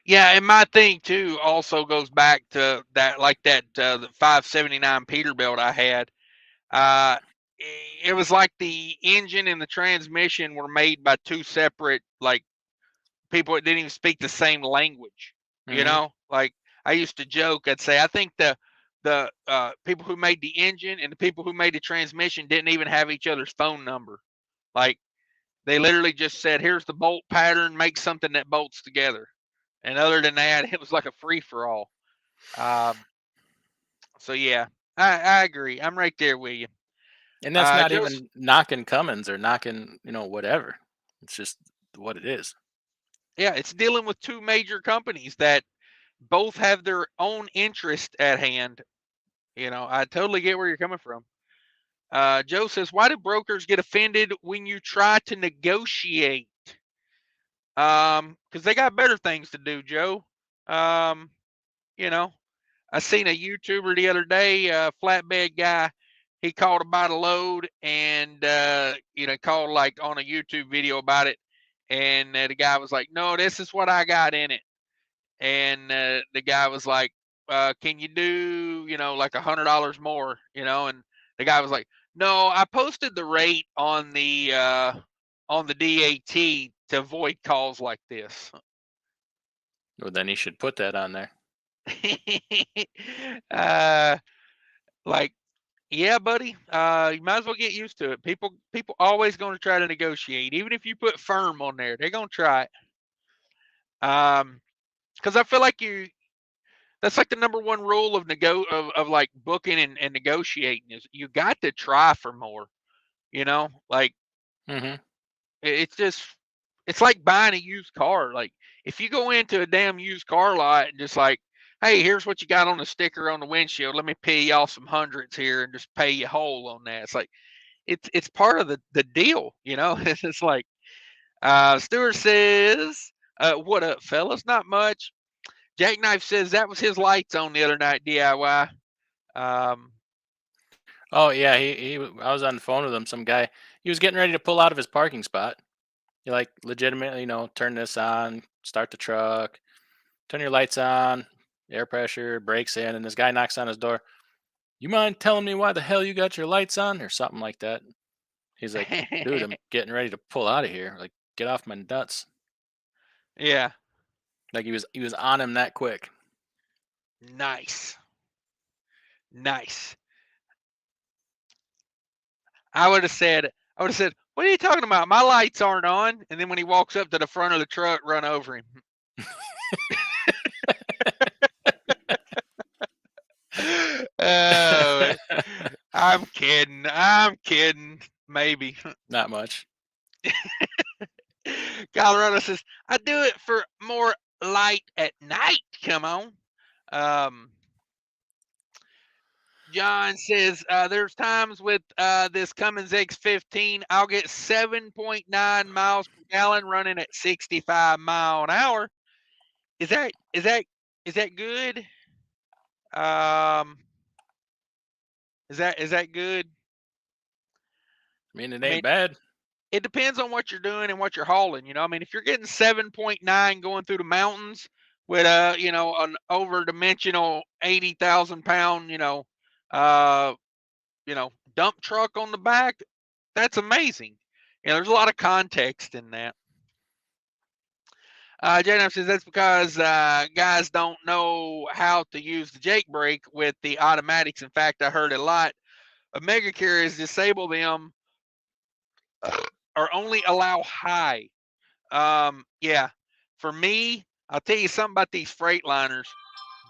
Yeah, and my thing too also goes back to that, like that the 579 Peterbilt I had. Uh, it was like the engine and the transmission were made by two separate, like, people that didn't even speak the same language. Hmm. Like, I used to joke, I'd say I think the people who made the engine and the people who made the transmission didn't even have each other's phone number. Like, they literally just said, "Here's the bolt pattern, make something that bolts together." And other than that, it was like a free for all. Um, so yeah, I agree. I'm right there with you. And that's not Joe's, even knocking Cummins or knocking, whatever. It's just what it is. yeah, it's dealing with two major companies that both have their own interest at hand. I totally get where you're coming from. Joe says, "Why do brokers get offended when you try to negotiate?" Because they got better things to do, Joe. Um, you know, I seen a YouTuber the other day, a flatbed guy. He called about a load, and called like on a YouTube video about it. And the guy was like, "No, this is what I got in it." And the guy was like, "Can you do like $100 more?" And the guy was like, "No, I posted the rate on the DAT to avoid calls like this." Well, then he should put that on there. uh, like, yeah, buddy. You might as well get used to it. People always going to try to negotiate, even if you put firm on there. They're going to try it. Because I feel like that's like the number one rule of like booking and negotiating is you got to try for more. Like, Hmm. it's just, it's like buying a used car. Like, if you go into a damn used car lot and just like, "Hey, here's what you got on the sticker on the windshield. Let me pay y'all some hundreds here and just pay you whole on that." It's like, it's part of the deal. It's like, Stewart says, "What up, fellas? Not much." Jackknife says that was his lights on the other night, DIY. Um, Oh yeah, I was on the phone with him. Some guy, he was getting ready to pull out of his parking spot. He like legitimately, turn this on, start the truck, turn your lights on, air pressure, brakes in, and this guy knocks on his door. "You mind telling me why the hell you got your lights on?" or something like that. He's like, "Dude, I'm getting ready to pull out of here. Like, get off my nuts." yeah, Like he was on him that quick. nice, nice. I would have said, "What are you talking about? My lights aren't on." And then when he walks up to the front of the truck, run over him. Oh, I'm kidding. I'm kidding. Maybe. Not much. Colorado says, "I do it for more light at night." Come on. Um, John says, "There's times with this Cummins X15, I'll get 7.9 miles per gallon running at 65 mile an hour." Is that Is that good? Um, is that good? I mean, it I mean, ain't bad. it depends on what you're doing and what you're hauling. I mean, if you're getting 7.9 going through the mountains with an over-dimensional 80,000 pound, uh, dump truck on the back, that's amazing. There's a lot of context in that. J-Nap says that's because guys don't know how to use the Jake brake with the automatics. In fact, I heard a lot of mega carriers disable them or only allow high. Yeah, for me, I'll tell you something about these Freightliners.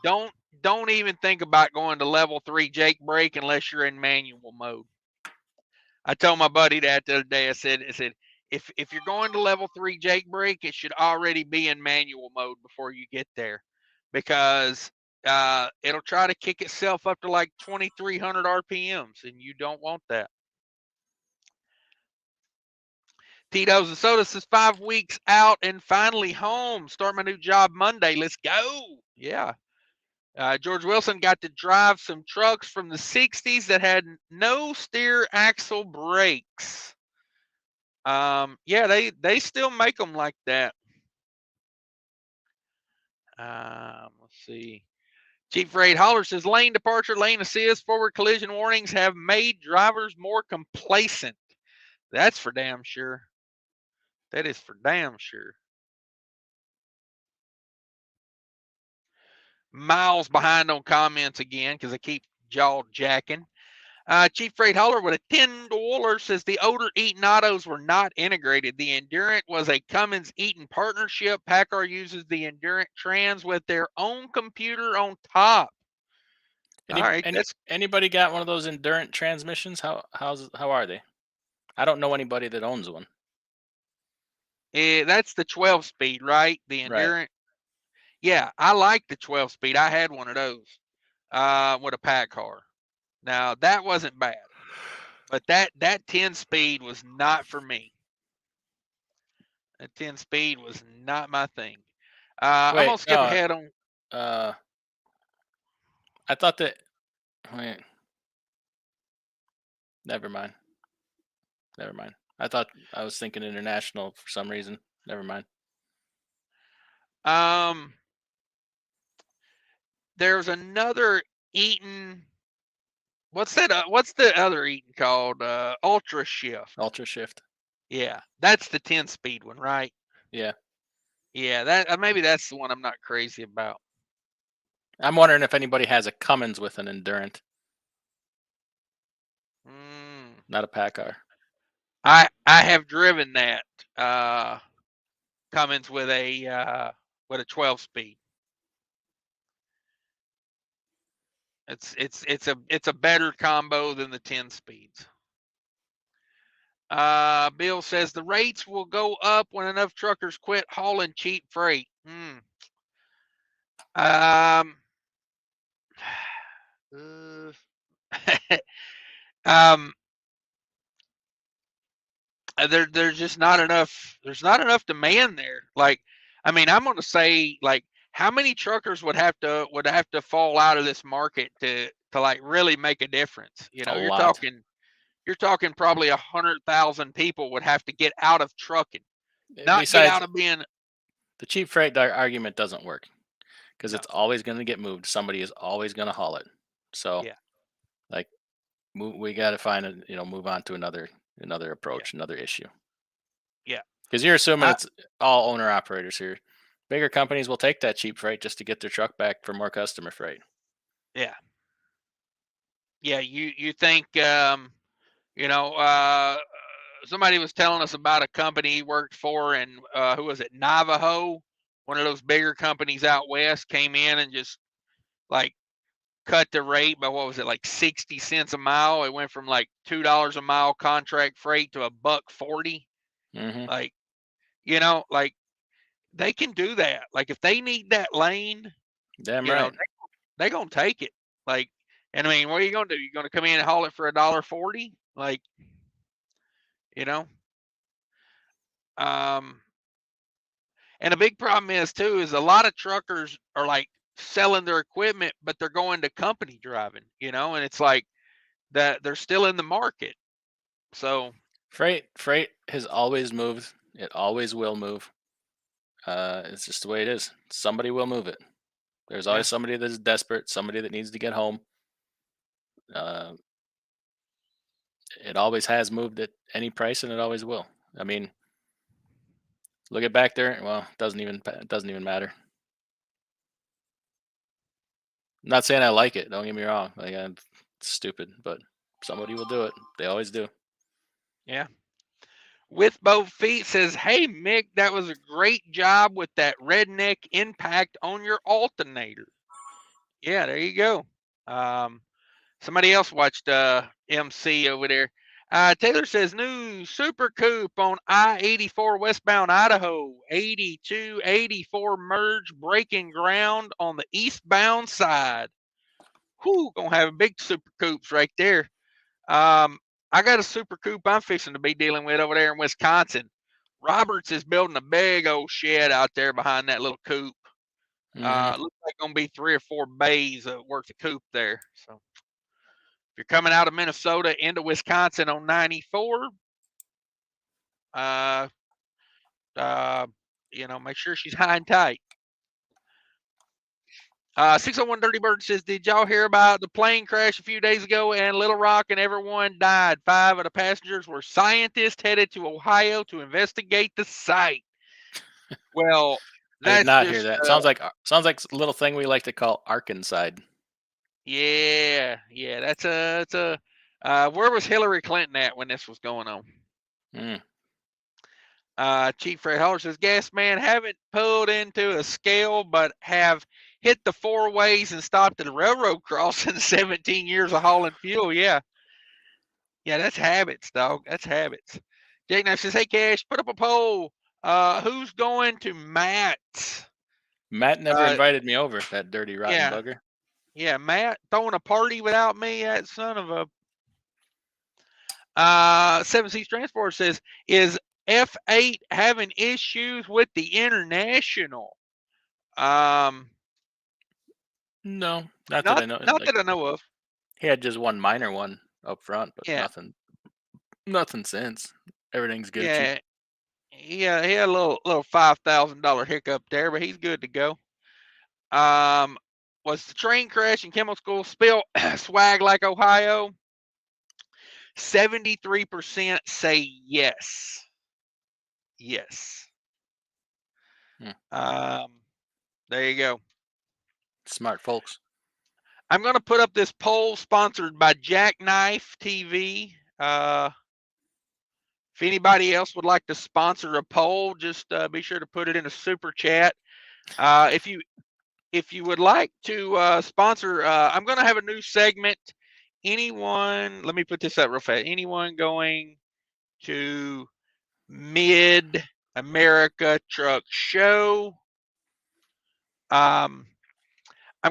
Don't even think about going to level 3 Jake brake unless you're in manual mode. I told my buddy that the other day. I said if you're going to level 3 Jake brake, it should already be in manual mode before you get there, because it'll try to kick itself up to like 2,300 RPMs, and you don't want that. Tito's and Soda says 5 weeks out and finally home. Start my new job Monday. Let's go. Yeah. George Wilson got to drive some trucks from the 60s that had no steer axle brakes. Yeah, they still make them like that. Let's see. Chief Raid Holler says lane departure, lane assist, forward collision warnings have made drivers more complacent. That's for damn sure. That is for damn sure. Miles behind on comments again because I keep jaw jacking. Chief Freight Hauler with a $10 says the odor Eaton autos were not integrated. The Endurant was a Cummins Eaton partnership. PACCAR uses the Endurant trans with their own computer on top. All right, Anybody got one of those Endurant transmissions? How are they? I don't know anybody that owns one. That's the 12-speed, right? The Endurant. Right. Yeah, I like the 12-speed. I had one of those with a PACCAR. Now that wasn't bad, but that 10-speed was not for me. That 10-speed was not my thing. I'm gonna skip ahead on. I thought that. Wait. Never mind. I thought I was thinking international for some reason. Never mind. There's another Eaton. What's that? What's the other Eaton called? Ultra Shift. Ultra Shift. Yeah, that's the 10-speed one, right? Yeah. Yeah, that maybe that's the one I'm not crazy about. I'm wondering if anybody has a Cummins with an Endurant. Not a PACCAR. I have driven that Cummins with a 12-speed. It's a better combo than the 10 speeds. Bill says the rates will go up when enough truckers quit hauling cheap freight. There's just not enough. There's not enough demand there. Like, I mean, I'm going to say, like, how many truckers would have to fall out of this market to like really make a difference? You're talking probably 100,000 people would have to get out of trucking, not get out of being. The cheap freight argument doesn't work because it's always going to get moved. Somebody is always going to haul it. So, yeah, like, we got to find move on to another approach, another issue. Yeah, because you're assuming it's all owner operators here. Bigger companies will take that cheap freight just to get their truck back for more customer freight. Yeah. Yeah, you think somebody was telling us about a company he worked for, and who was it? Navajo, one of those bigger companies out west, came in and just like cut the rate by what was it, like 60 cents a mile. It went from like $2 a mile contract freight to $1.40. Mm-hmm. Like, like they can do that. Like if they need that lane, damn right, they're gonna take it. Like, and I mean, what are you gonna do? You're gonna come in and haul it for $1.40? Like, and a big problem is too is a lot of truckers are like selling their equipment, but they're going to company driving, and it's like that they're still in the market. So Freight has always moved. It always will move. It's just the way it is. Somebody will move it. There's yeah, always somebody that's desperate, somebody that needs to get home. Uh, it always has moved at any price, and it always will. I mean, look at back there. Well, it doesn't even matter. I'm not saying I like it. Don't get me wrong. Like, it's stupid, but somebody will do it. They always do. yeah. With both feet says, "Hey Mick, that was a great job with that redneck impact on your alternator." Yeah, there you go. Somebody else watched MC over there. Taylor says, "New Super Coupe on I-84 westbound Idaho, 82-84 merge breaking ground on the eastbound side." Whew, gonna have big Super Coupes right there. I got a Super Coupe I'm fixing to be dealing with over there in Wisconsin. Roberts is building a big old shed out there behind that little coupe. Hmm. Looks like gonna be 3 or 4 bays worth of coupe there. So if you're coming out of Minnesota into Wisconsin on 94, uh, make sure she's high and tight. 601 Dirty Bird says, "Did y'all hear about the plane crash a few days ago in Little Rock and everyone died? 5 of the passengers were scientists headed to Ohio to investigate the site." Well, I did that's not hear just, that. Sounds like a little thing we like to call Arkanside. yeah, that's a, where was Hillary Clinton at when this was going on? Mm. Chief Fred Holler says, "Gas man, haven't pulled into a scale, but have hit the 4 ways and stopped at a railroad crossing 17 years of hauling fuel." Yeah. Yeah, that's habits, dog. That's habits. Jake Knife says, "Hey, Cash, put up a poll. Who's going to Matt's?" Matt never Uh, invited me over, that dirty, rotten yeah, bugger. yeah, Matt throwing a party without me. That son of a. Seven Seas Transport says, "Is F8 having issues with the international?" Um, No, not that not I know. not Like, that I know of. he had just one minor one up front, but Yeah, nothing since. Everything's Gucci. yeah, yeah. He had a little $5,000 hiccup there, but he's good to go. Was the train crash in Kimmel School spill swag like Ohio? 73% say yes. Yes. Hmm. Um, there you go. Smart folks. I'm going to put up this poll sponsored by Jackknife TV. If anybody else would like to sponsor a poll, just be sure to put it in a super chat. If you would like to sponsor, I'm going to have a new segment. Anyone, let me put this up real fast. Anyone going to Mid America Truck Show? I'm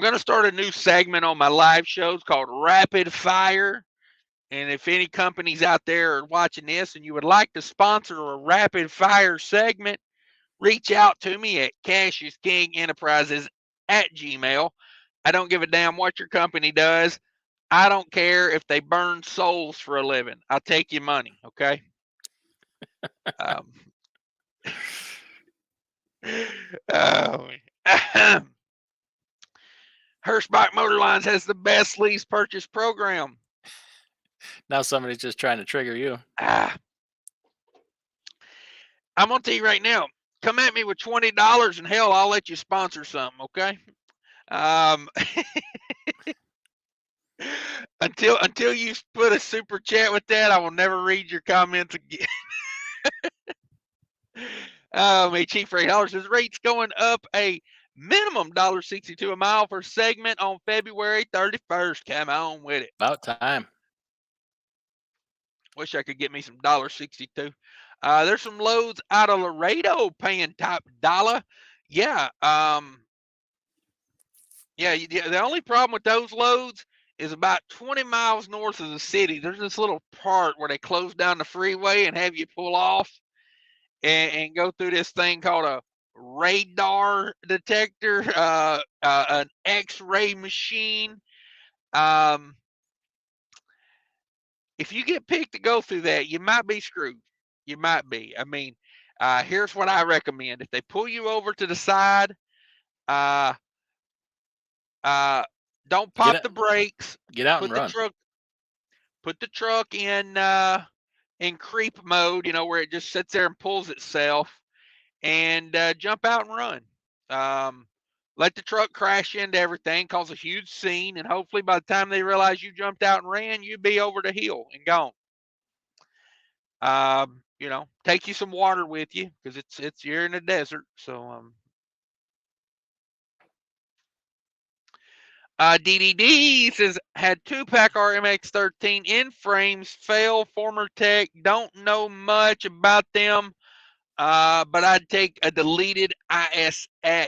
going to start a new segment on my live shows called Rapid Fire. And if any companies out there are watching this and you would like to sponsor a rapid fire segment, reach out to me at CashisKingTrucking at Gmail. I don't give a damn what your company does. I don't care if they burn souls for a living. I'll take your money, okay? Um, oh, Hirschbach Motor Lines has the best lease purchase program. Now somebody's just trying to trigger you. I'm going to tell you right now, come at me with $20 and hell, I'll let you sponsor something, okay? Until you put a super chat with that, I will never read your comments again. Chief Ray Holler says rates going up a minimum $1.62 a mile for segment on February 31st. Come on with it. About time. Wish I could get me some $1.62. There's some loads out of Laredo paying top dollar. Yeah. Yeah. The only problem with those loads is about 20 miles north of the city. There's this little part where they close down the freeway and have you pull off and go through this thing called a radar detector, an X-ray machine. Um, if you get picked to go through that, you might be screwed. You might be. I mean, here's what I recommend: if they pull you over to the side, uh, don't pop the brakes. Get out Put and the run. truck in creep mode. You know, where it just sits there and pulls itself, and jump out and run. Let the truck crash into everything, cause a huge scene, and hopefully by the time they realize you jumped out and ran, you'd be over the hill and gone. You know, take you some water with you because it's you're in the desert. So DDD says had 2-pack RMX13 in frames, fail, former tech, don't know much about them. But I'd take a deleted ISX.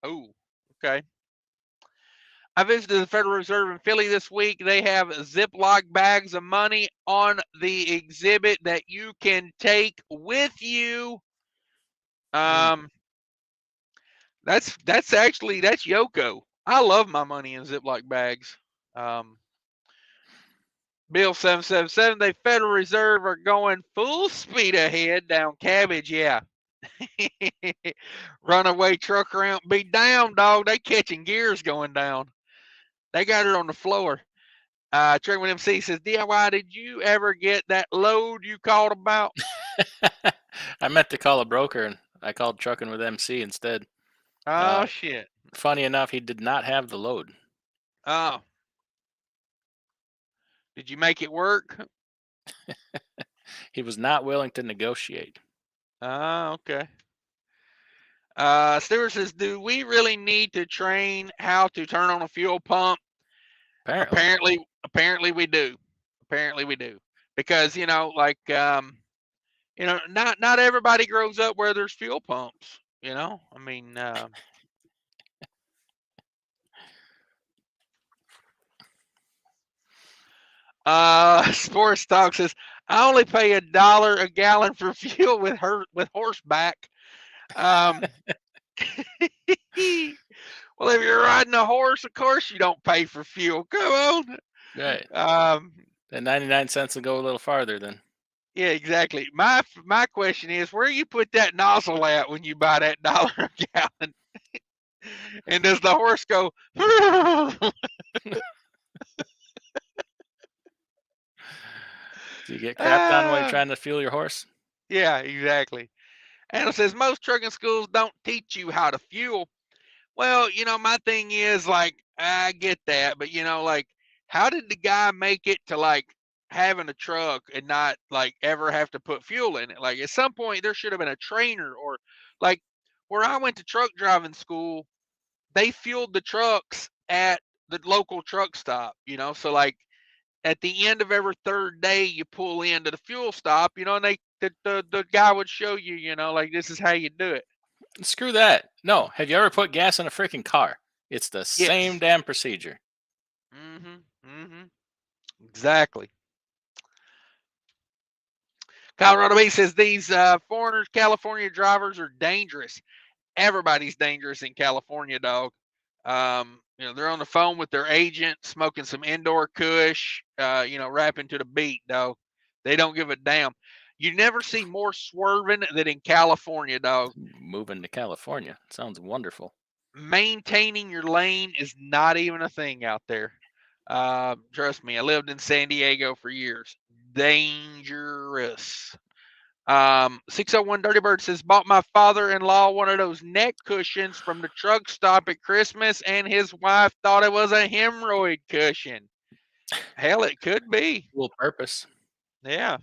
Oh, okay. I visited the Federal Reserve in Philly this week. They have Ziploc bags of money on the exhibit that you can take with you. That's Yoko. I love my money in Ziploc bags. Bill 777, the Federal Reserve are going full speed ahead down Cabbage. Yeah. Runaway truck around. Be down, dog. They catching gears going down. They got it on the floor. Trey with MC says, DIY, did you ever get that load you called about? I meant to call a broker, and I called Trucking with MC instead. Oh, shit. Funny enough, he did not have the load. Oh. Did you make it work? He was not willing to negotiate. Oh, okay. Stewart says, do we really need to train how to turn on a fuel pump? Apparently we do. Apparently we do. Because, you know, like, you know, not everybody grows up where there's fuel pumps, you know? I mean, Sports Talk says, I only pay $1 a gallon for fuel with horseback. Well, if you're riding a horse, of course you don't pay for fuel. Come on. Right. Then 99 cents will go a little farther then. Yeah, exactly. My question is, where you put that nozzle at when you buy that $1 a gallon? And does the horse go? Do you get crapped on while you're trying to fuel your horse? Yeah, exactly. And it says most trucking schools don't teach you how to fuel. Well, you know, my thing is like, I get that, but you know, like, how did the guy make it to like having a truck and not like ever have to put fuel in it? Like at some point there should have been a trainer, or like where I went to truck driving school, they fueled the trucks at the local truck stop, you know? So like at the end of every third day you pull into the fuel stop, you know, and the guy would show you, you know, like this is how you do it. Screw that. No. Have you ever put gas in a freaking car? It's the same Yes. damn procedure. Exactly. Colorado Bay says these foreigners, California drivers are dangerous. Everybody's dangerous in California, dog. You know, they're on the phone with their agent, smoking some indoor kush, you know, rapping to the beat, dog. They don't give a damn. You never see more swerving than in California, dog. Moving to California. Sounds wonderful. Maintaining your lane is not even a thing out there. Trust me, I lived in San Diego for years. Dangerous. 601 Dirty Bird says, bought my father-in-law one of those neck cushions from the truck stop at Christmas, and his wife thought it was a hemorrhoid cushion. Hell, it could be. Dual purpose. Yeah.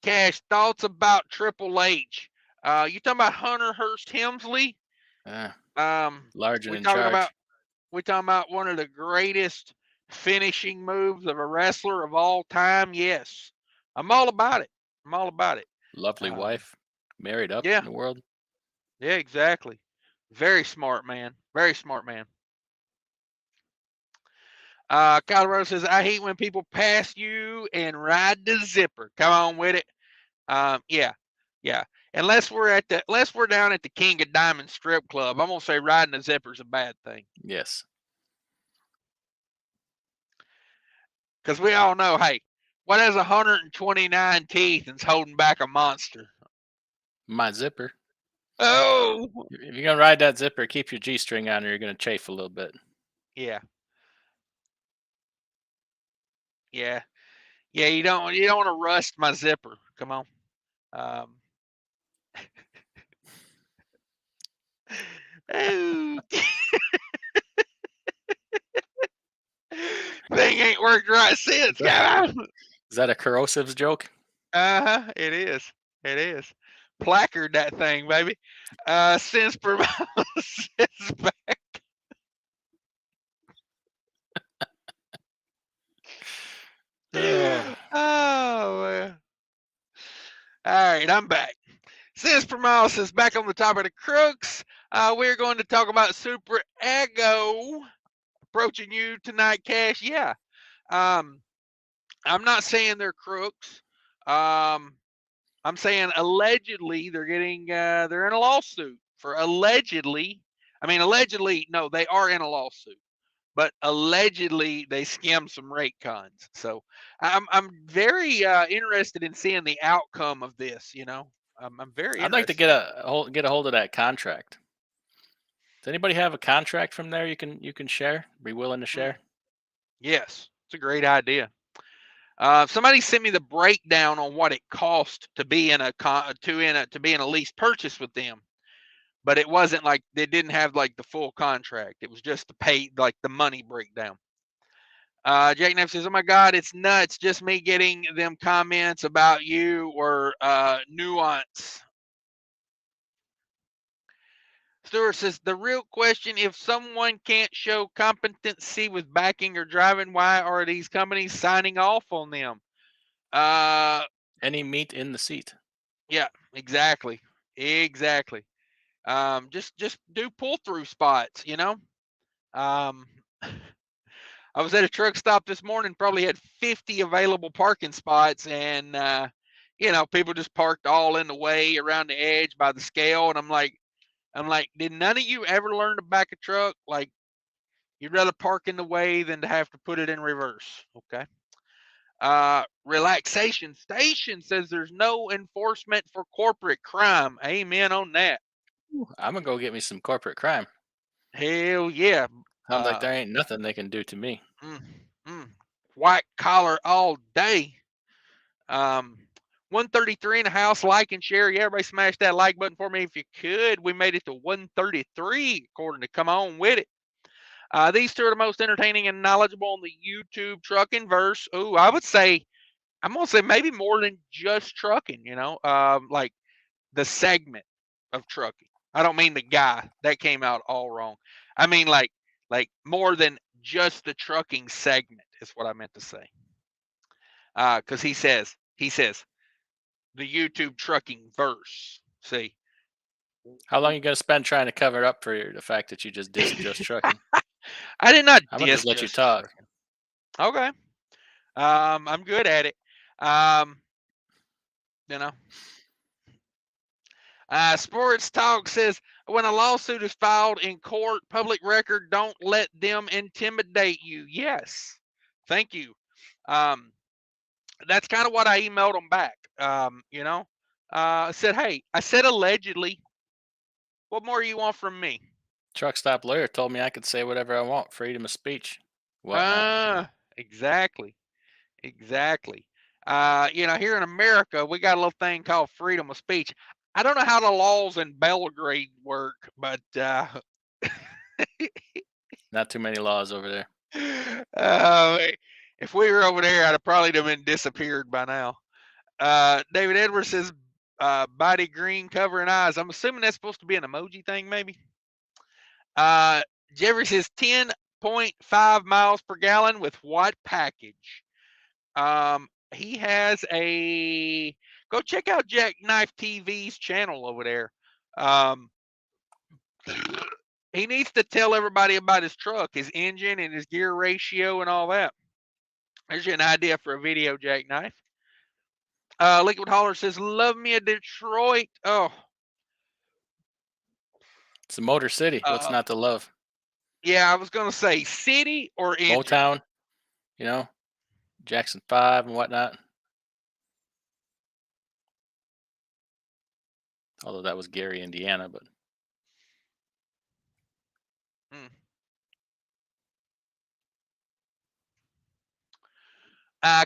Cash, thoughts about Triple H? You talking about Hunter Hearst Helmsley? Large and we in talking charge. about one of the greatest finishing moves of a wrestler of all time. Yes, I'm all about it. I'm all about it. Lovely wife, married up Yeah. in the world. Yeah, exactly. Very smart man. Very smart man. Colorado says, I hate when people pass you and ride the zipper. Come on with it. Yeah. unless we're down at the King of Diamonds strip club, I'm gonna say riding a zipper's a bad thing. Yes. Because we all know, hey, what has 129 teeth and's holding back a monster? My zipper. Oh, If you're gonna ride that zipper, keep your G-string on, or you're gonna chafe a little bit. yeah, yeah, yeah. You don't want to rust my zipper. Come on. Oh. Thing ain't worked right since. Come on. Is that a corrosives joke? It is. It is. Placard that thing, baby. Cents per mile sits back. Oh man. All right, I'm back. Cents per mile says back on the top of the Crooks. We're going to talk about Super Ego approaching you tonight, Cash. Yeah. I'm not saying they're crooks. I'm saying allegedly they're getting they're in a lawsuit for allegedly. I mean allegedly, no, they are in a lawsuit, but allegedly they skimmed some rate cons. So I'm very interested in seeing the outcome of this. You know, I'm very I'd like to interested. get a hold of that contract. Does anybody have a contract from there you can share? Be willing to share? Yes, it's a great idea. Somebody sent me the breakdown on what it cost to be in a lease purchase with them, but it wasn't like they didn't have like the full contract. It was just to pay like the money breakdown. Jake Neff says, "Oh my God, it's nuts! Just me getting them comments about you or nuance." Stewart says, "The real question: if someone can't show competency with backing or driving, why are these companies signing off on them?" Any meat in the seat. Yeah, exactly, exactly. Just do pull through spots, you know. Um, I was at a truck stop this morning, probably had 50 available parking spots, and people just parked all in the way around the edge by the scale, and I'm like, did none of you ever learn to back a truck? Like, you'd rather park in the way than to have to put it in reverse. Okay. Relaxation Station says there's no enforcement for corporate crime. Amen on that. I'm gonna go get me some corporate crime. Hell yeah. Sounds like there ain't nothing they can do to me. Mm, White collar all day. 133 in the house, like and share. Yeah, everybody smash that like button for me if you could. We made it to 133 according to Come On With It. These two are the most entertaining and knowledgeable on the YouTube trucking verse. Ooh, I'm gonna say maybe more than just trucking, like the segment of trucking. I don't mean the guy. That came out all wrong. I mean like more than just the trucking segment is what I meant to say. Because he says the YouTube trucking verse. See, How long are you gonna spend trying to cover up for the fact that you just dissed just trucking? I did not I'm gonna diss just let you just talk. trucking. Okay. I'm good at it. You know. Sports Talk says when a lawsuit is filed in court, public record, don't let them intimidate you. Yes, thank you. That's kind of what I emailed them back. I said, hey, I said allegedly. What more you want from me? Truck stop lawyer told me I could say whatever I want, freedom of speech, whatnot. Exactly, exactly. Here in America, we got a little thing called freedom of speech. I don't know how the laws in Belgrade work, but Not too many laws over there. if we were over there, I'd have probably been disappeared by now. David Edwards says, body green, covering eyes. I'm assuming that's supposed to be an emoji thing, maybe. Jeffrey says 10.5 miles per gallon with what package? He has go check out Jackknife TV's channel over there. He needs to tell everybody about his truck, his engine, and his gear ratio and all that. There's an idea for a video, Jackknife. Liquid Holler says, love me a Detroit. Oh. It's the Motor City. What's not to love? Yeah, I was going to say city or engine. Motown, you know, Jackson 5 and whatnot. Although that was Gary, Indiana, but.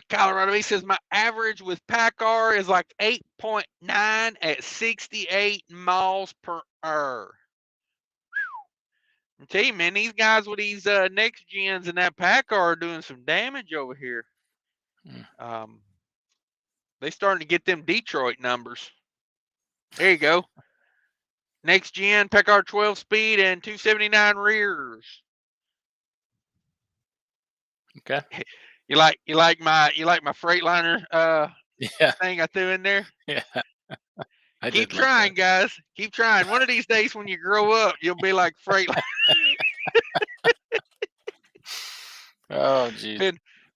Colorado, he says, my average with PACCAR is like 8.9 at 68 miles per hour. I tell you, man, these guys with these next gens and that PACCAR are doing some damage over here. They starting to get them Detroit numbers. There you go. Next gen PACCAR 12 speed and 279 rears. Okay. You like my Freightliner thing I threw in there? Yeah. Keep trying, guys. Keep trying. One of these days when you grow up, you'll be like Freightliner. Oh, geez.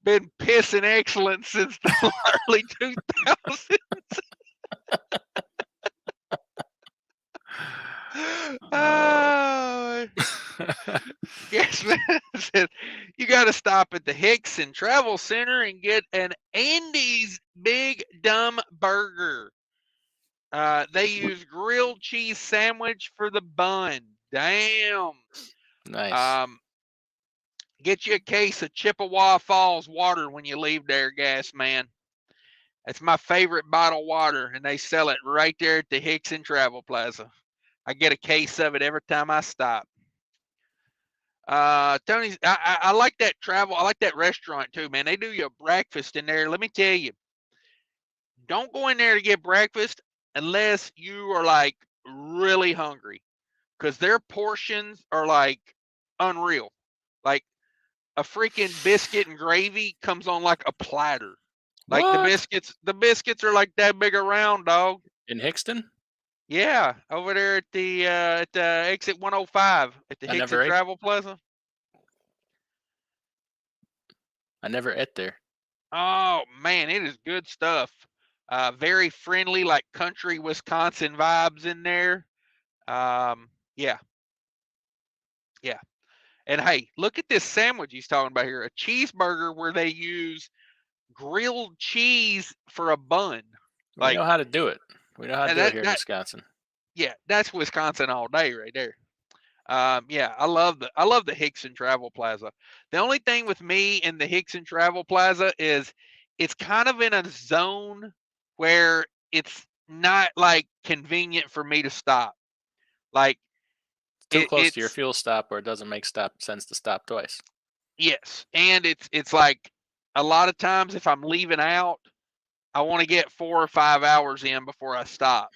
Been pissing excellence since the early 2000s. Yes, man. Says, you got to stop at the Hickson Travel Center and get an Andy's Big Dumb Burger. They use grilled cheese sandwich for the bun. Damn. Nice. Get you a case of Chippewa Falls water when you leave there, gas man. That's my favorite bottled water, and they sell it right there at the Hickson Travel Plaza. I get a case of it every time I stop. Tony's, I like that travel. I like that restaurant too, man. They do you a breakfast in there. Let me tell you, don't go in there to get breakfast unless you are like really hungry, because their portions are like unreal. Like a freaking biscuit and gravy comes on like a platter. Like what? the biscuits are like that big around, dog. In Hickston? Yeah, over there at the exit 105 at the Hickson Travel Plaza. I never ate there. Oh man, it is good stuff. Very friendly, like country Wisconsin vibes in there. Yeah. And hey, look at this sandwich he's talking about here. A cheeseburger where they use grilled cheese for a bun. We know how to do it. We know how to do it here in Wisconsin. Yeah, that's Wisconsin all day right there. Yeah, I love the Hickson Travel Plaza. The only thing with me in the Hickson Travel Plaza is it's kind of in a zone where it's not like convenient for me to stop. Like too close to your fuel stop where it doesn't make sense to stop twice. Yes, and it's like a lot of times if I'm leaving out, I want to get 4 or 5 hours in before I stop,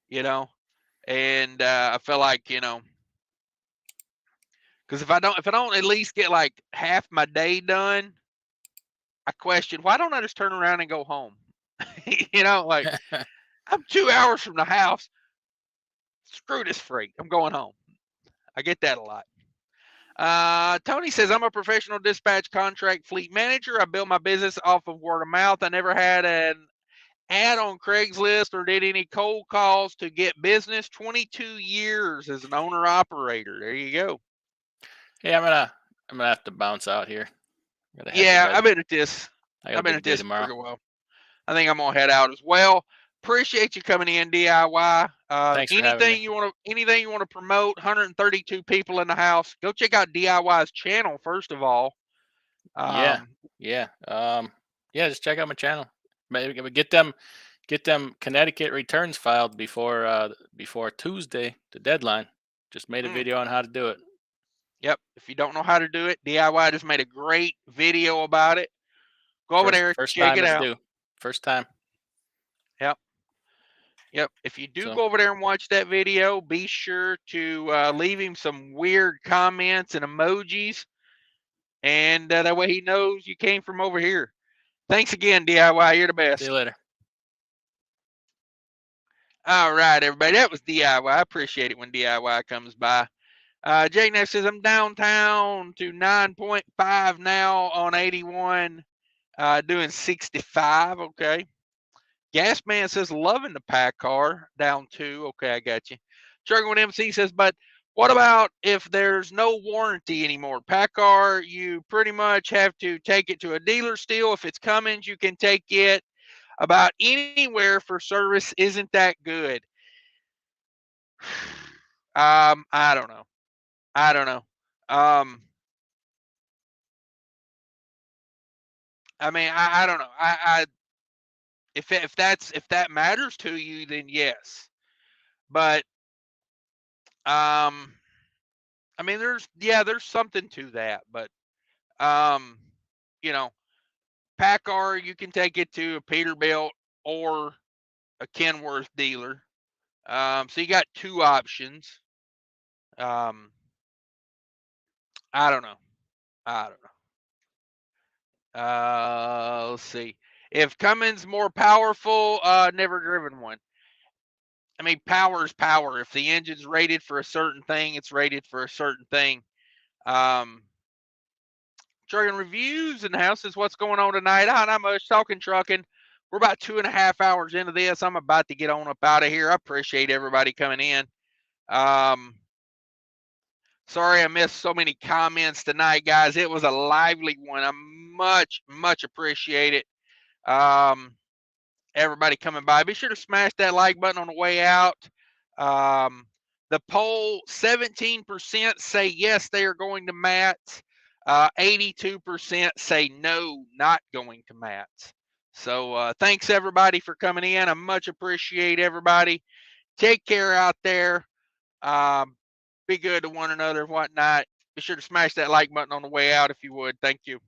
and I feel like, because if I don't at least get like half my day done, I question, why don't I just turn around and go home? Like I'm 2 hours from the house. Screw this freight. I'm going home. I get that a lot. Tony says, I'm a professional dispatch contract fleet manager. I built my business off of word of mouth. I never had an ad on Craigslist or did any cold calls to get business. 22 years as an owner operator. There you go. Yeah, I'm gonna have to bounce out here. Yeah, I've been at this. I've been at this pretty well. I think I'm gonna head out as well. Appreciate you coming in, DIY. Thanks for having me. Anything you want to promote? 132 people in the house. Go check out DIY's channel first of all. Yeah. Just check out my channel. Maybe get them Connecticut returns filed before Tuesday, the deadline. Just made a video on how to do it. Yep. If you don't know how to do it, DIY just made a great video about it. Go over there, check it out. First time. Yep. If you do go over there and watch that video, be sure to leave him some weird comments and emojis, and that way he knows you came from over here. Thanks again, DIY. You're the best. See you later. All right, everybody. That was DIY. I appreciate it when DIY comes by. Jake Neff says, I'm downtown to 9.5 now on 81, doing 65. Okay. Gas Man says loving the pack car, down 2. Okay, I got you. Trucking with MC says, but what about if there's no warranty anymore? Pack car, you pretty much have to take it to a dealer still. If it's Cummins, you can take it about anywhere for service. Isn't that good? I don't know. I don't know. I mean, I don't know. If that matters to you, then yes. But I mean, there's something to that. But you know, PACCAR, you can take it to a Peterbilt or a Kenworth dealer. So you got 2 options. I don't know. I don't know. Let's see. If Cummins more powerful, never driven one. I mean, power is power. If the engine's rated for a certain thing, it's rated for a certain thing. Trucking reviews and houses. What's going on tonight? Not much. Talking trucking. We're about 2.5 hours into this. I'm about to get on up out of here. I appreciate everybody coming in. Sorry I missed so many comments tonight, guys. It was a lively one. I much appreciate it. Everybody coming by. Be sure to smash that like button on the way out. The poll, 17% say yes, they are going to Matt's. 82% say no, not going to Matt's. So thanks everybody for coming in. I much appreciate everybody. Take care out there. Be good to one another and whatnot. Be sure to smash that like button on the way out if you would. Thank you.